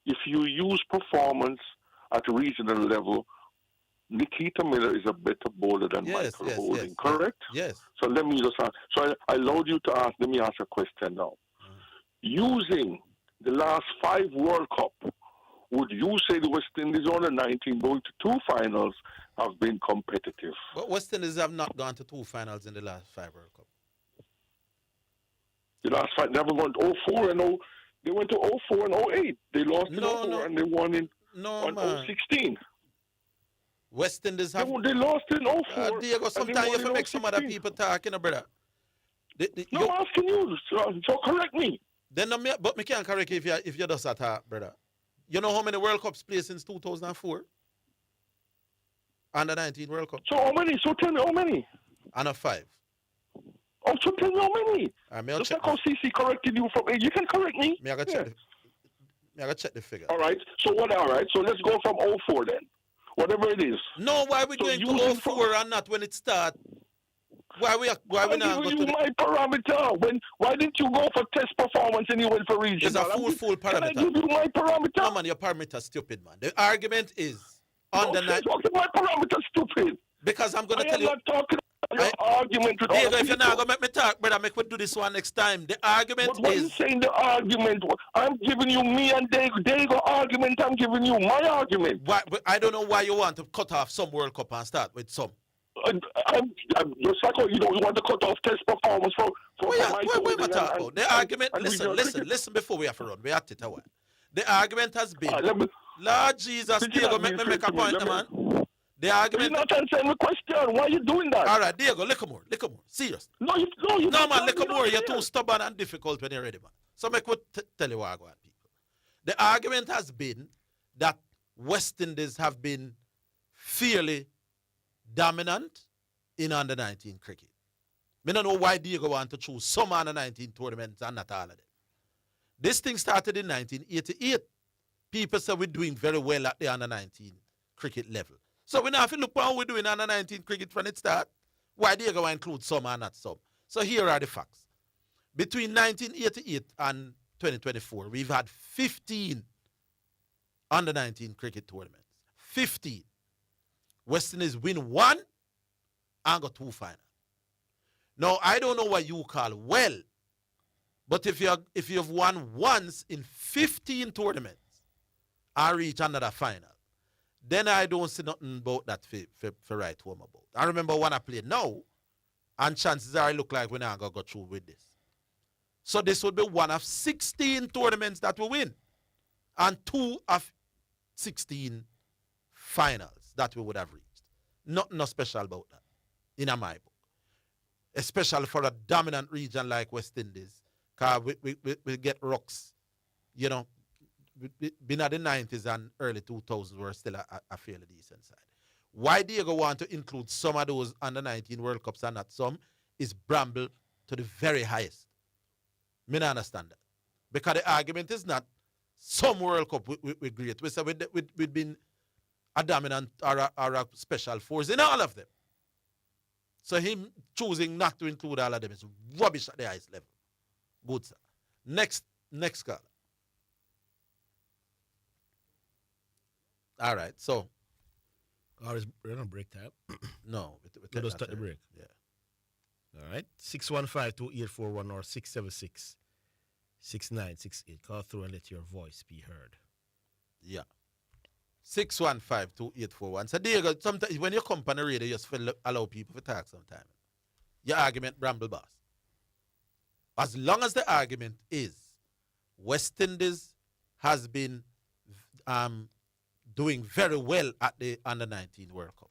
if you use performance at a regional level, Nikita Miller is a better bowler than Michael Holding, correct? Yes. So let me just ask. So I allowed you to ask. Let me ask a question now. Using the last 5 World Cup, would you say the West Indies under 19 going to 2 finals have been competitive? Well, West Indies have not gone to 2 finals in the last 5 World Cup. The last 5, they haven't gone to 04 and 0. They went to 04 and 08. They lost in 04 and they won in 016. West Indies have. They lost in 04. Diego, sometimes you have to make some other people talk, you know, brother. I'm asking you, so correct me. Then, but me can't correct you if you just talk, brother. You know how many World Cups played since 2004? Under 19 World Cup. So how many? So tell me how many? Under 5. Oh, so tell me how many? Just like how CC corrected you from. You can correct me. I gotta check the figure. All right. So what? All right. So let's go from 04 then. Whatever it is. No, why are we going to 04 and not when it starts? Why we not giving you my parameter? Why didn't you go for test performance and you went for region? It's a full parameter. Can I give you my parameter? No, man, your parameter stupid, man. The argument is on the night. My parameter stupid. Because I'm going to tell you. I'm not talking about your argument with Diego, if you're not going to make me talk, brother, make me do this one next time. The argument but what is. What are you saying the argument? I'm giving you me and Diego argument. I'm giving you my argument. Why, I don't know why you want to cut off some World Cup and start with some. I'm just like you don't want to cut off test performance for the argument. Listen before we have to run. We have to tell the argument has been. Lord Jesus, Diego, make me make a point, man. The argument. You're not answering my question. Why are you doing that? All right, Diego, little more. Serious. No, man, little more. You're too stubborn and difficult when you're ready, man. So make me tell you what I want, people. The argument has been that West Indies have been fairly dominant in under-19 cricket. I don't know why Diego want to choose some under-19 tournaments and not all of them. This thing started in 1988. People say we're doing very well at the under-19 cricket level. So we now have to look how we're doing under-19 cricket from its start. Why Diego want to include some and not some? So here are the facts. Between 1988 and 2024, we've had 15 under-19 cricket tournaments. 15. West Indies win 1 and got 2 finals. Now, I don't know what you call well, but if you've won once in 15 tournaments and reach another final, then I don't see nothing about that for right home about. I remember when I played now, and chances are it look like we're not going to go through with this. So this would be one of 16 tournaments that we win, and 2 of 16 finals that we would have reached. Nothing special about that, in my book. Especially for a dominant region like West Indies, because we get rocks, you know, been at the 90s and early 2000s, we're still a fairly decent side. Why Diego want to include some of those under-19 World Cups and not some is bramble to the very highest. Me not understand that. Because the argument is not some World Cup we great. We say we've been a dominant or a special force in all of them. So him choosing not to include all of them is rubbish at the highest level. Good, sir. Next call. All right, so. Or is we're on break time? No. We just start the break. Yeah. All right. 615-2841 or 676-6968. Call through and let your voice be heard. Yeah. 615-2841. So Diego, sometimes when you come on the radio, you just allow people to talk sometimes. Your argument, bramble boss. As long as the argument is West Indies has been doing very well at the under-19 World Cup.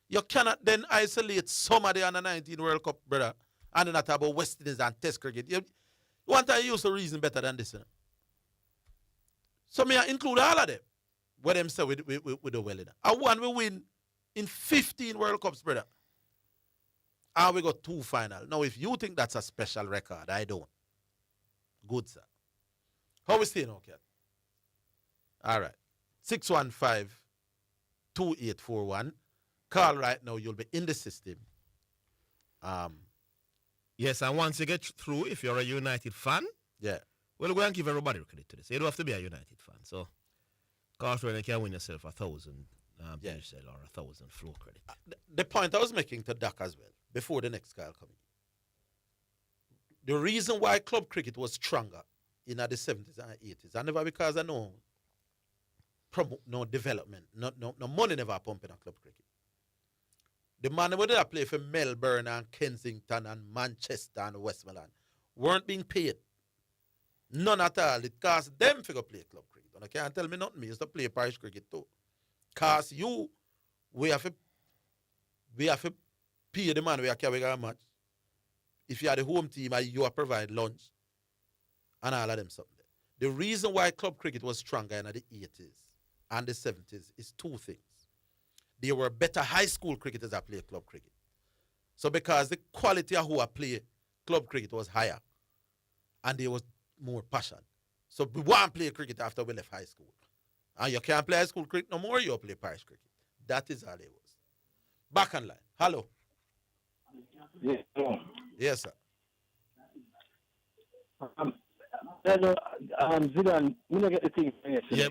You cannot then isolate some of the under-19 World Cup, brother, and not about West Indies and Test cricket. You want to use a reason better than this. You know? So may I include all of them, where them say we do well in. And one we win in 15 World Cups, brother. And we got 2 finals. Now, if you think that's a special record, I don't. Good, sir. How we staying, okay? All right. 615-2841. Call right now. You'll be in the system. Yes, and once you get through, if you're a United fan, yeah, well, we're going to give everybody credit to this. You don't have to be a United fan. So, call through and you can win yourself 1,000 or 1,000 flow credit. The point I was making to Doc as well, before the next call coming. The reason why club cricket was stronger in the 70s and 80s, and never because I know no development, no money never pump in a club cricket. The man who did play for Melbourne and Kensington and Manchester and Westmoreland weren't being paid. None at all. It cost them to go play club cricket. And I can't tell me nothing. Me used to play parish cricket too. Cause we have to pay the man we are carrying a match. If you are the home team, you are provide lunch and all of them something. The reason why club cricket was stronger in the 80s and the 70s is two things. There were better high school cricketers that play club cricket. So because the quality of who I play club cricket was higher and there was more passion. So we want to play cricket after we left high school. And you can't play high school cricket no more, you play parish cricket. That is all it was. Back on line. Hello. Yes, yes sir. Zidane, we don't get the thing. Yeah,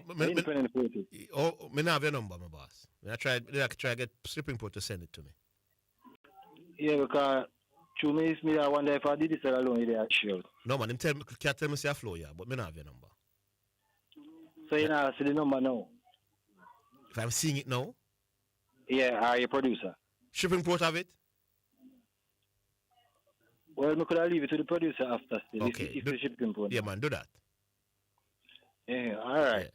me have your number, my boss. I try to get Stripping Port to send it to me. Yeah, because to me, I wonder if I did this alone, they are sure. No, man, can't tell me say a flow, yeah, but me not have your number. So you know, see the number now? If I'm seeing it now? Yeah, are you a producer? Stripping Port have it? Well, I could leave it to the producer after. Still, okay. if the shipping port. Yeah, man, do that. Yeah, all right.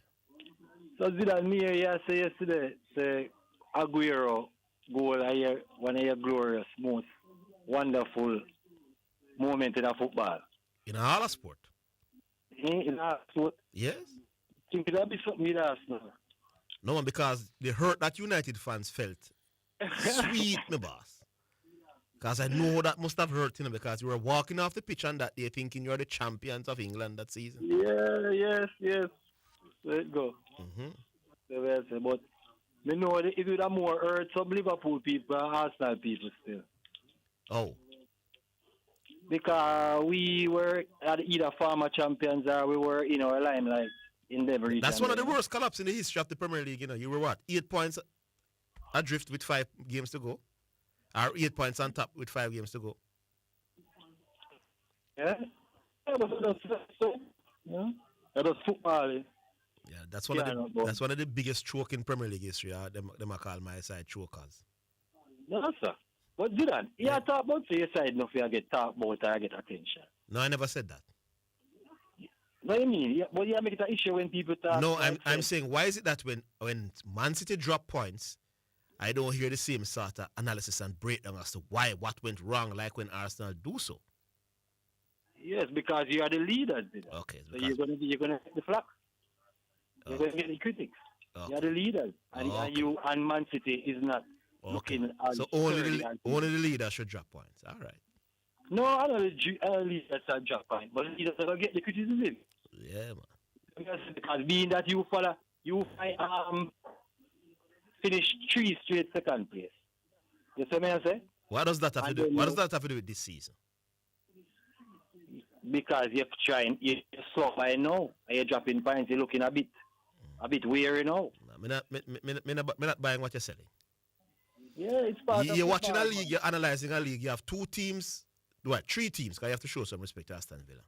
Yeah. So, Zidane, me here say yesterday, say Aguero goal, one of your glorious, most wonderful moment in a football. In all sport? In all sport? Yes. Think that be something you'd ask now? No, man, because the hurt that United fans felt. Sweet, my boss. Because I know that must have hurt, you know, because you were walking off the pitch and that day thinking you're the champions of England that season. Yeah, yes. Let it go. But you know, it would have more hurt some Liverpool people and Arsenal people still. Oh. Because we were either former champions or we were in our limelight in the region. That's one of the worst collapses in the history of the Premier League, you know. You were what? 8 points adrift with 5 games to go? Or 8 points on top with 5 games to go? Yeah. That was football. Yeah, that's one of the biggest choke in Premier League history. Them I call my side chokers. No, sir. But Zidane, you talk about your side enough you get talk about I get attention. No, I never said that. What do you mean? But you make it an issue when people talk. No, I'm saying, why is it that when Man City drop points, I don't hear the same sort of analysis and breakdown as to what went wrong, like when Arsenal do so? Yes, because you are the leaders. Okay. So you're gonna get the flack. You're gonna get the critics. Okay. You are the leaders, and you and Man City is not looking at. So only the leaders should drop points. All right. No, I know the leaders should drop points, but the leaders will get the criticism. Yeah, man. Because being that you finish 3 straight second place. You see what I say? What does that have to do? What does that have to do with this season? Because you're trying, you're slow by now, and you're dropping points. You're looking a bit weary now. I'm not buying what you're selling. Yeah, it's part of. You're watching a league. You're analyzing a league. You have 2 teams. What? 3 teams. Because you have to show some respect to Aston Villa.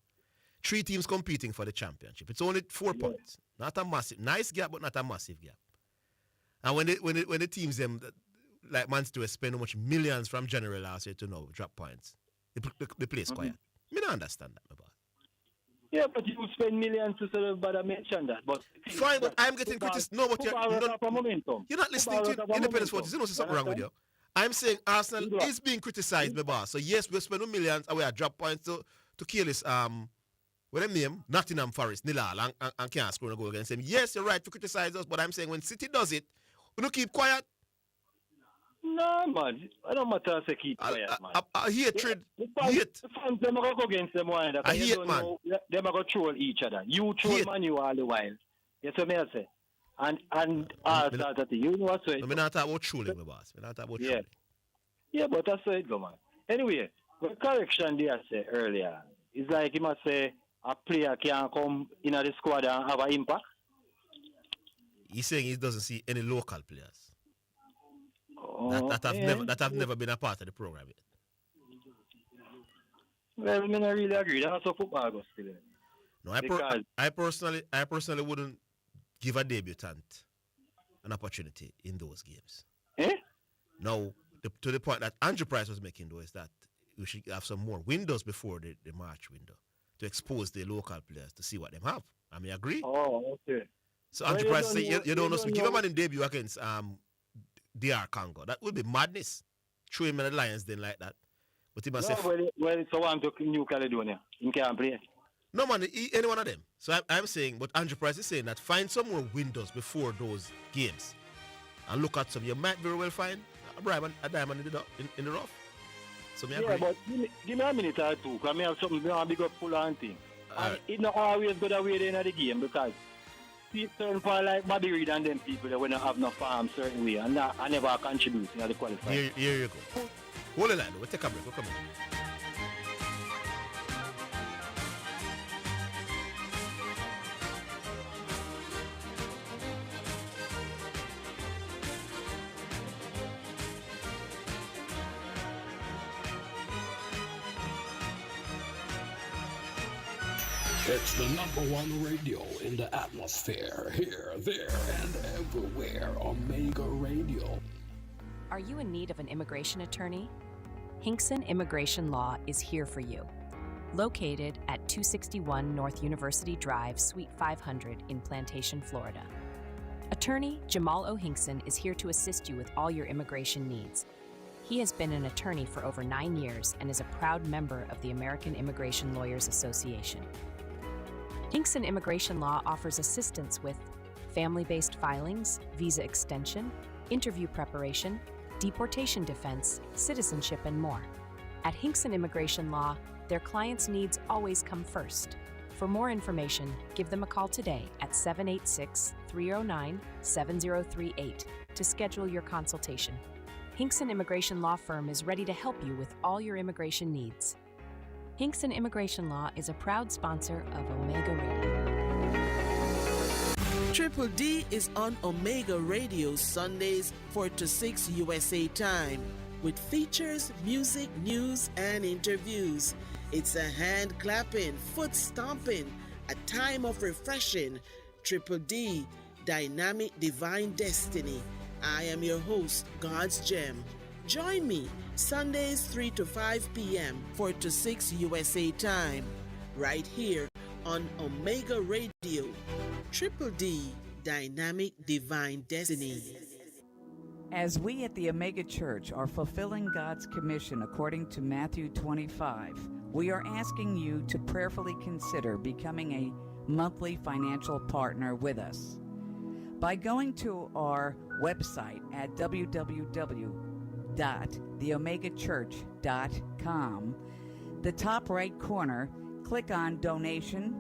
3 teams competing for the championship. It's only 4 points. Not a massive, nice gap, but not a massive gap. And when the teams them like Man City spend how much millions from January last year to now drop points, the place quiet. Me don't understand that, my boy. Yeah, but you spend millions to sort of bother mention that. But fine, but I'm getting criticized. No, but you're not listening to Independent Sports. You know something wrong with you. I'm saying Arsenal is being criticized, my boss. So yes, we spend millions and we have drop points to kill this what them name? Nottingham Forest, Nilal, and can't score a goal against them. Yes, you're right to criticize us, but I'm saying when City does it, we don't keep quiet. No, man. I don't matter if they keep quiet, man. I hatred. The fans, they go against them one another. I hate, man. They go troll each other. You troll man you all the while. You see me I say? And you know what? No, me not talk about trolling, my boss. Me not talk about trolling. Yeah, but that's how it go, man. Anyway, the correction they said earlier is like he must say a player can come in the squad and have an impact. He's saying he doesn't see any local players that have never been a part of the program yet. Well, I don't really agree. That's how football goes still. No, I personally wouldn't give a debutant an opportunity in those games. No, to the point that Andrew Price was making though is that we should have some more windows before the March window to expose the local players to see what they have. I mean, agree? Oh, okay. So Andrew Price say you don't know. So give a man in debut against DR Congo. That would be madness. Throw him in the Lions then like that. But he must say well, so I'm to New Caledonia. He can't play. No, man, any one of them. So I'm saying, but Andrew Price is saying that find some more windows before those games and look at some. You might very well find a diamond in the rough. So me agree. But give me a minute or two, because I have something I big up full on thing. And it's not always good away in the game, because certain people like Bobby Reed and them people that when they have no farm certain way, and I never contribute to the qualifier. Here you go. Hold the line, we'll take a break. We'll come in. It's the #1 radio in the atmosphere. Here, there, and everywhere. Omega Radio. Are you in need of an immigration attorney? Hinkson Immigration Law is here for you. Located at 261 North University Drive, Suite 500 in Plantation, Florida. Attorney Jamal O. Hinkson is here to assist you with all your immigration needs. He has been an attorney for over 9 years and is a proud member of the American Immigration Lawyers Association. Hinkson Immigration Law offers assistance with family-based filings, visa extension, interview preparation, deportation defense, citizenship, and more. At Hinkson Immigration Law, their clients' needs always come first. For more information, give them a call today at 786-309-7038 to schedule your consultation. Hinkson Immigration Law Firm is ready to help you with all your immigration needs. Hinkson Immigration Law is a proud sponsor of Omega Radio. Triple D is on Omega Radio Sundays 4 to 6 USA time with features, music, news, and interviews. It's a hand clapping, foot stomping, a time of refreshing. Triple D, Dynamic Divine Destiny. I am your host, God's Gem. Join me Sundays 3 to 5 p.m. 4 to 6 USA time right here on Omega Radio. Triple D, Dynamic Divine Destiny. As we at the Omega Church are fulfilling God's commission according to Matthew 25, we are asking you to prayerfully consider becoming a monthly financial partner with us. By going to our website at www.theomegachurch.com, the top right corner, click on Donation,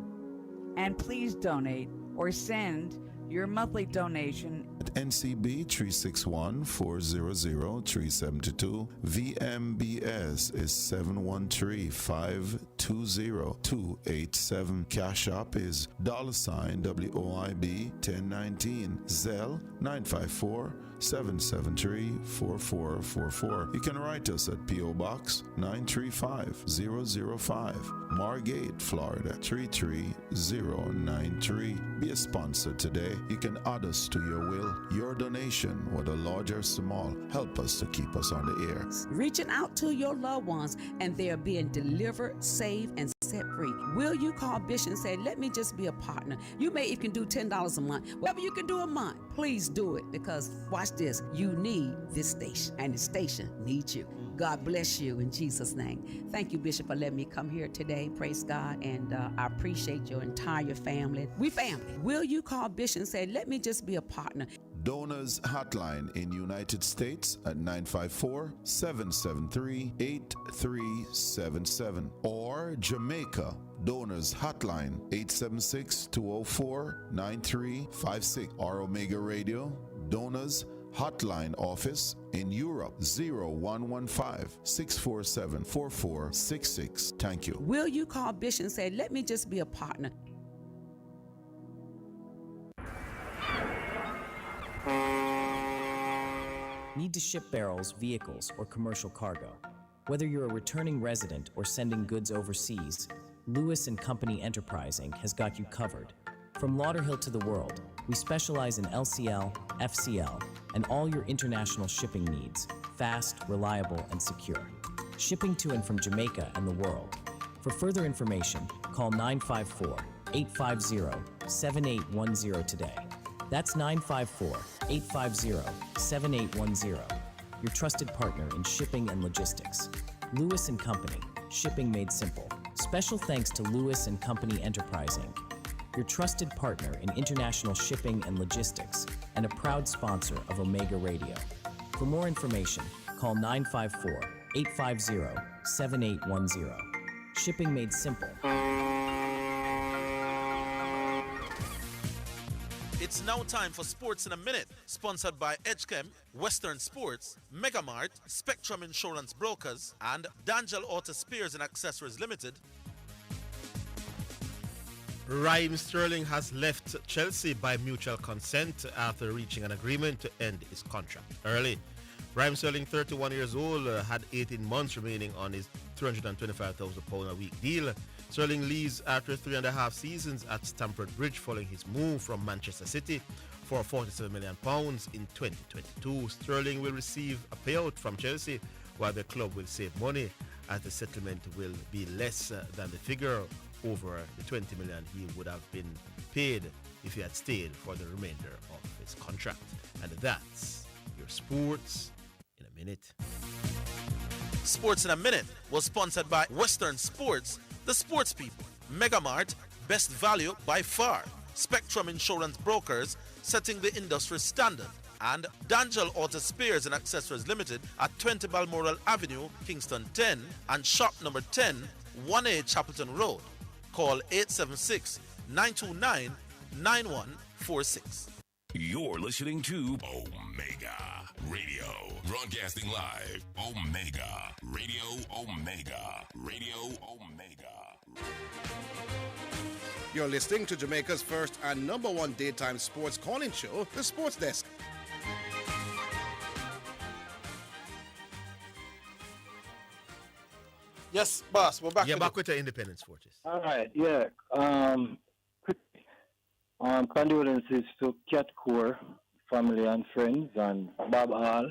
and please donate or send your monthly donation. NCB 361-400-3722. VMBS is 713-520-287. Cash App is $WOIB 1019. Zelle 954-773-4444. You can write us at P.O. Box 935005, Margate, Florida 33093. Be a sponsor today. You can add us to your will. Your donation, whether large or small, help us to keep us on the air. Reaching out to your loved ones and they're being delivered, saved, and set free. Will you call Bishop and say, let me just be a partner? You may even do $10 a month. Whatever you can do a month, please do it, because watch this, you need this station and the station needs you. God bless you in Jesus' name. Thank you, Bishop, for letting me come here today. Praise God. And I appreciate your entire family. We family. Will you call Bishop and say, let me just be a partner? Donors Hotline in United States at 954-773-8377. Or Jamaica, Donors Hotline 876-204-9356. Our Omega Radio, Donors Hotline Office in Europe 0115-647-4466. Thank you. Will you call Bishop and say, let me just be a partner? Need to ship barrels, vehicles, or commercial cargo? Whether you're a returning resident or sending goods overseas, Lewis & Company Enterprising has got you covered. From Lauderhill to the world, we specialize in LCL, FCL, and all your international shipping needs, fast, reliable, and secure. Shipping to and from Jamaica and the world. For further information, call 954-850-7810 today. That's 954-850-7810. Your trusted partner in shipping and logistics. Lewis & Company, shipping made simple. Special thanks to Lewis and Company Enterprising, your trusted partner in international shipping and logistics, and a proud sponsor of Omega Radio. For more information, call 954-850-7810. Shipping made simple. It's now time for Sports in a Minute, sponsored by Edgechem, Western Sports, Megamart, Spectrum Insurance Brokers, and D'Angelo Auto Spears and Accessories Limited. Raheem Sterling has left Chelsea by mutual consent after reaching an agreement to end his contract early. Raheem Sterling, 31 years old, had 18 months remaining on his £325,000 a week deal. Sterling leaves after 3.5 seasons at Stamford Bridge following his move from Manchester City for £47 million in 2022. Sterling will receive a payout from Chelsea, while the club will save money as the settlement will be less than the figure over the $20 million he would have been paid if he had stayed for the remainder of his contract. And that's your Sports in a Minute. Sports in a Minute was sponsored by Western Sports, the sports people, Megamart, best value by far, Spectrum Insurance Brokers, setting the industry standard, and D'Angelo Auto Spears and Accessories Limited at 20 Balmoral Avenue, Kingston 10, and shop number 10, 1A Chapelton Road. Call 876-929-9146. You're listening to Omega Radio, broadcasting live. Omega Radio, Omega Radio, Omega. You're listening to Jamaica's first and number one daytime sports calling show, The Sports Desk. Yes, boss, we're back. Yeah, back with the Independence Fortress. All right, yeah. Condolences to Cat Core family and friends and Bob Hall.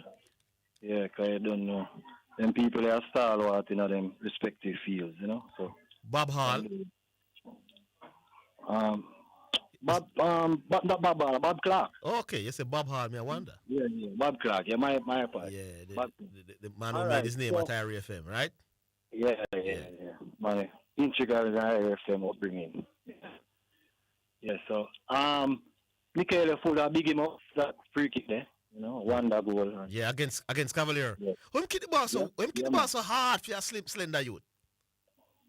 Yeah, because I don't know. Them people are stalwart in them respective fields, you know. So Bob Hall. Not Bob Hall, Bob Clark. Okay, you say Bob Hall, me I wonder. Yeah, Bob Clark. Yeah, my part. Yeah, Bob, the man who made his name at Irie FM, right? Yeah. Man, integral in Irie FM upbringing. Yeah, so Michael Fuller big him up that free kick there. You know, wonder goal. Yeah, against Cavalier. Yeah. Him kick the ball so so hard for your slender youth.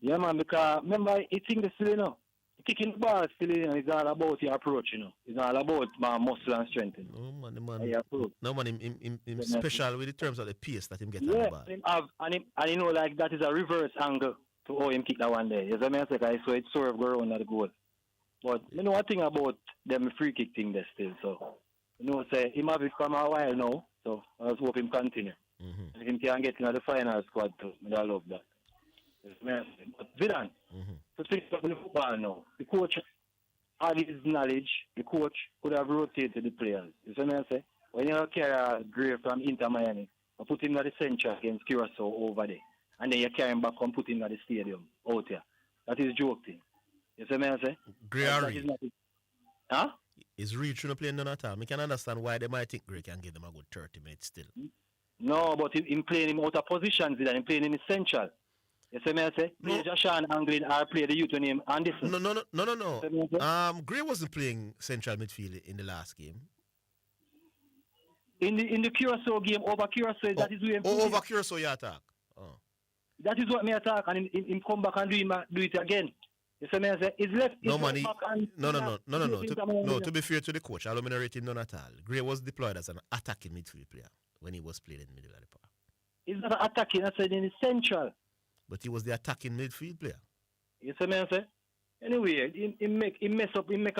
Yeah, man, because remember, it's in the still, you know. Kicking the ball still, you know, it's all about your approach, you know. It's all about my muscle and strength. You know? No man, him special with the terms of the pace that him get on the ball. Him have, and you know, like that is a reverse angle to how him kick that one day. You know what I mean? So it sort of go around at the goal. But you know one thing about them free kick thing there still, so you know, say him have it come a while now, so I just hope him continue. Mm-hmm. If him can get into the final squad too, I love that. But Vidan, to think about the football now, the coach had his knowledge, the coach could have rotated the players. You see what I say? When you carry a Gray from Inter Miami, you put him at the centre against Curacao over there, and then you carry him back and put him at the stadium out here. That is joke thing. You see what I say? Gray or Reed? Huh? Is Reed shouldn't play none at all? I can understand why they might think Gray can give them a good 30 minutes still. No, but him playing him out of positions, and playing him essential. You see what I say? No. Play Sean Anglin or play the youth name Anderson. No. Gray wasn't playing central midfield in the last game. In the Curacao game, over Curacao, that is where over Curacao you attack. Oh. That is what me attack, and him come back and do it again. You see what I say? He's left. No. To be fair to the coach, I'll rate him none at all. Gray was deployed as an attacking midfield player when he was playing in the middle of the park. He's not attacking, I said in central. But he was the attacking midfield player. You see what I say? Anyway, he make a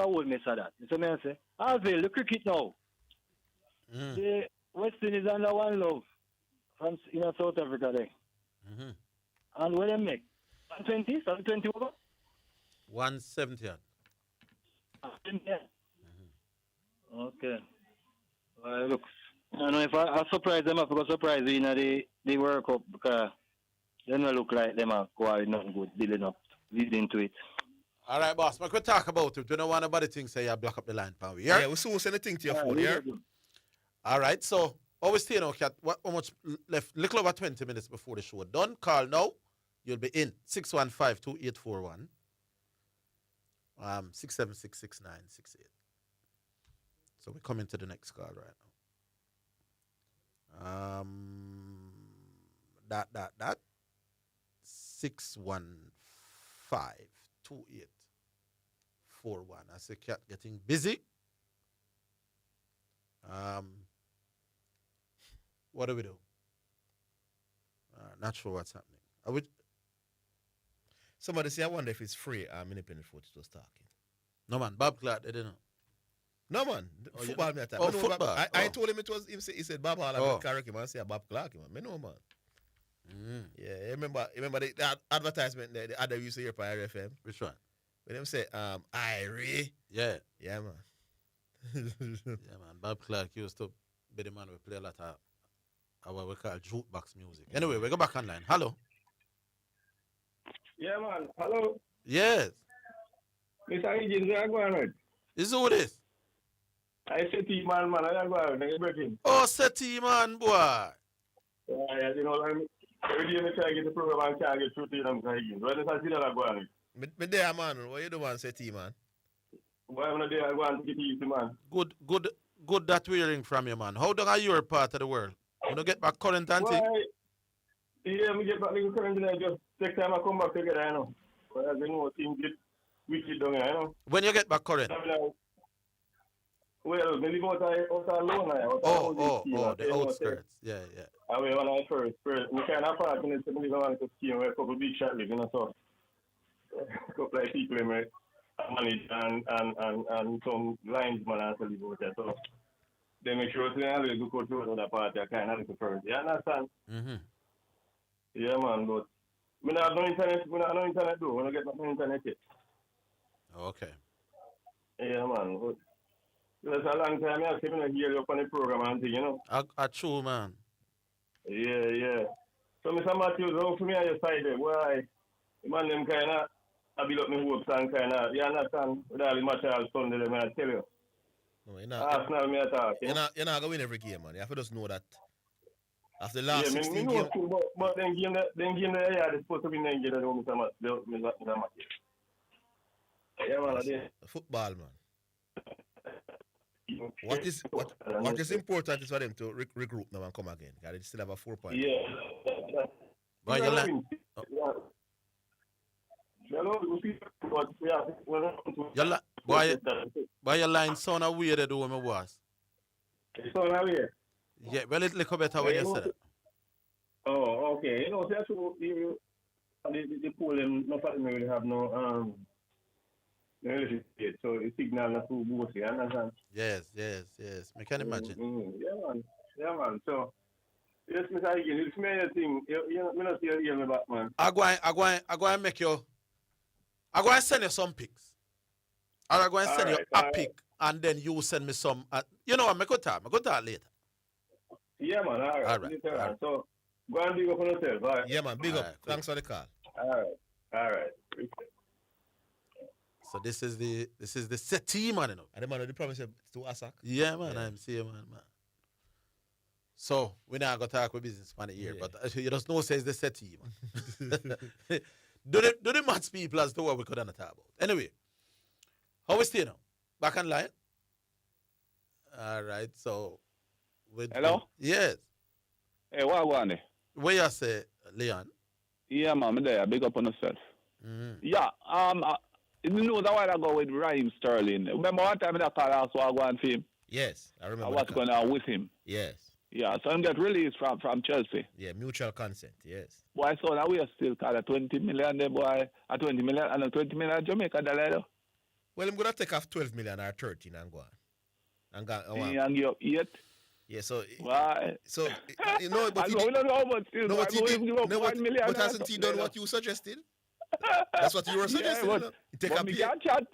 whole mess of that. You see what I say? Harvey, the cricket now. The West Indies under one love from South Africa there. Mm-hmm. And what they make? 120 over? 170. Okay. Well, look, I don't know if I surprise them, I forgot surprise you know the World Cup because they don't look like them are quite not good building up, leading to it. All right, boss. We could talk about it. We don't want nobody think say you block up the line, power. Yeah, we soon send a thing to your phone, yeah? All right, so always stay now, Cat. How much left? Little over 20 minutes before the show done. Call now. you'll be in. 615-2841. 676-6968. So we're coming to the next call right now. That 615-2841. I see cat getting busy. What do we do? Not sure what's happening. Somebody say, I wonder if it's free. Independent Foot was talking. No, man. Bob Clark, they didn't know. No, man. Football, me attack. Football. I told him it was him. He said, Bob Hall, I'm correct him. I say, Bob Clark, man. Me know, man. Yeah, remember the advertisement there, the other used to hear for RFM? Which one? When them say, Irie. Yeah. Yeah, man. Yeah, man. Bob Clark used to be the man who play a lot of what we call jukebox music. Anyway, we go back online. Hello. Yeah, man. Hello. Yes. Mr. Higgins, where are you going with? Is who this? I said to you, man, I am going with breaking. Oh, Seti, man, boy. Yeah, you know, every day I try to get the program and can't get through to you, Mr. Higgins. Where does I see that I'm going with? Me there, man. What you doing, Seti, man? Why am I there? I'm going to get easy, man. Good that we're hearing from you, man. How long are you part of the world? You don't get back current and thing? Yeah, I get back the current and just take time I come back together, I know. But as you know, things get wicked down here, I know. When you get back current? Well, we live out alone now. The outskirts. Yeah. I mean, when I first, we kind of park in the city, to scheme where a couple of big shot live, you know, so a couple of people in manage and some linesmen also live out there, so they make sure they always go to another party, I kind of like the first. You understand? Mm-hmm. Yeah, man, but we don't have no internet, we don't get no internet yet. Okay. Yeah, man, but that's a long time I've seen hear you on the program and thing, you know. True, man. Yeah. So, Mr. Matthews, how for me on your side there? Why? Man, them kind of, I build up my hopes and kind of, you understand? With all the material Sunday, I tell you. No, you're not. Arsenal, me attack. You're not going to win every game, man. You have to just know that. After the last 16 games. But then game there, they're supposed to be 9 games, Mr. Matthews. Yeah, man, football, man. What is important is for them to regroup now and come again. They still have a 4 point. Yeah. Why your line sound weird at when I was? It sound weird? Yeah, well, it's a little better when you said it. Oh, okay. You know, that's what the pool and no family really have no so the signal not too good, you understand? Yes. I can imagine. Yeah, man. So, yes, Mr. Higgins, it's me a thing. You not hear me back, man. I go and make you. I go and send you some pics. I go and send you a pic, and then you send me some. You know what? I go talk later. Yeah, man. All right. So, go and big up on yourself. All right. Yeah, man. Big up. Cool. Thanks for the call. All right. So this is the Seti, man, you know. And the man, the promise to Asak. Yeah, man. I'm saying, man. So we now go talk with business man here, but you just know says the Seti, man. do the maths people as to what we could talk about. Anyway, how we stay now? Back on line. All right. So. Hello. Yes. Hey, what going on? Where you say, Leon? Yeah, man. I'm there. Big up on yourself. Mm-hmm. Yeah. You know that while ago with Raheem Sterling. Remember one time that call also I go on for him? Yes, I remember. I was going on with him. Yes. Yeah, so I'm get released from Chelsea. Yeah, mutual consent, yes. Boy, so now we are still called a 20 million there, boy. A 20 million and a 20 million Jamaica dollar. Well, I'm going to take off 12 million or 13 and go on. And you 8? Yeah, so why? So you know, but we don't know how much. No, but he did. No, but hasn't he done what you suggested? That's what you were suggesting. Yeah, but we can't chat.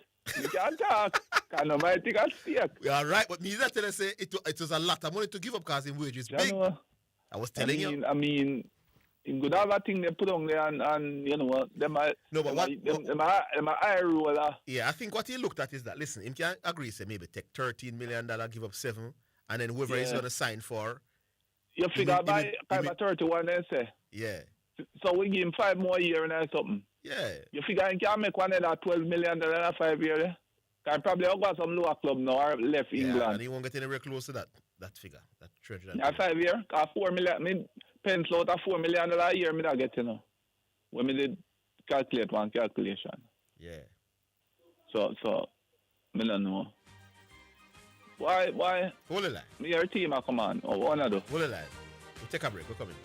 We can't talk. Can I take a stake? Yeah, right. But me that tell us say it was a lot of money to give up because in wages big. I was telling you. I mean, in good other thing they put on there and you know them. No, but what? Them eye roller. Yeah, I think what he looked at is that listen, he can agree say maybe take $13 million, give up 7. And then whoever is going to sign for... You figure by 31, they say. Yeah. So we give him 5 more years and something. Yeah. You figure he can make one of that $12 million in 5 years? Can probably got some lower club now or left England. And he won't get anywhere close to that figure, that treasure. Yeah, 5 years. 4 million. I mean, pencil out a $4 million a year, me not get, you know. When me did calculate one calculation. Yeah. So, me don't know. Why? Hold the line. Me your team, come on. Oh, what I do? Hold the line. We'll take a break. We're coming.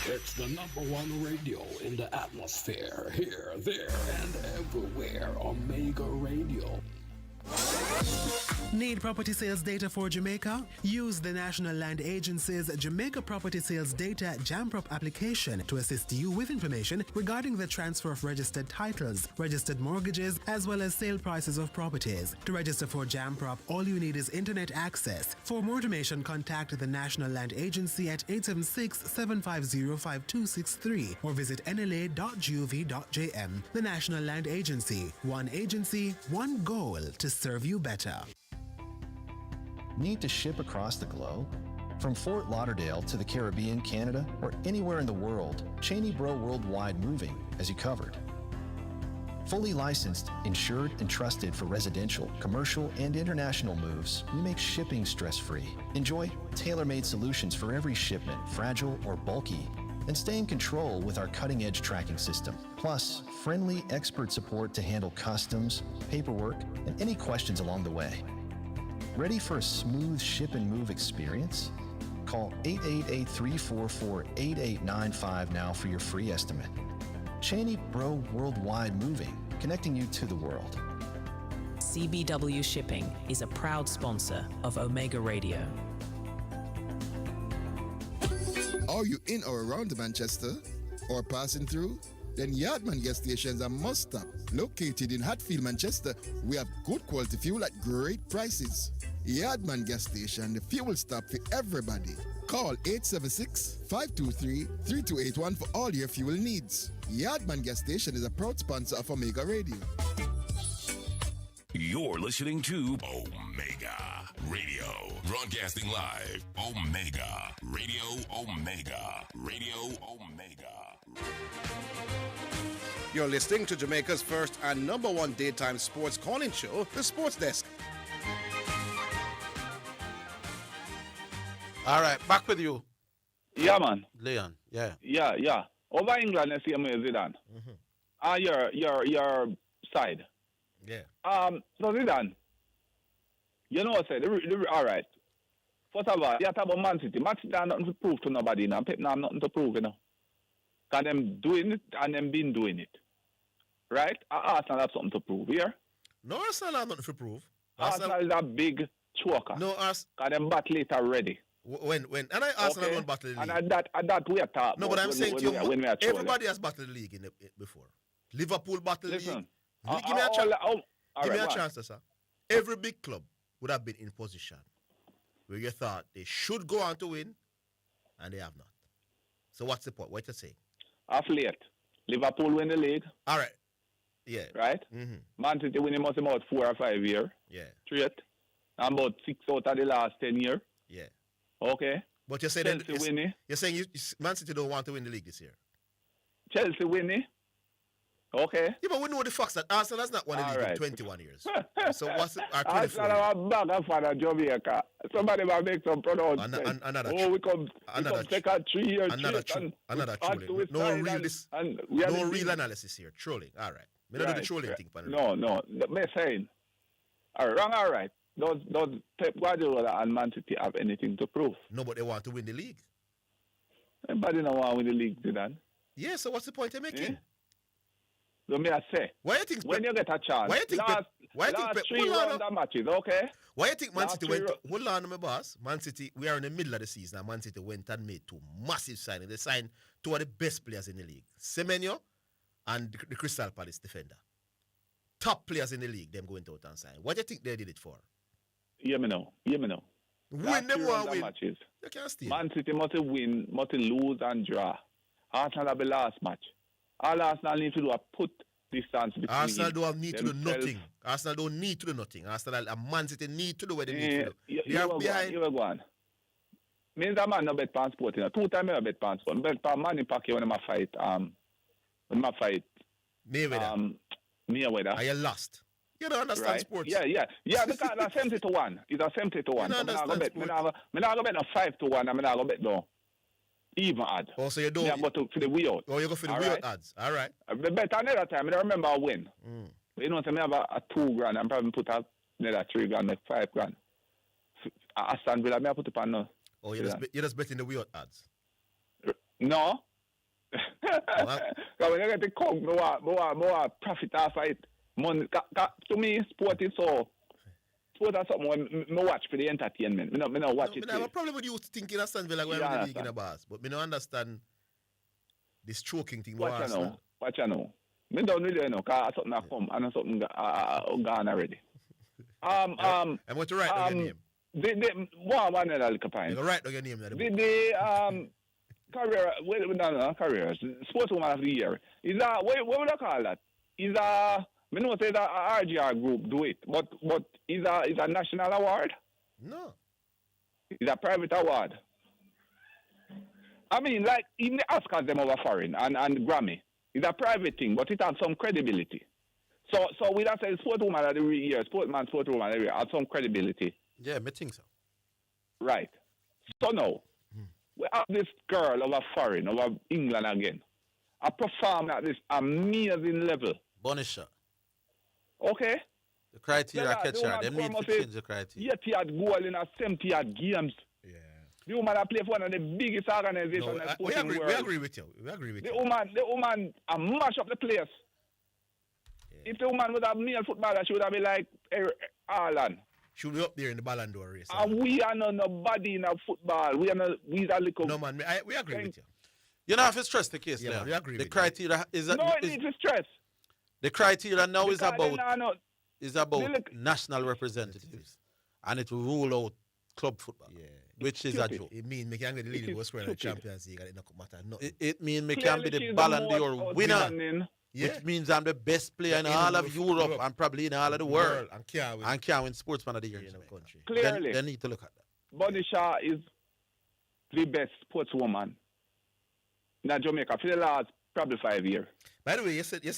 It's the #1 radio in the atmosphere. Here, there, and everywhere. Omega Radio. Need property sales data for Jamaica? Use the National Land Agency's Jamaica Property Sales Data JAMPROP application to assist you with information regarding the transfer of registered titles, registered mortgages, as well as sale prices of properties. To register for JAMPROP, all you need is internet access. For more information, contact the National Land Agency at 876-750-5263 or visit nla.gov.jm. The National Land Agency. One agency, one goal to serve you better. Need to ship across the globe? From Fort Lauderdale to the Caribbean, Canada, or anywhere in the world, Cheney Bro Worldwide Moving has you covered. Fully licensed, insured, and trusted for residential, commercial, and international moves, we make shipping stress-free. Enjoy tailor-made solutions for every shipment, fragile or bulky, and stay in control with our cutting-edge tracking system. Plus, friendly expert support to handle customs, paperwork, and any questions along the way. Ready for a smooth ship and move experience? Call 888-344-8895 now for your free estimate. Cheney Bro Worldwide Moving, connecting you to the world. CBW Shipping is a proud sponsor of Omega Radio. Are you in or around Manchester or passing through? Then Yardman gas stations are must stop. Located in Hatfield, Manchester, we have good quality fuel at great prices. Yardman gas station, the fuel stop for everybody. Call 876-523-3281 for all your fuel needs. Yardman gas station is a proud sponsor of Omega Radio. You're listening to Omega Radio. Broadcasting live. Omega Radio. Omega Radio. Omega. You're listening to Jamaica's first and #1 daytime sports calling show, The Sports Desk. All right, back with you. Yeah, man. Leon, yeah. Yeah. Over England, I see him Zidane. Your side. Yeah. So Zidane, you know what I said? All right. First of all, you talk about Man City. Man City have nothing to prove to nobody now. Pep have nothing to prove, you know. Because them doing it and them been doing it. Right? Arsenal have something to prove here. No, Arsenal have nothing to prove. Arsenal is a big choker. No, because them battle it already. When and Arsenal don't battle the league. And that we are talking. No, but I'm saying to you, everybody has battled the league before. Liverpool battled the league. Give me a chance. Give me a chance, sir. Every big club would have been in position where you thought they should go on to win, and they have not. So what's the point? What you say? Off late, Liverpool win the league. All right. Yeah. Right? Mm-hmm. Man City winning must about 4 or 5 years. Yeah. Straight. And about 6 out of the last 10 years. Yeah. Okay. But you say Chelsea winning. You're saying Man City don't want to win the league this year. Chelsea winning. Okay. Yeah, but we know the facts that Arsenal has not won the league in 21 years. So what's our 24 years? Arsenal are back for Jamaica. Somebody will make some pronouncement. We come take a 3 years. Another trolling. No real analysis here. Trolling. All right. We don't do the trolling thing. No. Me saying. All right. Does Pep Guardiola and Man City have anything to prove? No, but they want to win the league. Everybody don't want to win the league, Zidane. Yeah, so what's the point of making? Yeah. So me I say, why you think when you get a chance, why you think last 3 rounds of matches, okay? Why you think Man City went? Hold on, my boss. Man City, we are in the middle of the season, and Man City went and made 2 massive signings. They signed 2 of the best players in the league, Semenyo and the Crystal Palace defender. Top players in the league, them going out and sign. What do you think they did it for? Hear me now. Win them one win. Matches. You can't steal. Man City must win, must lose and draw. Arsenal have the last match. All Arsenal need to do is put distance between Arsenal don't need to do themselves. nothing. Arsenal don't need to do nothing. Arsenal and Man City need to do what they need to do. They You are were behind. go on. Means a man no bet pan sport. 2 times I bet pan sport. Bet pan money packet when I fight. Mayweather. Mayweather. Are you lost? You don't understand sports. Yeah. Because that's 70-1. It's a 70-1. You don't understand sports. I'm not going to bet no 5-1. I'm not going to bet no even odds. Oh, so you don't. Yeah, but for the way out. Oh, you go for the way out odds. All right. Bet another time. I don't remember I win. You know, so I have a 2 grand. I'm probably put up another 3 grand, like 5 grand. Aston Villa, I put it on no. Oh, you're just betting the way out odds. No. Because when you get the coke, more profit off of it. Money, to me, sport is something when I watch for the entertainment. I don't watch it. I have a problem with you thinking Aston Villa going to the league in the bars, but I don't understand this choking thing. Watch I know. I don't really know because something has come and something gone already. I'm going to write down your name. One little point. You're right down your name. Careers. Sportswoman of the year. Is that what would I call that? Is a I know say that RGR group do it, but is a national award? No. It's a private award. I mean, like in the Oscars them over foreign and Grammy. It's a private thing, but it has some credibility. So we that say sportswoman of the year, sportswoman of the year has some credibility. Yeah, I think so. Right. So now we have this girl over foreign, over England again. I perform at this amazing level. Bonisha. Okay. The criteria catch her. They need to change the criteria. 80-yard goal in a 70-yard games. Yeah. The woman that play for one of the biggest organizations. We agree with you. The woman mash up the place. Yeah. If the woman was a male footballer, she would have been like Haaland. She would be up there in the Ballon d'Or race. And we are not nobody in a football. We are little. No, man. We agree with you. You know, if it's stress the case, yeah, we agree the with criteria you. is it needs to stress. The criteria now because is about national representatives, and it will rule out club football, which is a joke. It means we can get the league go square in the Champions League, and it don't matter nothing. It means we can be the Ballon d'Or winner, which means I'm the best player in all of Europe and probably in all of the world, and can't win Sportsman of the Year in the country. Clearly, they need to look at that. Bonisha is the best sportswoman in Jamaica for the last probably 5 years. By the way, you said he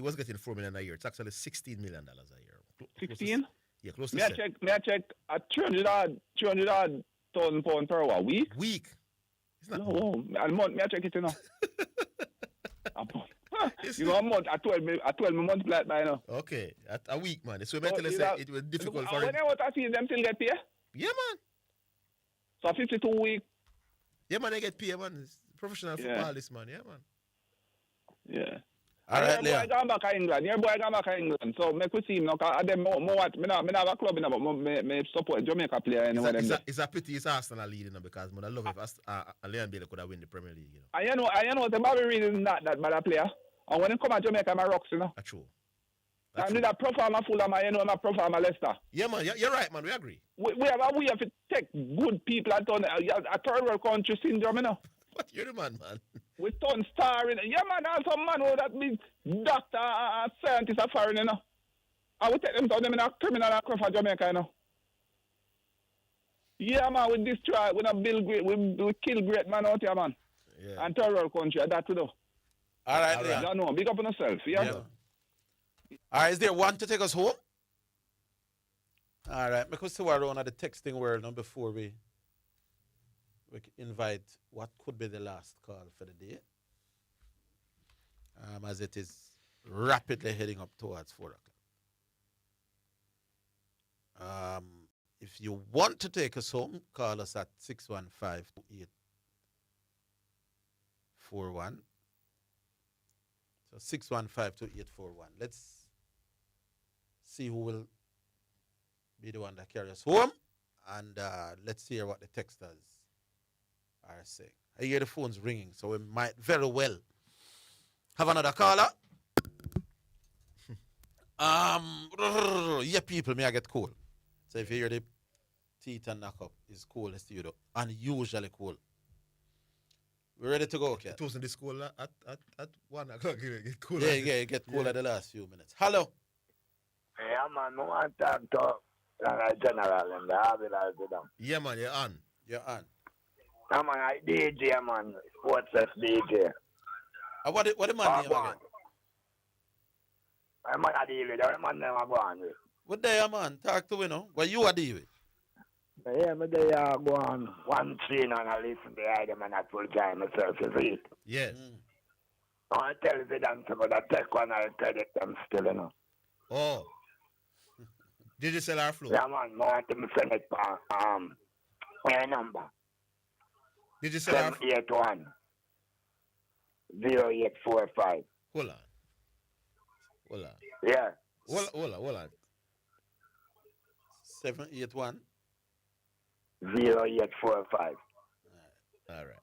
was getting $4 million a year. It's actually $16 million a year. 16? Yeah, close to May I check at 300,000 pounds per hour week? Week. It's not a month. May I check it, you know? You know, a month, I 12 months flat by now. Okay, at a week, man. So mentally say it was difficult for him. When I was see them still get paid? Yeah, man. So 52 weeks. Yeah, man, they get paid, man. It's professional football, this man. Yeah, man. Yeah. All right, Your boy gone back to England. So make we see him now. Because them more what? Me have a club, but me support Jamaica player anyway. It's a pity it's Arsenal leading because I love if Leon Bailey could have win the Premier League. You know. I know the Bobby Reed is not that bad a player. And when he come to Jamaica, my rocks, you know. That's true. I need a performer Fulham, a performer Leicester. Yeah, man. You're right, man. We agree. We have to take good people and turn a third world country syndrome, you know. What? You're the man. We turn star in. Yeah, man. Also, man, who that big doctor, scientist, are foreign, you know. I would take them down in a criminal and for Jamaica, you know. Yeah, man. We destroy. We not build great. We kill great man out here, man. Yeah. And third world country. That we do. All right, Leon. Yeah. No, big up on yourself. Yeah. All right, is there one to take us home? All right, because we're around at the texting world now before we invite what could be the last call for the day. As it is rapidly heading up towards 4 o'clock. If you want to take us home, call us at 615-2841. So 615-2841. Let's see who will be the one that carries us home. And let's hear what the texters are saying. I hear the phone's ringing, so we might very well have another caller. Yeah, people, may I get cool. So if you hear the teeth and knock up, it's cool in the studio. Unusually cool. We're ready to go, okay? It wasn't this cool at 1 o'clock. It get cool. It get cool at the last few minutes. Hello. Yeah, man, I want to talk to General and the Harvey down. Yeah, man, you're on. You're on. Yeah, man, I DJ, man. Sports DJ. What the man name again? I'm a deal with the man name I go on with. What day, man? Talk to me, no? What you are deal with? Yeah, me they go on one scene and I listen to them and I full time myself, you see. Yes. I want to tell you the dancer, but I take one I'll tell you them still, you know. Oh. Did you sell our floor? Yeah, man, I want to send it for, my number. Did you sell our 781 0845. Hold on. Yeah. Hold on. 781 0845. All right.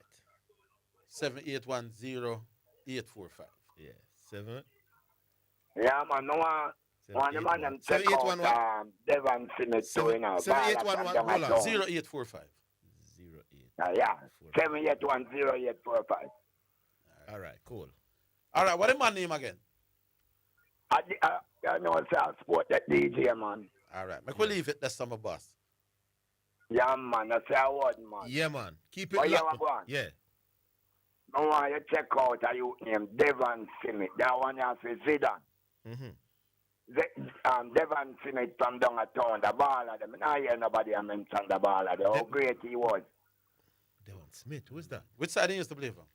781 0845. Yeah. 7. Yeah, man, no one of them check out Devon Smith doing now. 7811, hold on. 0845. Yeah, 781 0845. All right, cool. All right, what is my name again? I know it's a sport that DJ, man. All right, make we leave it. That's summer boss. Yeah, man, that's a word, man. Yeah, man. Keep it locked. Yeah. No one you check out a youth named Devon Smith. That one you have to sit down. Devon Smith from down at town, the baller. I hear nobody mention the baller. How great he was. Devon Smith, who's that? Which side he used to play for?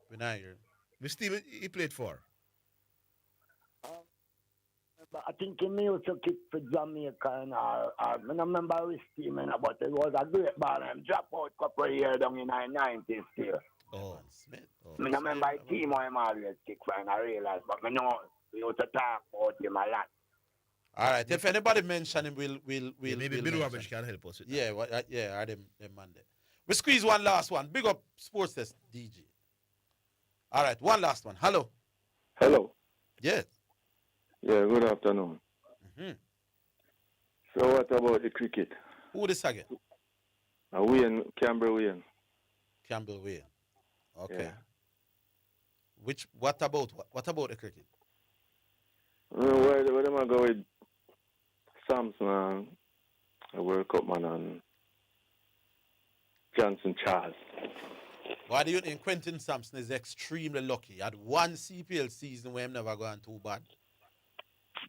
When I hear. Which team he played for? I think he used to kick for Jamaica and I don't remember which team, but it was a great baller. He dropped out a couple of years down in the 90s still. Oh, Smith. I remember a team I always kick for and I realized, but I know we used to talk about him a lot. All right, if anybody mention him, we'll maybe Bill Roberts can help us with that. Yeah, I them Monday. We squeeze one last one. Big up Sports Test DJ. All right, one last one. Hello. Hello. Yes. Yeah, good afternoon. So what about the cricket? Who this again? Campbell Wayne. Campbell Wayne. Okay. Yeah. What about the cricket? Where am I go with Samson and a World Cup man and Johnson Charles? Why do you think Quentin Sampson is extremely lucky? He had one CPL season where he never gone too bad.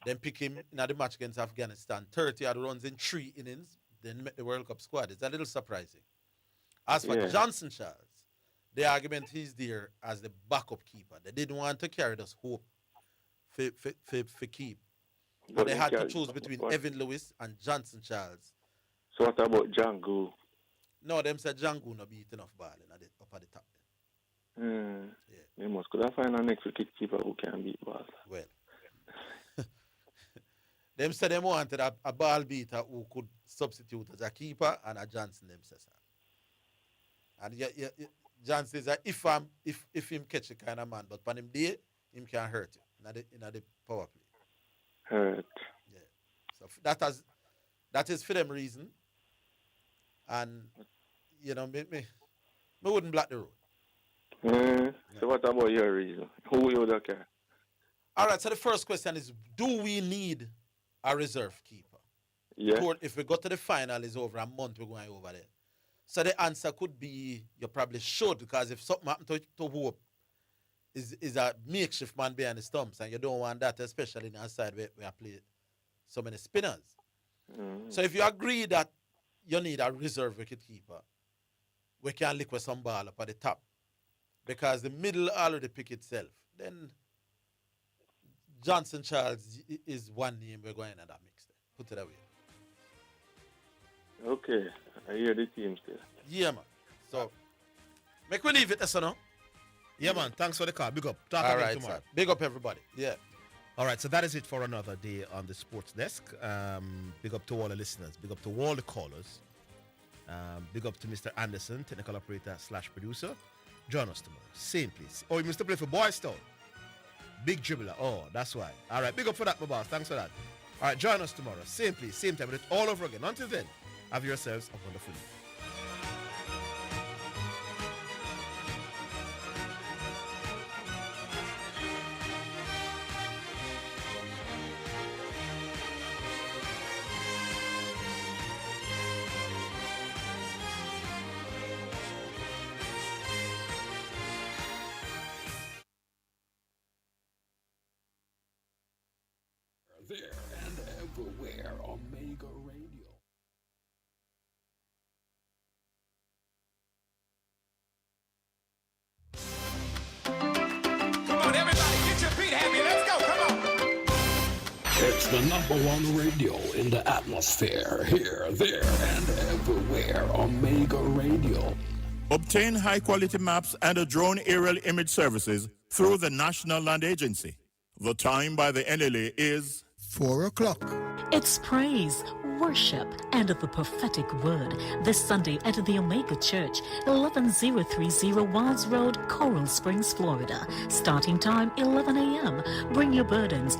Then pick him in the match against Afghanistan. 30 odd runs in 3 innings. Then met the World Cup squad. It's a little surprising. As for Johnson Charles, the argument he's there as the backup keeper. They didn't want to carry this hope for keep. But they had to choose between Evan Lewis and Johnson Charles. So what about Django? No, them said Django no beat enough ball up at the top. They must could I find a next wicket keeper who can beat balls. Well. Them said they wanted a ball beater who could substitute as a keeper and a Johnson them says. And Johnson says if him catch a kind of man, but when him there, him can hurt you in the power play. Hurt. Yeah. So that is for them reason. And me wouldn't block the road. So what about your reason? Who you would care? All right, so the first question is, do we need a reserve keeper? Yeah. If we go to the final, is over a month, we're going over there. So the answer could be you probably should, because if something happened to Hope, is a makeshift man behind the stumps, and you don't want that, especially in our side where I play so many spinners. So if you agree that you need a reserve wicket keeper, we can lick with some ball up at the top, because the middle already pick itself. Then Johnson Charles is one name we're going in that mix there. Put it away. Okay, I hear the team still. Yeah, man. So, make we leave it, that's no? Yeah, man. Thanks for the call. Big up. Talk All again right, tomorrow. sir. Big up, everybody. Yeah. All right, so that is it for another day on the Sports Desk. Big up to all the listeners. Big up to all the callers. Big up to Mr. Anderson, technical operator / producer. Join us tomorrow. Same place. Oh, you must play for Boys Town. Big dribbler. Oh, that's why. All right, big up for that, my boss. Thanks for that. All right, join us tomorrow. Same place, same time, but it's all over again. Until then, have yourselves a wonderful evening. There and everywhere, Omega Radio. Come on, everybody, get your feet happy. Let's go. Come on. It's the #1 radio in the atmosphere. Here, there, and everywhere, Omega Radio. Obtain high-quality maps and drone aerial image services through the National Land Agency. The time by the NLA is 4 o'clock. It's praise, worship, and the prophetic word this Sunday at the Omega Church, 11030 Wilds Road, Coral Springs, Florida. Starting time 11 a.m. Bring your burdens.